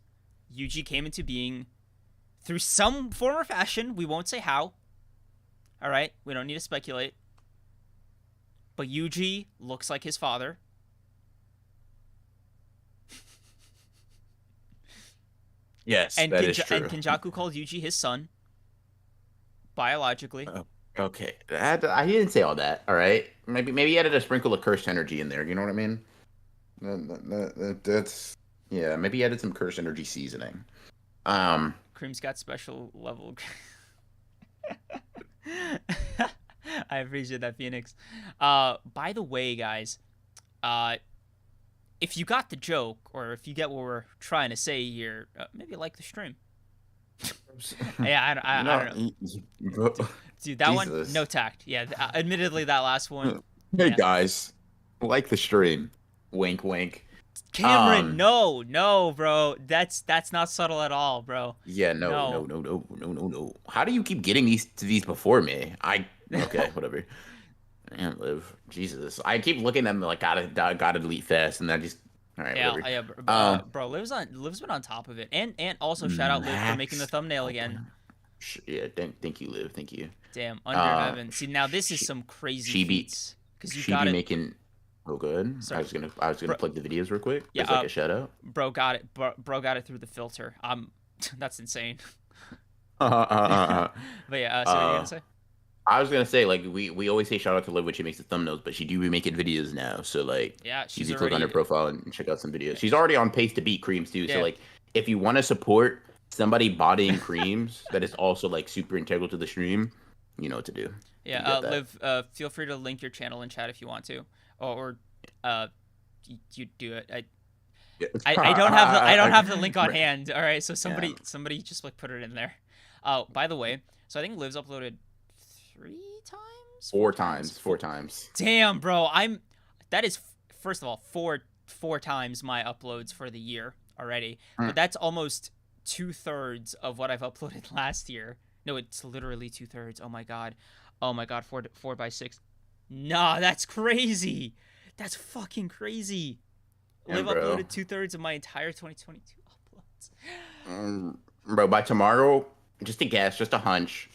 Yuji came into being through some form or fashion. We won't say how. All right, we don't need to speculate. But Yuji looks like his father. Yes, And that is And true. Kenjaku called Yuji his son biologically. Oh, okay. I didn't say all that. All right. Maybe he added a sprinkle of cursed energy in there. You know what I mean? That's yeah. Maybe he added some cursed energy seasoning. Um. Cream's got special level. I appreciate that, Phoenix. By the way, guys, uh, if you got the joke or if you get what we're trying to say here, maybe like the stream. Yeah, I don't know. Dude, that one, Jesus. no tact. Yeah, admittedly, that last one. Hey Yeah. guys, like the stream. Wink, wink. Cameron, no, no, bro. That's not subtle at all, bro. Yeah, no, no, No. no, no, no, no, no. How do you keep getting these before me? Okay, whatever. Man, Liv, Jesus, I keep looking at them like gotta delete fast, and then I just all right, Yeah, whatever. yeah, Um, bro. Liv's been on top of it, and also shout out Liv for making the Max, thumbnail again. open. Yeah, thank you, Liv, thank you. Damn, under Uh, heaven. See, now this is some crazy she be feats because you she got be it. making. Oh, good. Sorry, I was gonna bro. plug the videos real quick Yeah, as like a shout out. bro got it. Bro got it through the filter. That's insane. uh, But yeah, so what are you gonna say? I was gonna say like we always say shout out to Liv when she makes the thumbnails, but she do be making videos now. So like Yeah, you she's can click on her already. profile and check out some videos. She's already on pace to beat Creams too. So Yeah, like if you want to support somebody bodying Creams that is also like super integral to the stream, you know what to do. You yeah. get that. Liv, feel free to link your channel in chat if you want to, or uh, you do it. Yeah. I don't have the link on hand. All right, so Yeah. somebody just like put it in there. Oh, by the way, so I think Liv's uploaded 3 times, Four times. Damn, bro, that is first of all four times my uploads for the year already, but Mm. that's almost 2/3 of what I've uploaded last year. No, it's literally 2/3. Oh my god, 4 by 6. Nah, that's crazy. That's fucking crazy. And Live bro, uploaded 2/3 of my entire 2022 uploads. bro, by tomorrow, just a guess, just a hunch,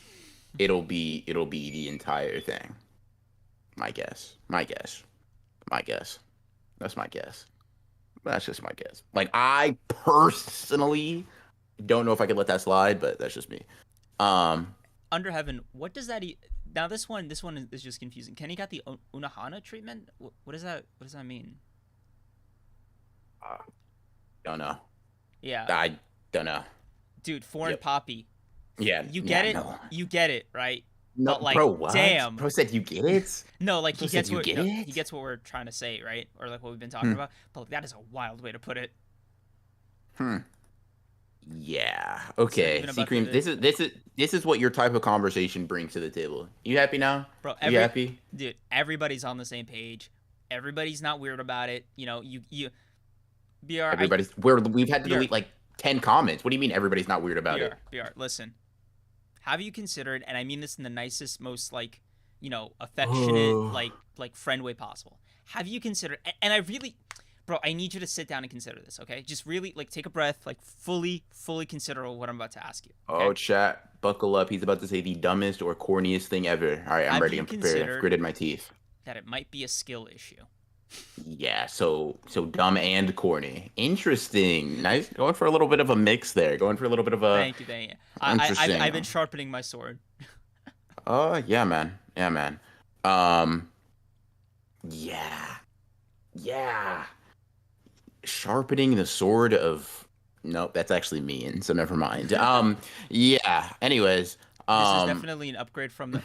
it'll be the entire thing. My guess. My guess. My guess. That's my guess. That's just my guess. Like I personally don't know if I could let that slide, but that's just me. Um, Under heaven, what does that? Now this one is just confusing. Kenny got the Unahana treatment. What does that? What does that mean? uh, don't know. Yeah, I don't know. dude, foreign Yep. poppy. Yeah. You Yeah. get it. No. You get it, right? No, but like, bro, what? damn. Bro said you get it? No, like Bro said you get he it? gets what we're trying to say, right? Or like what we've been talking Hmm. about. But like, that is a wild way to put it. Hmm. Yeah. It's not Okay. even See, about the Cream, this is what your type of conversation brings to the table. You happy now? bro. You happy? Dude, everybody's on the same page. Everybody's not weird about it. You know, you Br. We've had to Br delete like 10 comments. What do you mean everybody's not weird about it? Br. Listen, have you considered? And I mean this in the nicest, most like, affectionate, Oh. like friend way possible. Have you considered? And I really, bro, I need you to sit down and consider this. Okay, just really like take a breath, like fully consider what I'm about to ask you. Okay. Oh, chat, buckle up. He's about to say the dumbest or corniest thing ever. All right, I'm Have ready. you I'm prepared. I've considered gritted my teeth. that it might be a skill issue? Yeah, so dumb and corny. Interesting. Nice. Going for a little bit of a mix there. Going for a little bit of a Thank you. I've been interesting. sharpening my sword. Oh, yeah, man. Yeah, man. Um, yeah. Yeah. Sharpening the sword of nope, that's actually mean, so never mind. Yeah. Anyways, This is um, definitely an upgrade from the.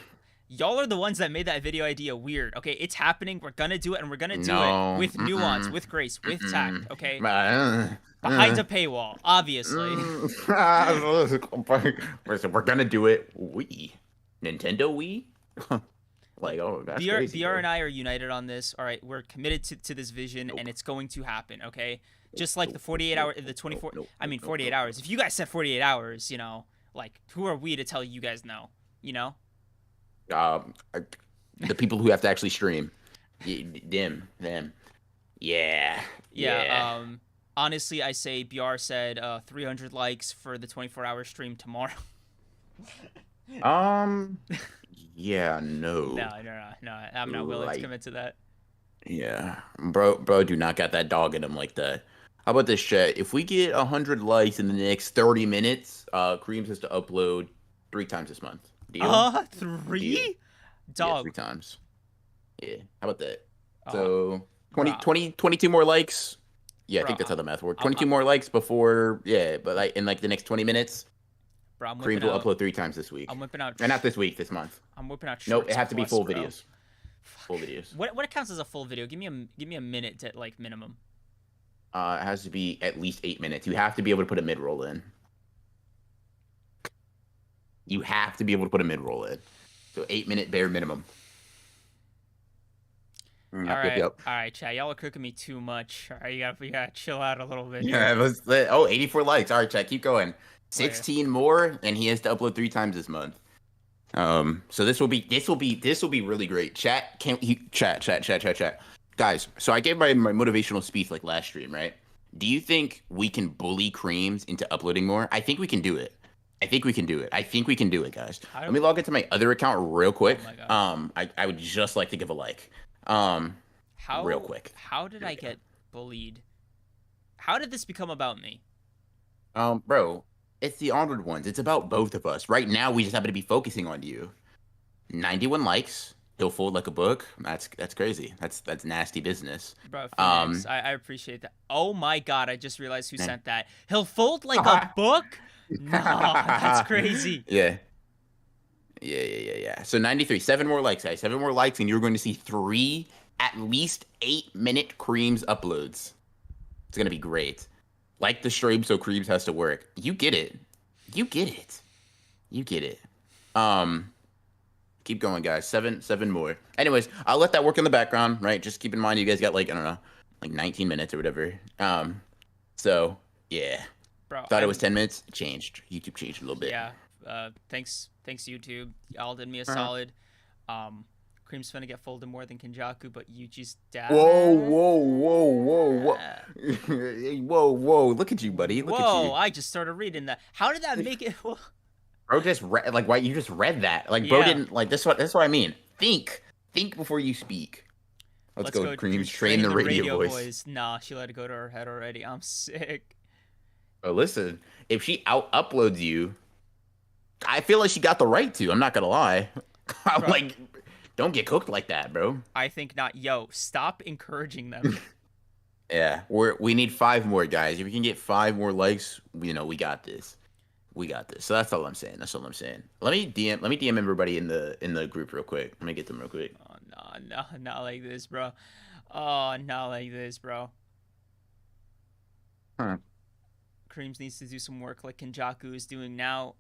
Y'all are the ones that made that video idea weird. Okay, it's happening. We're gonna do it, and we're gonna do it no. with nuance, with grace, with tact. Mm-mm. Okay, Uh, behind uh, a paywall, obviously. we're gonna do it. Nintendo Wii? Like, oh, that's crazy, BR bro. and I are united on this. All right, we're committed to this vision, Nope. and it's going to happen. Okay, just like the Nope. 48 Nope. hour, the 24. Nope. I mean, Nope. 48 Nope. hours. If you guys said 48 hours, like who are we to tell you guys no? You know? Um, uh, the people who have to actually stream, them. Yeah, yeah. Yeah. Honestly, I say BR said 300 likes for the 24-hour stream tomorrow. Um, yeah, No, no. I'm not willing to Like, commit to that. yeah, bro, do not got that dog in him like that. How about this chat? If we get 100 likes in the next 30 minutes, Creams has to upload 3 times this month. Deal? Deal. 3? Yeah, Dog. 3 times. Yeah. How about that? Uh, So 20, bro, 20, 22 more likes. Yeah, I bro, think that's how the math works. I'm, 22 more likes before, yeah, but like in like the next 20 minutes, bro, I'm Creams whipping will out. upload 3 times this week. I'm whipping out. And not this week, this month. I'm whipping out Nope, it shorts have to be plus, full bro. videos. Full Fuck. videos. What counts as a full video? Give me a minute to like minimum. It has to be at least 8 minutes. You have to be able to put a mid roll in. You have to be able to put a mid roll in. So 8 minute bare minimum. Yep. All right, chat. Y'all are cooking me too much. All right, you gotta chill out a little bit Yeah, here. oh, 84 likes. All right, chat, keep going. Wait, 16 more, and he has to upload 3 times this month. So this will be really great. Chat, can you chat. Guys, so I gave my motivational speech like last stream, right? Do you think we can bully Creams into uploading more? I think we can do it. I think we can do it, guys. Let me log into my other account real quick. Oh my god. I would just like to give a like. Real quick. How did Here I we go. get bullied? How did this become about me? Bro, it's the honored ones. It's about both of us. Right now, we just happen to be focusing on you. 91 likes. He'll fold like a book. That's crazy. That's nasty business. Bro, Um, Phoenix, I appreciate that. Oh my god, I just realized who eh. sent that. He'll fold like a book? Nah, that's crazy. Yeah. Yeah. So 93. 7 more likes, guys. 7 more likes, and you're going to see 3 at least 8-minute Creams uploads. It's gonna be great. Like the stream, so Creams has to work. You get it. Keep going, guys. Seven more. Anyways, I'll let that work in the background, right? Just keep in mind you guys got like, I don't know, like 19 minutes or whatever. So yeah. Bro, Thought it was 10 minutes. It changed. YouTube changed a little bit. yeah. Thanks YouTube. Y'all did me a Uh-huh. solid. Cream's finna get folded more than Kenjaku, but you just died. Whoa. Hey, whoa. Look at you, buddy. Look at Whoa, you. I just started reading that. How did that make it? Bro just read like why you just read that. Like bro Yeah. didn't like that's what I mean. Think before you speak. Let's go, Creams. Train the radio voice. Nah, she let it go to her head already. I'm sick. But listen, if she out uploads you, I feel like she got the right to. I'm not gonna lie. I'm Bro. like, don't get cooked like that, bro. I think not. Yo, stop encouraging them. Yeah, we need 5 more, guys. If we can get 5 more likes, we got this. We got this. So that's all I'm saying. That's all I'm saying. Let me DM everybody in the group real quick. Let me get them real quick. Oh no, no, not like this, bro. Oh, not like this, bro. Huh. Creams needs to do some work like Kenjaku is doing now.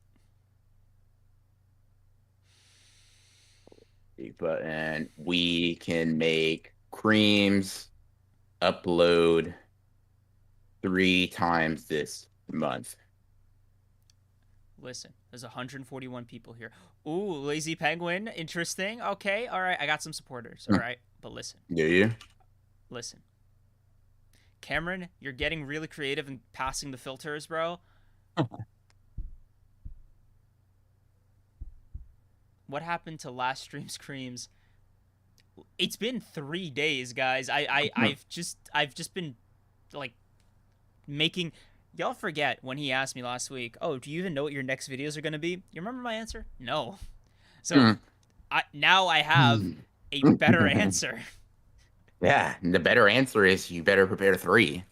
Button. We can make creams upload 3 times this month. Listen, there's 141 people here. Ooh, Lazy Penguin, interesting. Okay, all right, I got some supporters. All right, but listen, Do you? listen. Cameron, you're getting really creative and passing the filters, bro. What happened to last stream's creams? It's been 3 days, guys. I've just been like making. Y'all forget when he asked me last week. Oh, do you even know what your next videos are gonna be? You remember my answer? No. So now I have a better answer. Yeah, the better answer is you better prepare 3.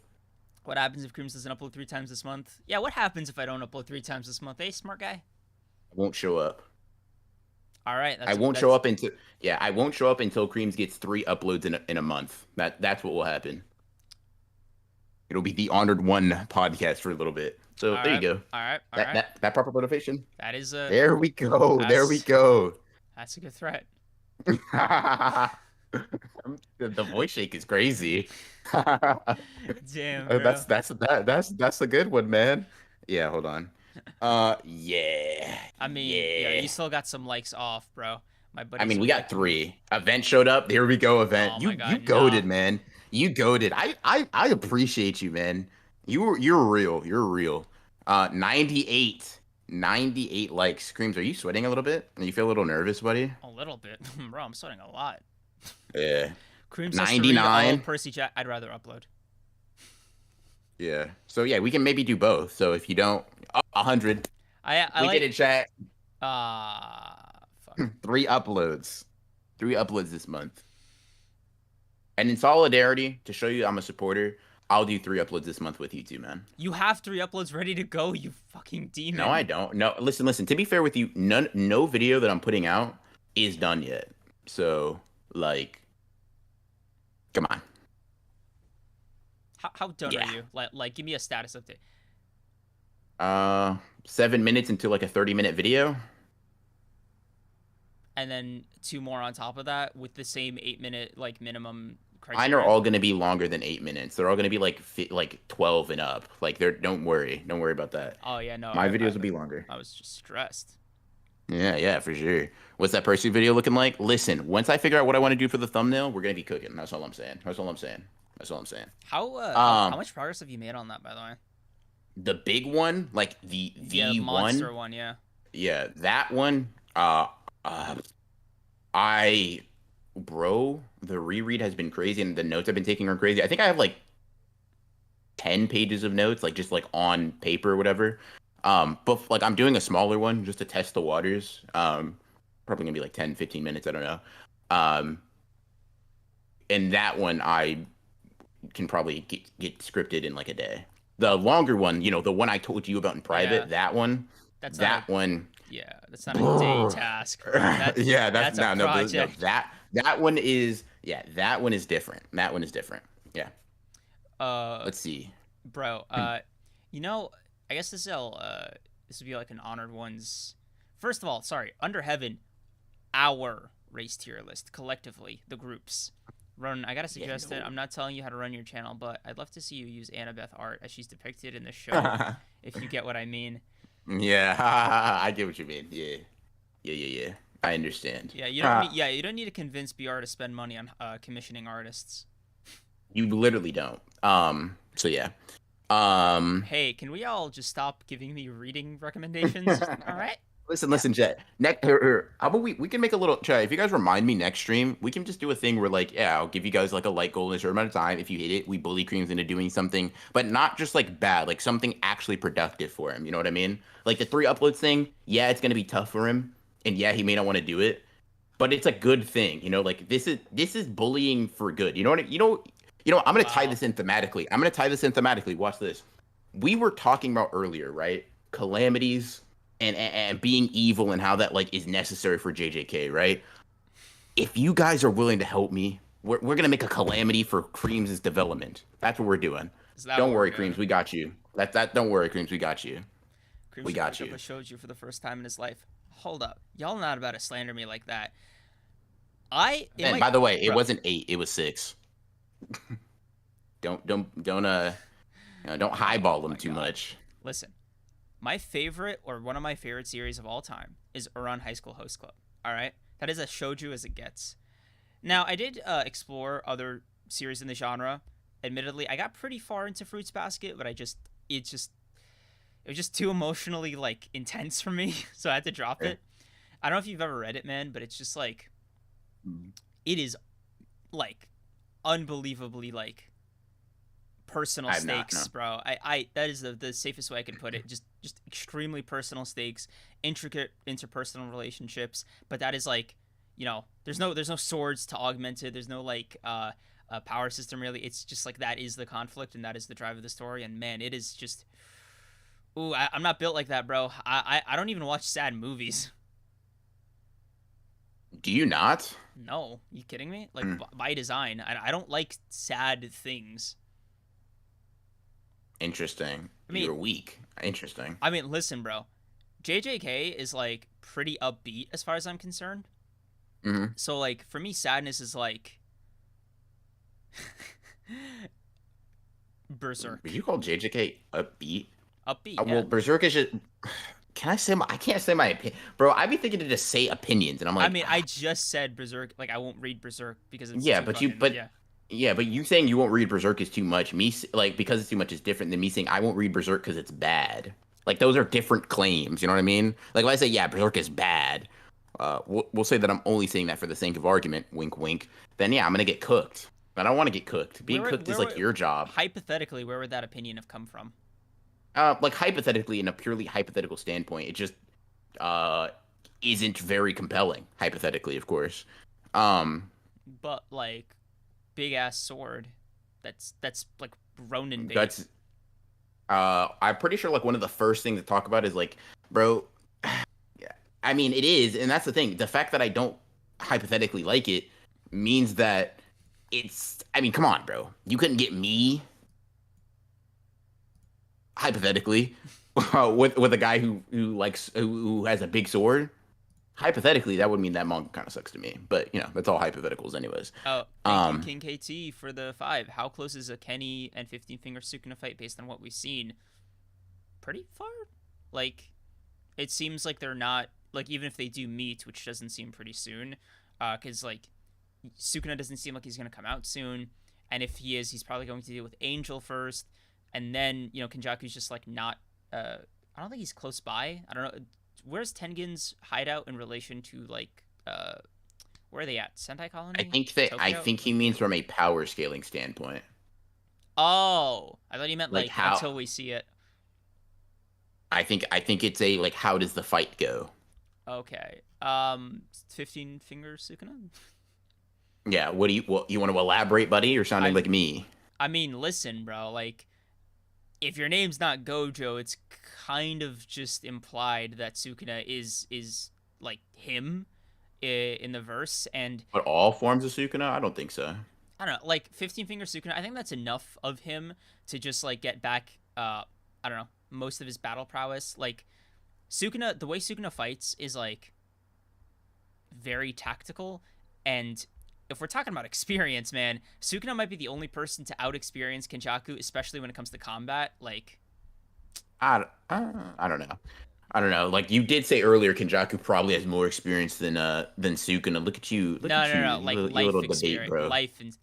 What happens if Creams doesn't upload 3 times this month? Yeah, what happens if I don't upload 3 times this month? Hey, smart guy. I won't show up. All right, I won't show up until I won't show up until Creams gets 3 uploads in a month. That's what will happen. It'll be the Honored One podcast for a little bit. So all there you right, go. all right, all That right. that proper motivation. That is a There we go. There we go. that's a good threat. The voice shake is crazy. Damn, bro. That's a good one, man. Yeah, hold on. Yeah. I mean, yeah, Yeah. you still got some likes off, bro. My buddy. I mean, we got 3. Event showed up. Here we go, event. Oh You my God, you goaded, man. You goaded. I appreciate you, man. You're real. You're real. 98 likes. Screams. Are you sweating a little bit? You feel a little nervous, buddy? A little bit, bro. I'm sweating a lot. Yeah. Cream says to read 99. all of Percy chat. I'd rather upload. Yeah. So yeah, we can maybe do both. So if you don't, 100. I We like. get it, chat. Fuck. 3 uploads. 3 uploads this month. And in solidarity, to show you I'm a supporter, I'll do 3 uploads this month with you too, man. You have 3 uploads ready to go, you fucking demon. No, I don't. No, listen. To be fair with you, no video that I'm putting out is done yet. So, like, come on. How done Yeah. are you? Like, give me a status update. 7 minutes into like a 30-minute video. And then 2 more on top of that with the same 8-minute like minimum Mine criteria. are all going to be longer than 8 minutes. They're all going to be like 12 and up. Like, don't worry about that. Oh yeah, no. My videos will be longer. I was just stressed. Yeah, for sure. What's that Percy video looking like? Listen, once I figure out what I want to do for the thumbnail, we're gonna be cooking. That's all I'm saying. How much progress have you made on that, by the way? The big one, like the monster one, yeah. yeah, that one. The reread has been crazy, and the notes I've been taking are crazy. I think I have like 10 pages of notes, like just like on paper or whatever. But like I'm doing a smaller one just to test the waters. Probably gonna be like 10, 15 minutes. I don't know. And that one I can probably get scripted in like a day. The longer one, the one I told you about in private, Yeah. that one, That's one. Yeah, that's not a day task. That's a project. That one is that one is different. Yeah. Let's see. Bro, you know, I guess this will be like an honored one's. First of all, sorry, Under Heaven, our race tier list collectively, the groups. Run. I gotta suggest it. I'm not telling you how to run your channel, but I'd love to see you use Annabeth art as she's depicted in the show, if you get what I mean. Yeah, I get what you mean. Yeah. I understand. Yeah, you don't. You don't need to convince BR to spend money on commissioning artists. You literally don't. So yeah. Hey, can we all just stop giving me reading recommendations? All right. Listen, chat. How about we can make a little chat. If you guys remind me next stream, we can just do a thing where like, yeah, I'll give you guys like a light goal in a short amount of time. If you hit it, we bully Creams into doing something, but not just like bad, like something actually productive for him. You know what I mean? Like the 3 uploads thing. Yeah, it's gonna be tough for him, and yeah, he may not want to do it, but it's a good thing. Like this is bullying for good. You know what? I'm gonna tie this in thematically. Watch this. We were talking about earlier, right? calamities and being evil and how that like is necessary for JJK, right? If you guys are willing to help me, we're gonna make a calamity for Creams' development. That's what we're doing. Is that Don't what we're worry, Creams, doing? we got you. That don't worry, Creams, we got you. Cream We should got pick up you. a shoujo for the first time in his life. Hold up, y'all not about to slander me like that. It And might, by the way, it bro. wasn't 8, it was 6. Don't highball Oh them my too god. much. Listen, my favorite or one of my favorite series of all time is Ouran High School Host Club. All right, that is as shoujo as it gets. Now, I did explore other series in the genre. Admittedly, I got pretty far into Fruits Basket, but it just it was just too emotionally like intense for me, so I had to drop Okay. it. I don't know if you've ever read it, man, but it's just like it is like unbelievably like personal I have not, no. stakes, bro. I that is the safest way I can put it. Just extremely personal stakes, intricate interpersonal relationships, but that is like, there's no swords to augment it. There's no like power system really. It's just like that is the conflict and that is the drive of the story. And man, it is just ooh, I'm not built like that, bro. I don't even watch sad movies. Do you not? No, you kidding me? Like Hmm. by design, I don't like sad things. Interesting. I mean, You're weak. Interesting. listen, bro. JJK is like pretty upbeat as far as I'm concerned. Hmm. So like for me, sadness is like Would berserk, you call JJK upbeat? upbeat. Well, Yeah. Berserk is just. Can I say my? I can't say my opinion, bro. I'd be thinking to just say opinions, and I'm like, I just said berserk. Like I won't read berserk because it's yeah, too but you, fucking but yeah. yeah, but you saying you won't read Berserk is too much. Like because it's too much is different than me saying I won't read Berserk because it's bad. Like those are different claims. You know what I mean? Like if I say yeah, Berserk is bad, we'll say that I'm only saying that for the sake of argument. Wink, wink. Then yeah, I'm gonna get cooked. I don't want to get cooked. Being cooked is like your job. Hypothetically, where would that opinion have come from? Like hypothetically, in a purely hypothetical standpoint, it just uh isn't very compelling. Hypothetically, of course. Um, But like big ass sword, that's like Ronin bait. that's I'm pretty sure like one of the first things to talk about is like, bro. I mean, it is, and that's the thing. The fact that I don't hypothetically like it means that it's. I mean, come on, bro. You couldn't get me hypothetically with a guy who has a big sword. Hypothetically, that would mean that manga kind of sucks to me. But that's all hypotheticals, anyways. Oh, thank you, Um, King KT, for the 5. How close is a Kenny and 15 Finger Sukuna fight based on what we've seen? Pretty far? Like, it seems like they're not, like, even if they do meet, which doesn't seem pretty soon, because, like, Sukuna doesn't seem like he's going to come out soon. And if he is, he's probably going to deal with Angel first. And then, Kenjaku's just, like, not, I don't think he's close by. I don't know. Where's Tengen's hideout in relation to, like, where are they at? Sentai I Colony? think that I Tokyo? think he means from a power scaling standpoint, Oh, I thought you meant like like how until we see it. I think it's a like how does the fight go? Okay. 15 fingers Sukuna. Yeah. What you want to elaborate, buddy? You're sounding I like me. I mean, listen, bro. Like, if your name's not Gojo, it's kind of just implied that Sukuna is like him in the verse, and But all forms of Sukuna? I don't think so. I don't know, like 15 finger Sukuna. I think that's enough of him to just like get back. I don't know, most of his battle prowess. Like Sukuna, the way Sukuna fights is like very tactical. And if we're talking about experience, man, Sukuna might be the only person to out experience Kenjaku, especially when it comes to combat. Like, I don't know. I don't know. Like you did say earlier, Kenjaku probably has more experience than Sukuna. Look at you. Look no, at no, you. no, like You life little debate, experience, bro.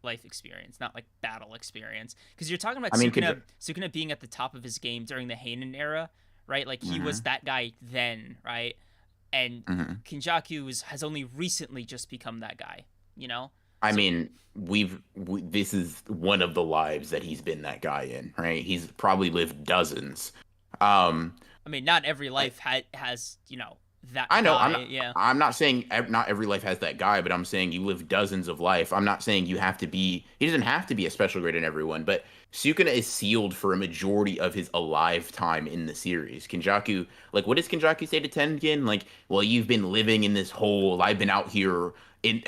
life experience, not like battle experience. Because you're talking about I mean, Sukuna being at the top of his game during the Heinen era, right? Like he was Mhm, that guy then, right? And mhm. Kenjaku has only recently just become that guy, you know? I So mean, this is one of the lives that he's been that guy in, right? He's probably lived dozens. Um, I mean, not every I, life has that I know guy. Yeah. I'm not saying not every life has that guy, but I'm saying you live dozens of life. I'm not saying you have to be he doesn't have to be a special grade in everyone, but Sukuna is sealed for a majority of his alive time in the series. Kenjaku, like what does Kenjaku say to Tengen? Like, well, you've been living in this hole. I've been out here in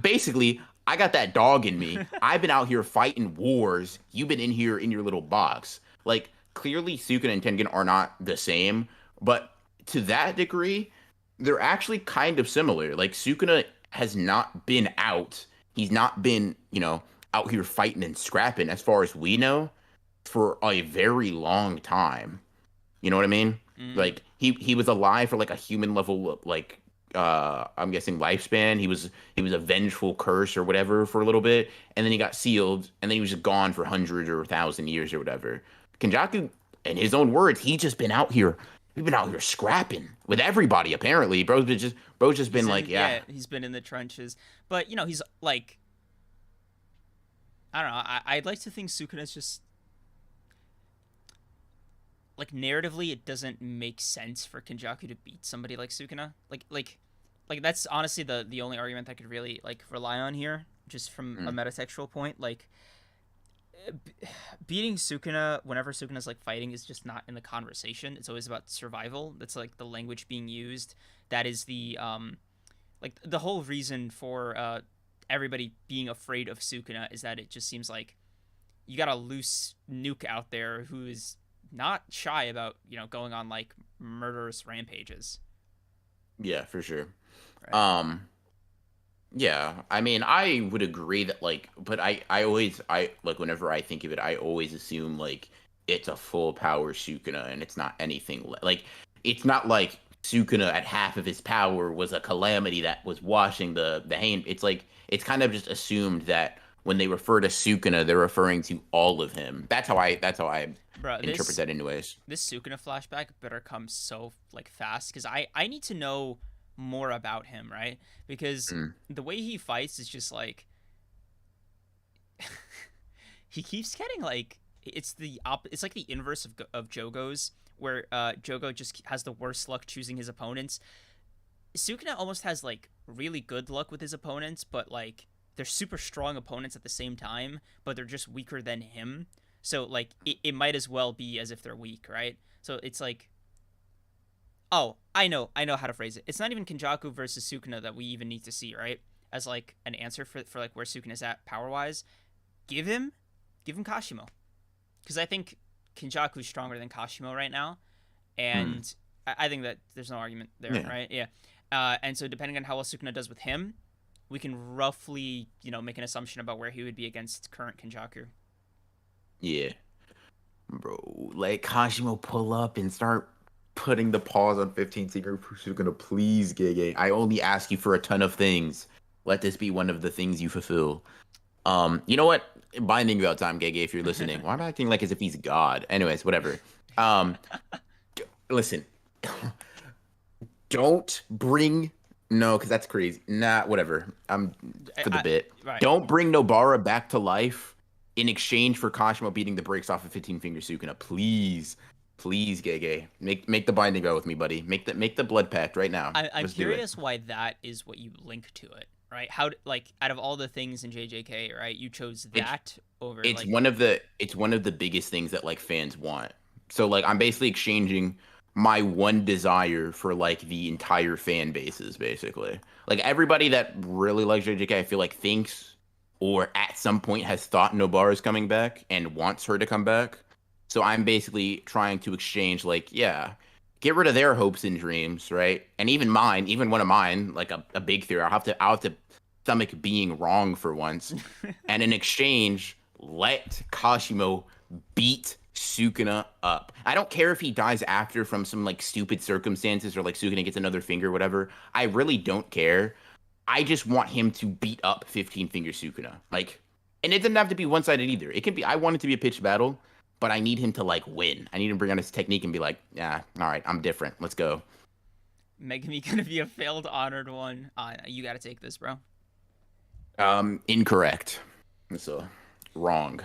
basically I got that dog in me. I've been out here fighting wars. You've been in here in your little box. Like clearly Sukuna and Tengen are not the same, but to that degree, they're actually kind of similar. Like Sukuna has not been out. He's not been, out here fighting and scrapping, as far as we know, for a very long time. You know what I mean? Mm. Like he was alive for like a human level, like I'm guessing lifespan. He was a vengeful curse or whatever for a little bit, and then he got sealed, and then he was just gone for 100 or 1,000 years or whatever. Kenjaku, in his own words, he's just been out here. We've been out here scrapping with everybody. Apparently, bro's just been like, yeah, He's been in the trenches, but he's like, I don't know. I'd like to think Sukuna's just like narratively, it doesn't make sense for Kenjaku to beat somebody like Sukuna. Like that's honestly the only argument I could really like rely on here, just from a mm, metatextual point. Like beating Sukuna whenever Sukuna's like fighting is just not in the conversation. It's always about survival. That's like the language being used. That is the like the whole reason for everybody being afraid of Sukuna is that it just seems like you got a loose nuke out there who is not shy about going on like murderous rampages. yeah, for sure. Right. Um, Yeah, I mean, I would agree that like, but I always I like whenever I think of it, I always assume like it's a full power Sukuna and it's not anything like it's not like Sukuna at half of his power was a calamity that was washing the hand. It's like it's kind of just assumed that when they refer to Sukuna, they're referring to all of him. That's how I Bro, interpret that anyways. this Sukuna flashback better come so like fast because I need to know more about him, right? Because Mm. the way he fights is just like he keeps getting like it's like the inverse of Jogo's where Jogo just has the worst luck choosing his opponents. Sukuna almost has like really good luck with his opponents, but like they're super strong opponents at the same time, but they're just weaker than him. So like it might as well be as if they're weak, right? So it's like, oh, I know how to phrase it. It's not even Kenjaku versus Sukuna that we even need to see, right? As like an answer for like where Sukuna's at power wise. Give him give him Kashimo. Because I think Kenjaku's stronger than Kashimo right now. Mm. And I think that there's no argument there, Yeah. right? Yeah. And so depending on how well Sukuna does with him, we can roughly, make an assumption about where he would be against current Kenjaku. Yeah. Bro, let Kashimo pull up and start putting the pause on 15 Secret Sukuna, please, Gege. I only ask you for a ton of things. Let this be one of the things you fulfill. You know what? Binding you out time, Gege, if you're listening. Why am I acting like as if he's God? Anyways, whatever. Um, listen, don't bring no, because that's crazy. Nah, whatever. I'm for the I, bit. right. Don't bring Nobara back to life in exchange for Kashimo beating the brakes off of 15 Finger Sukuna. Please, please, Gege. Make the binding go with me, buddy. Make the blood pact right now. I'm Let's do it. curious why that is what you link to it, right? How like out of all the things in JJK, right? You chose It's that over it's like one of the biggest things that like fans want. So like I'm basically exchanging my one desire for like the entire fan bases basically. Like everybody that really likes JJK I feel like thinks or at some point has thought Nobara is coming back and wants her to come back. So I'm basically trying to exchange like yeah, get rid of their hopes and dreams, right? And even mine, even one of mine, like a big theory. I'll have to stomach being wrong for once and in exchange, let Kashimo beat Sukuna up. I don't care if he dies after from some like stupid circumstances or like Sukuna gets another finger, whatever. I really don't care. I just want him to beat up 15 finger Sukuna. Like, and it doesn't have to be one sided either. It can be, I want it to be a pitched battle, but I need him to like win. I need him to bring on his technique and be like, yeah, all right, I'm different. Let's go. Megami gonna be a failed honored one. You got to take this, bro. Incorrect. So wrong.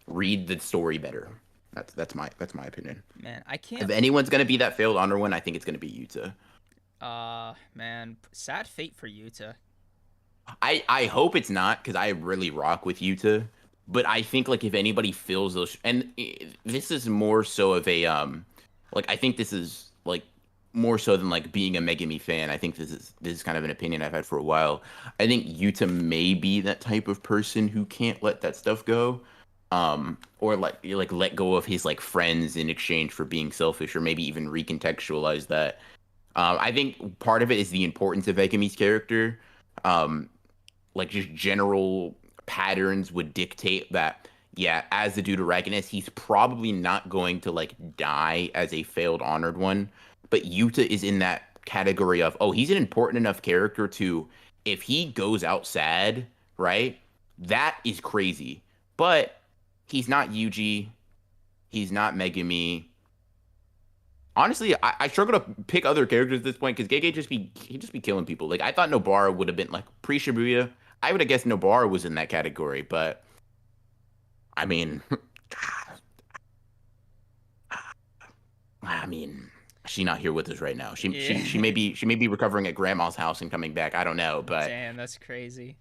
Read the story better. That's my opinion. Man, I If can't. anyone's gonna be that failed honor one, I think it's gonna be Yuta. Man, sad fate for Yuta. I hope it's not because I really rock with Yuta, but I think like if anybody feels those, and this is more so of a like I think this is like more so than like being a Megami fan. I think this is kind of an opinion I've had for a while. I think Yuta may be that type of person who can't let that stuff go, or like let go of his like friends in exchange for being selfish, or maybe even recontextualize that. I think part of it is the importance of Megami's character. Um, like just general patterns would dictate that yeah, as the deuteragonist he's probably not going to like die as a failed honored one, but Yuta is in that category of oh, he's an important enough character to if he goes out sad, right, that is crazy, but he's not Yuji, he's not Megami. Honestly, I struggle to pick other characters at this point because Gege just be killing people. Like I thought Nobara would have been like pre Shibuya. I would have guessed Nobara was in that category, but I mean, I mean, she's not here with us right now. She Yeah. she she may be recovering at grandma's house and coming back. I don't know, but Damn, that's crazy.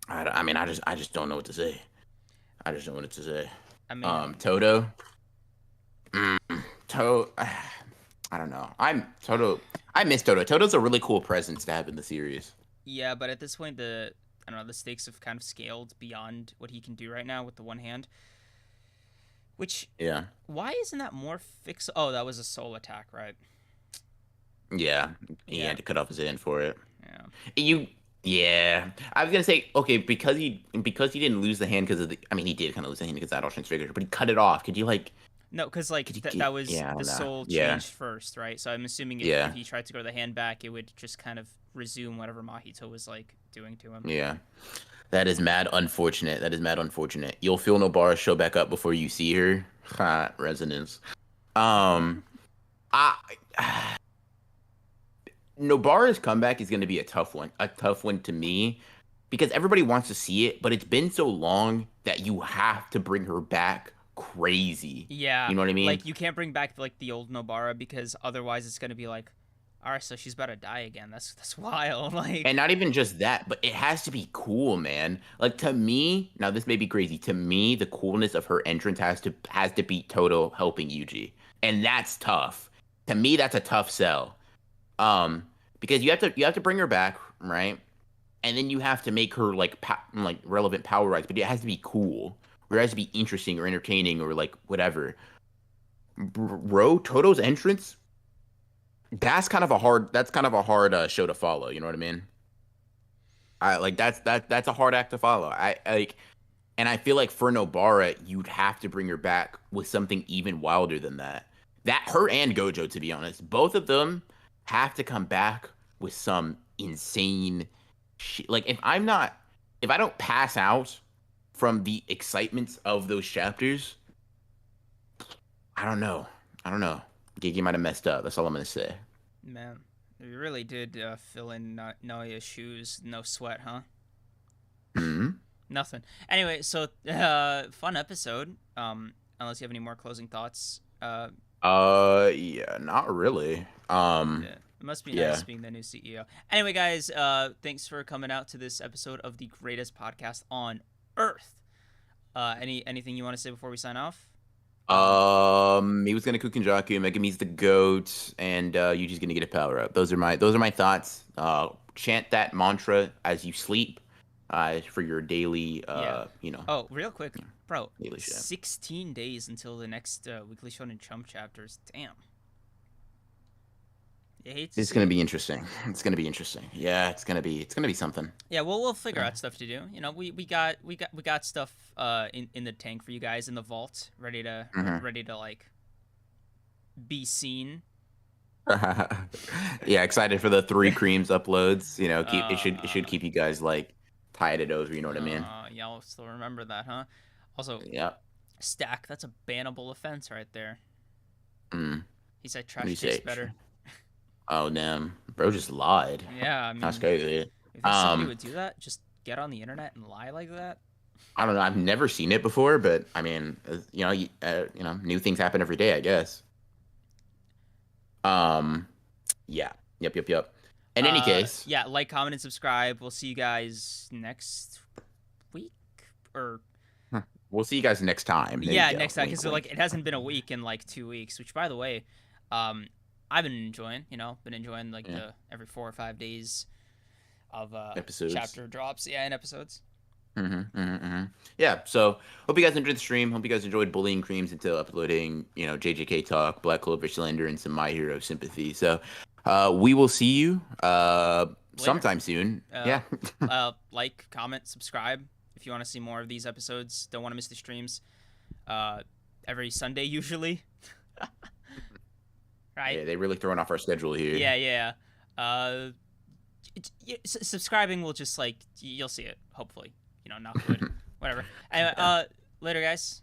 I mean, I just don't know what to say. I just don't know what to say. I mean, Toto, mm, to I don't know. I'm Toto. I miss Toto. Toto's a really cool presence to have in the series. yeah, but at this point, I don't know, the stakes have kind of scaled beyond what he can do right now with the one hand. Which, Yeah. why isn't that more fix? Oh, that was a soul attack, right? Yeah, he Yeah, had to cut off his hand for it. yeah. You, yeah. I was gonna say okay because he didn't lose the hand because of the. I mean, he did kind of lose the hand because of that all transfigured, but he cut it off. Could you like? No, because like Could you that get? was Yeah, I the don't know. soul Yeah, changed first, right? So I'm assuming if yeah, he tried to go the hand back, it would just kind of resume whatever Mahito was like doing to him. yeah. That is mad unfortunate. That is mad unfortunate. You'll feel Nobara show back up before you see her. Ha, resonance. Um, I Nobara's comeback is going to be a tough one to me, because everybody wants to see it, but it's been so long that you have to bring her back crazy. Yeah, You know what I mean? like you can't bring back like the old Nobara because otherwise it's gonna be like, all right, so she's about to die again. That's wild. And Like, not even just that, but it has to be cool, man. Like to me, now this may be crazy. To me, the coolness of her entrance has to beat Toto helping Yuji, and that's tough. To me, that's a tough sell. Um, because you have to bring her back, right? And then you have to make her like like relevant power rights, but it has to be cool, or it has to be interesting or entertaining or like whatever. Bro, Toto's entrance, that's kind of a hard show to follow. You know what I mean? I like that's a hard act to follow. I like, and I feel like for Nobara, you'd have to bring her back with something even wilder than that. That her and Gojo, to be honest, both of them have to come back with some insane shit. Like if I don't pass out from the excitement of those chapters, I don't know. I don't know. Gigi might have messed up. That's all I'm gonna say. man, you really did fill in Naoya's shoes. No sweat, huh? Hmm. Nothing. Anyway, so fun episode. Unless you have any more closing thoughts. Yeah, not really. Yeah, it must be Yeah. nice being the new CEO. Anyway, guys, thanks for coming out to this episode of the greatest podcast on earth. Anything you want to say before we sign off? He was gonna Kukenjaku, Megami's the goat, and Yuji's gonna get a power up. Those are my thoughts. Chant that mantra as you sleep, for your daily, Yeah. you know, Oh, real quick, bro. daily shit. 16 days until the next Weekly Shonen Jump chapters. Damn. You hate to It's see gonna it. be interesting. It's gonna be interesting. Yeah, it's gonna be something. Yeah, well, we'll figure out stuff to do. You know, we got stuff in the tank for you guys in the vault, ready to Hmm. ready to like be seen. Yeah, excited for the three creams uploads. You know, it should Uh, keep you guys like tied over. You know what I mean? y'all still remember that, huh? Also, Yeah. stack. That's a bannable offense right there. Mm. He said What do you trash tastes say? better. Oh damn, bro, just lied. Yeah, I That's mean, crazy. you think somebody Um, would do that? Just get on the internet and lie like that? I don't know. I've never seen it before, but I mean, new things happen every day, I guess. Um, yeah. Yep, yep, yep. In any case, Yeah, like, comment, and subscribe. We'll see you guys next week, or we'll see you guys next time. There you yeah, go. next time, Wink, because like wink. it hasn't been a week in like 2 weeks. Which, by the way, I've been enjoying. Been enjoying like Yeah. the every 4 or 5 days of Episodes. chapter drops. Yeah, and episodes. Yeah. So hope you guys enjoyed the stream. Hope you guys enjoyed bullying creams into uploading, JJK talk, Black Clover Slender, and some My Hero sympathy. So, we will see you Later. sometime soon. Yeah. Like, comment, subscribe if you want to see more of these episodes. Don't want to miss the streams. Every Sunday usually. Right? Yeah, they really throwing off our schedule here. Yeah, yeah. Subscribing will just like you'll see it. Hopefully, knock wood, whatever. Anyway, later, guys.